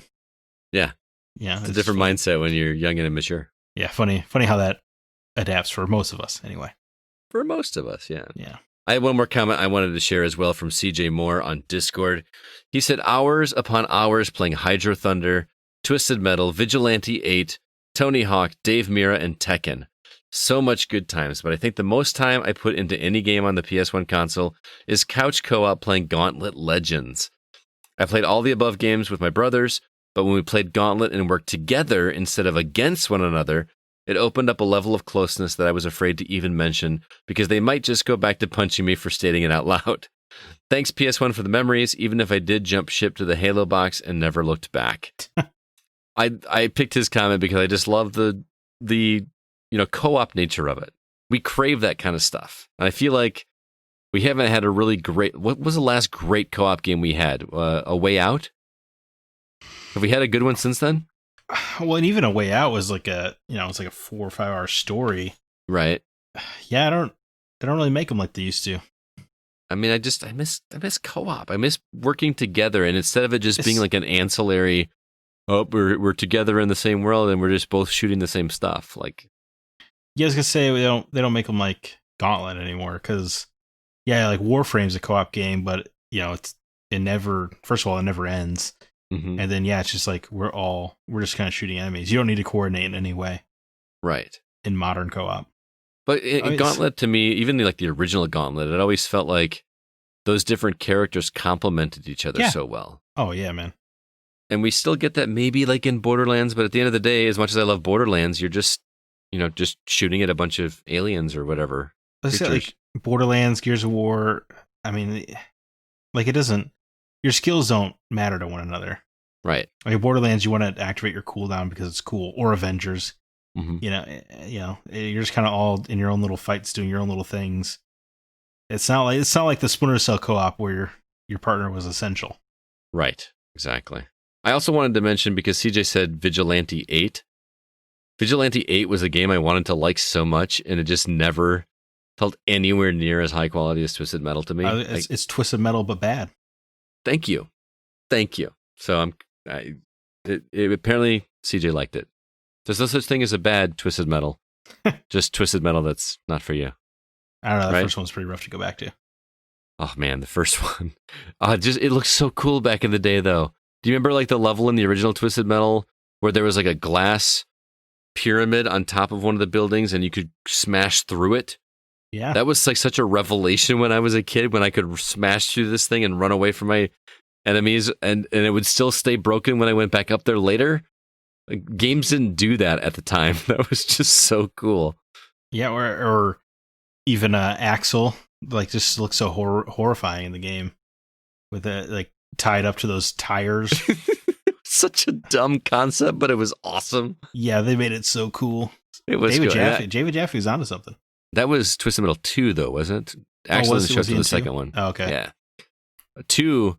Yeah. Yeah, it's a different mindset when you're young and immature. Yeah, funny how that adapts for most of us, anyway. For most of us, yeah. Yeah. I had one more comment I wanted to share as well from CJ Moore on Discord. He said, hours upon hours playing Hydro Thunder, Twisted Metal, Vigilante 8, Tony Hawk, Dave Mirra, and Tekken. So much good times, but I think the most time I put into any game on the PS1 console is couch co-op playing Gauntlet Legends. I played all the above games with my brothers, but when we played Gauntlet and worked together instead of against one another, it opened up a level of closeness that I was afraid to even mention, because they might just go back to punching me for stating it out loud. Thanks, PS1, for the memories, even if I did jump ship to the Halo box and never looked back. I picked his comment because I just love the co-op nature of it. We crave that kind of stuff. And I feel like we haven't had a really great... What was the last great co-op game we had? A Way Out? Have we had a good one since then? Well, and even A Way Out was like it's like a 4 or 5 hour story. Right. Yeah, they don't really make them like they used to. I mean, I miss co-op. I miss working together, and instead of it just being like an ancillary, we're together in the same world and we're just both shooting the same stuff. Like, yeah, I was gonna say they don't make them like Gauntlet anymore, because like Warframe's a co-op game, but it never ends. Mm-hmm. And then it's just like we're just kind of shooting enemies. You don't need to coordinate in any way, right? In modern co-op. But in Gauntlet, to me, even the original Gauntlet, it always felt like those different characters complemented each other so well. Oh yeah, man. And we still get that maybe like in Borderlands, but at the end of the day, as much as I love Borderlands, you're just, just shooting at a bunch of aliens or whatever. Let's say like Borderlands, Gears of War. I mean, like it doesn't. Your skills don't matter to one another. Right. Like Borderlands, you want to activate your cooldown because it's cool, or Avengers. Mm-hmm. You're just kind of all in your own little fights, doing your own little things. It's not like the Splinter Cell co-op where your partner was essential. Right. Exactly. I also wanted to mention, because CJ said Vigilante 8. Vigilante 8 was a game I wanted to like so much, and it just never felt anywhere near as high quality as Twisted Metal to me. It's Twisted Metal, but bad. Thank you. So apparently CJ liked it. There's no such thing as a bad Twisted Metal. Just Twisted Metal that's not for you. I don't know. The first one's pretty rough to go back to. Oh man, the first one. It looks so cool back in the day, though. Do you remember like the level in the original Twisted Metal where there was like a glass pyramid on top of one of the buildings and you could smash through it? Yeah. That was like such a revelation when I was a kid, when I could smash through this thing and run away from my enemies, and it would still stay broken when I went back up there later. Like, games didn't do that at the time. That was just so cool. Yeah, or even Axel, like, just looks so horrifying in the game with it like tied up to those tires. Such a dumb concept, but it was awesome. Yeah, they made it so cool. It was David good. Jaffe. David Jaffe's onto something. That was Twisted Metal 2, though, wasn't it? Actually, the show to the second one. Oh, okay. Yeah. 2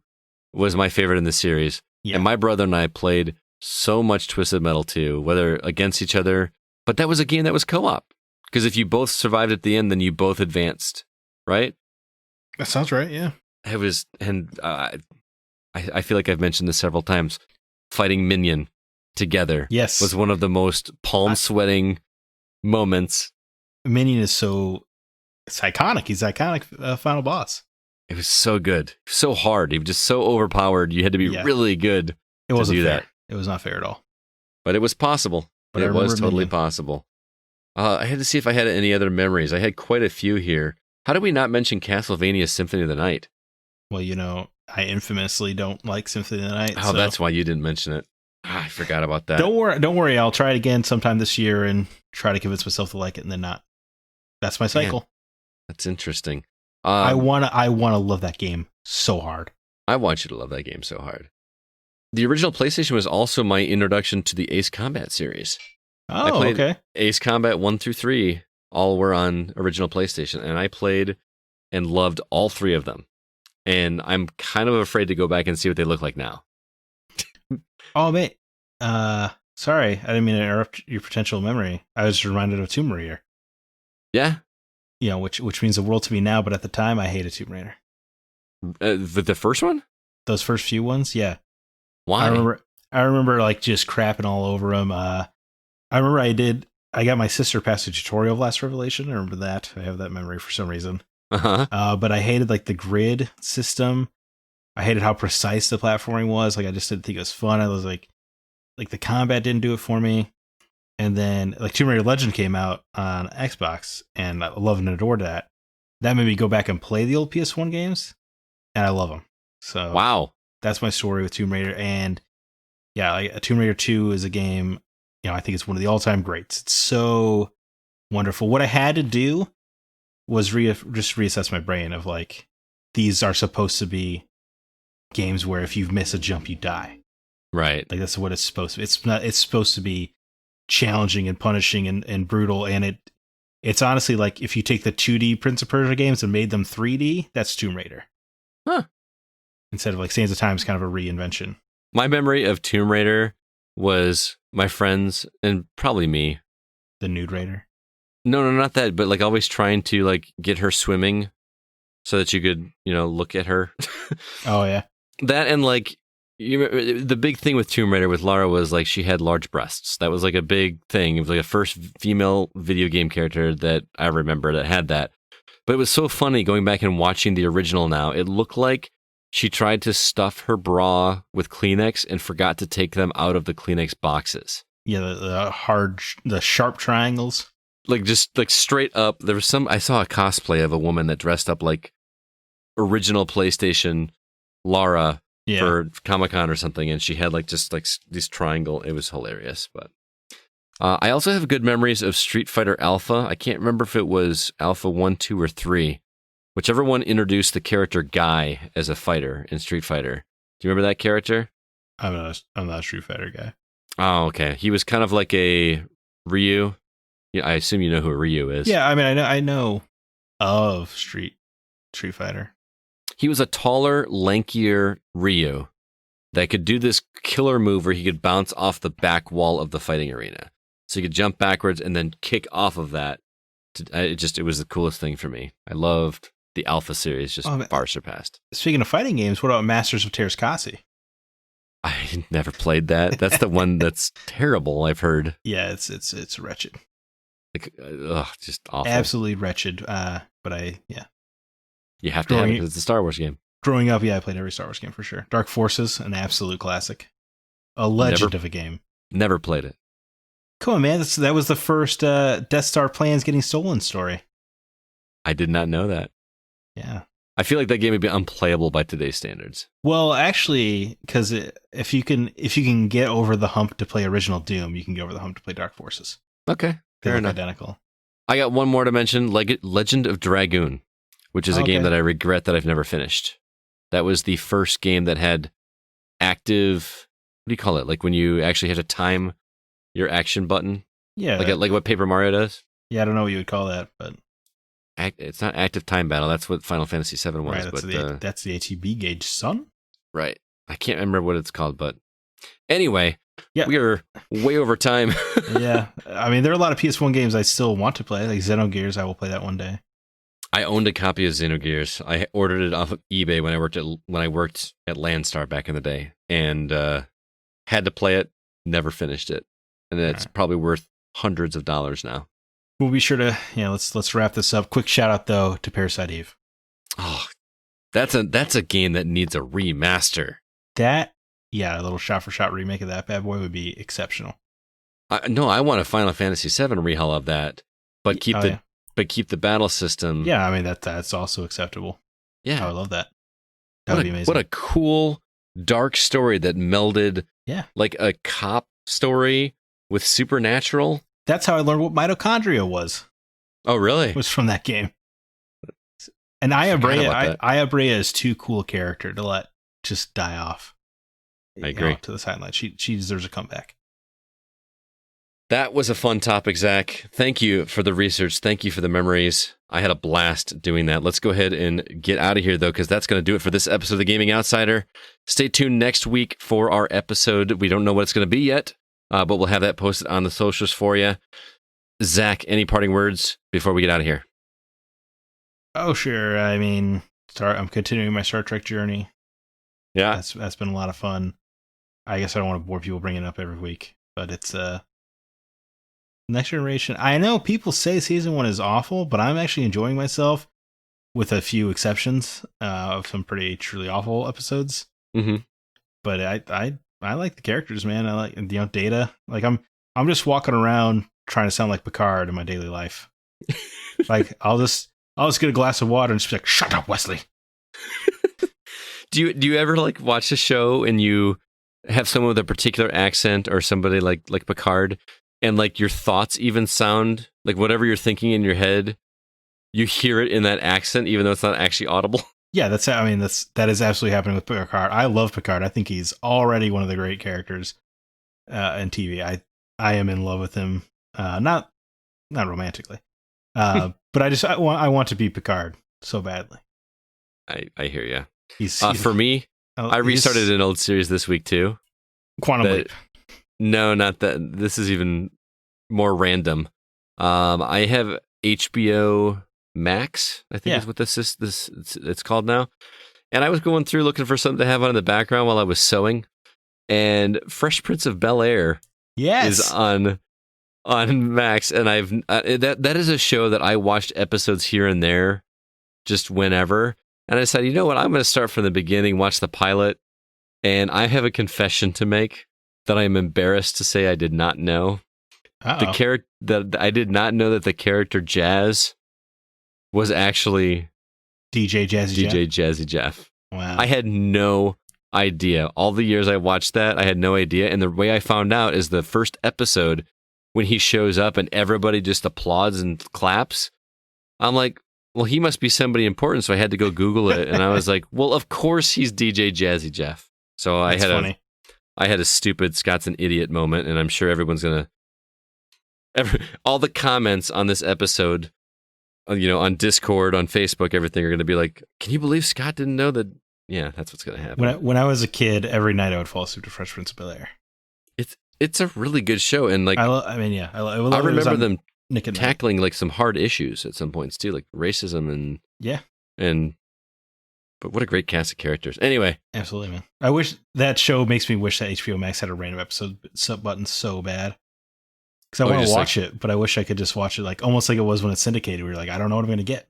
was my favorite in the series. Yeah. And my brother and I played so much Twisted Metal 2, whether against each other. But that was a game that was co-op. Because if you both survived at the end, then you both advanced, right? That sounds right, yeah. It was, and I feel like I've mentioned this several times. Fighting Minion together was one of the most palm-sweating moments. Minion is it's iconic. He's iconic final boss. It was so good. So hard. He was just so overpowered. You had to be really good to do that. It was not fair at all. But it was possible. But it was totally possible. I had to see if I had any other memories. I had quite a few here. How did we not mention Castlevania Symphony of the Night? Well, I infamously don't like Symphony of the Night. Oh, that's why you didn't mention it. I forgot about that. Don't worry. I'll try it again sometime this year and try to convince myself to like it and then not. That's my cycle. Man, that's interesting. I wanna love that game so hard. I want you to love that game so hard. The original PlayStation was also my introduction to the Ace Combat series. Oh, okay. Ace Combat 1 through 3 all were on original PlayStation, and I played and loved all 3 of them. And I'm kind of afraid to go back and see what they look like now. Oh, mate. Sorry, I didn't mean to interrupt your potential memory. I was reminded of Tomb Raider. Yeah? Which means the world to me now, but at the time, I hated Tomb Raider. The first one? Those first few ones, yeah. Why? I remember like just crapping all over them. I remember I got my sister past a tutorial of Last Revelation. I remember that. I have that memory for some reason. Uh-huh. But I hated like the grid system. I hated how precise the platforming was. Like I just didn't think it was fun. I was like the combat didn't do it for me. And then like Tomb Raider Legend came out on Xbox, and I loved and adored that. That made me go back and play the old PS1 games, and I love them. So wow, that's my story with Tomb Raider. And yeah, like Tomb Raider 2 is a game. I think it's one of the all-time greats. It's so wonderful. What I had to do was just reassess my brain of like, these are supposed to be games where if you miss a jump, you die. Right. Like that's what it's supposed to be. It's supposed to be challenging and punishing and brutal. And it's honestly like if you take the 2D Prince of Persia games and made them 3D, that's Tomb Raider. Huh. Instead of like Sands of Time is kind of a reinvention. My memory of Tomb Raider was my friends and probably me. The Nude Raider? No, not that, but like always trying to like get her swimming so that you could, look at her. Oh, yeah. That and like, the big thing with Tomb Raider with Lara was like she had large breasts. That was like a big thing. It was like a first female video game character that I remember that had that. But it was so funny going back and watching the original now. It looked like she tried to stuff her bra with Kleenex and forgot to take them out of the Kleenex boxes. Yeah, the sharp triangles. Like just like straight up. There was I saw a cosplay of a woman that dressed up like original PlayStation Lara Yeah. for Comic-Con or something, and she had like just like these triangle. It was hilarious. But I also have good memories of Street Fighter Alpha. I can't remember if it was Alpha 1, 2, or 3. Whichever one introduced the character Guy as a fighter in Street Fighter. Do you remember that character? I'm not a Street Fighter guy. Oh, okay. He was kind of like a Ryu. Yeah, I assume you know who a Ryu is. Yeah, I mean, I know of Street Fighter. He was a taller, lankier Ryu that could do this killer move where he could bounce off the back wall of the fighting arena. So he could jump backwards and then kick off of that. It was the coolest thing for me. I loved the Alpha series, just far surpassed. Speaking of fighting games, what about Masters of Terrascasi? I never played that. That's the one that's terrible, I've heard. Yeah, it's wretched. Like, just awful. Absolutely wretched. You have to have it because it's a Star Wars game. Growing up, I played every Star Wars game for sure. Dark Forces, an absolute classic. A legend of a game. Never played it. Come on, man. That was the first Death Star plans getting stolen story. I did not know that. Yeah. I feel like that game would be unplayable by today's standards. Well, actually, because if you can get over the hump to play original Doom, you can get over the hump to play Dark Forces. Okay, fair enough. Identical. I got one more to mention: Legend of Dragoon, which is a game that I regret that I've never finished. That was the first game that had active. What do you call it? Like when you actually had to time your action button. Yeah, like what Paper Mario does. Yeah, I don't know what you would call that, but it's not active time battle. That's what Final Fantasy VII was. Right, that's the ATB gauge, son. Right. I can't remember what it's called, but anyway, yeah, we are way over time. Yeah, I mean, there are a lot of PS1 games I still want to play, like Xenogears. I will play that one day. I owned a copy of Xenogears. I ordered it off of eBay when I worked at Landstar back in the day, and had to play it. Never finished it, and it's probably worth hundreds of dollars now. We'll be sure to let's wrap this up. Quick shout out though to Parasite Eve. Oh, that's a game that needs a remaster. A little shot for shot remake of that bad boy would be exceptional. No, I want a Final Fantasy VII rehaul of that, but keep the battle system. Yeah, I mean that's also acceptable. Yeah, I would love that. That would be amazing. What a cool dark story that melded. Yeah, like a cop story with supernatural. That's how I learned what mitochondria was. Oh, really? It was from that game. And Aya Brea is too cool a character to let just die off. I agree. To the sideline. She deserves a comeback. That was a fun topic, Zach. Thank you for the research. Thank you for the memories. I had a blast doing that. Let's go ahead and get out of here, though, because that's going to do it for this episode of The Gaming Outsider. Stay tuned next week for our episode. We don't know what it's going to be yet. But we'll have that posted on the socials for you. Zach, any parting words before we get out of here? Oh, sure. I mean, I'm continuing my Star Trek journey. Yeah. That's been a lot of fun. I guess I don't want to bore people bringing it up every week, but it's Next Generation. I know people say season 1 is awful, but I'm actually enjoying myself with a few exceptions of some pretty truly awful episodes. Mm-hmm. But I like the characters, man. I like Data. Like I'm just walking around trying to sound like Picard in my daily life. Like I'll just get a glass of water and just be like, "Shut up, Wesley." Do you ever like watch a show and you have someone with a particular accent or somebody like Picard, and like your thoughts even sound like whatever you're thinking in your head, you hear it in that accent even though it's not actually audible? Yeah, that is absolutely happening with Picard. I love Picard. I think he's already one of the great characters in TV. I am in love with him. Not romantically. But I want to be Picard so badly. I hear you. He's for me, I restarted an old series this week too. Quantum Leap. No, not that. This is even more random. I have HBO Max, I think is what this it's called now. And I was going through looking for something to have on in the background while I was sewing, and Fresh Prince of Bel-Air is on Max, and that is a show that I watched episodes here and there just whenever, and I decided, you know what, I'm going to start from the beginning, watch the pilot, and I have a confession to make that I am embarrassed to say I did not know. That I did not know that the character Jazz was actually DJ Jazzy Jeff. Wow. I had no idea. All the years I watched that, I had no idea. And the way I found out is the first episode when he shows up and everybody just applauds and claps. I'm like, well, he must be somebody important. So I had to go Google it. And I was like, well, of course he's DJ Jazzy Jeff. So I had a stupid Scott's an idiot moment. And I'm sure everyone's going to, all the comments on this episode, on Discord, on Facebook, everything are going to be like, can you believe Scott didn't know that? Yeah, that's what's going to happen. When I was a kid, every night I would fall asleep to Fresh Prince of Bel-Air. It's a really good show, and like I remember them Nick and tackling like some hard issues at some points too, like racism but what a great cast of characters. Anyway, absolutely, man. I wish that show makes me wish that HBO Max had a random episode sub button so bad. Because I want to watch it, but I wish I could just watch it like almost like it was when it's syndicated. We were like, I don't know what I'm going to get.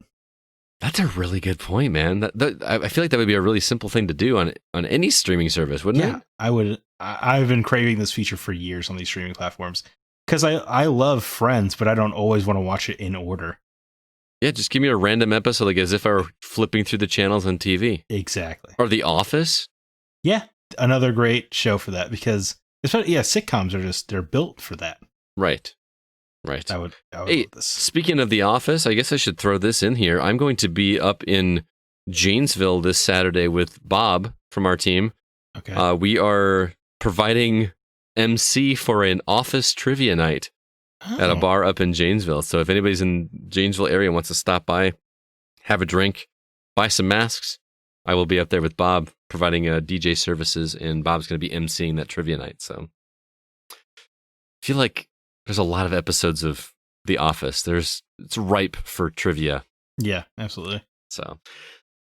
That's a really good point, man. I feel like that would be a really simple thing to do on any streaming service, wouldn't it? I would. I've been craving this feature for years on these streaming platforms because I love Friends, but I don't always want to watch it in order. Yeah, just give me a random episode, like as if I were flipping through the channels on TV. Exactly. Or The Office. Yeah, another great show for that because sitcoms they're built for that. Right. I would hey, love this. Speaking of The Office, I guess I should throw this in here. I'm going to be up in Janesville this Saturday with Bob from our team. Okay. We are providing MC for an Office trivia night at a bar up in Janesville. So if anybody's in Janesville area and wants to stop by, have a drink, buy some masks, I will be up there with Bob providing DJ services, and Bob's going to be MCing that trivia night. So I feel like there's a lot of episodes of The Office. It's ripe for trivia. Yeah, absolutely. So,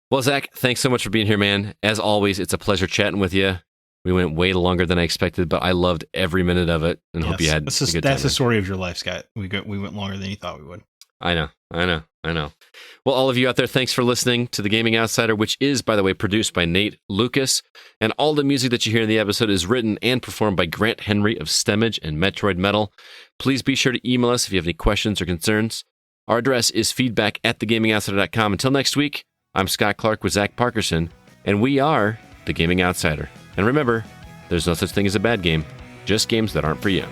well, Zach, thanks so much for being here, man. As always, it's a pleasure chatting with you. We went way longer than I expected, but I loved every minute of it, and hope you had a good time. That's the story of your life, Scott. We went longer than you thought we would. I know. Well, all of you out there, thanks for listening to The Gaming Outsider, which is, by the way, produced by Nate Lucas. And all the music that you hear in the episode is written and performed by Grant Henry of Stemmage and Metroid Metal. Please be sure to email us if you have any questions or concerns. Our address is feedback@thegamingoutsider.com. Until next week, I'm Scott Clark with Zach Parkerson, and we are The Gaming Outsider. And remember, there's no such thing as a bad game, just games that aren't for you.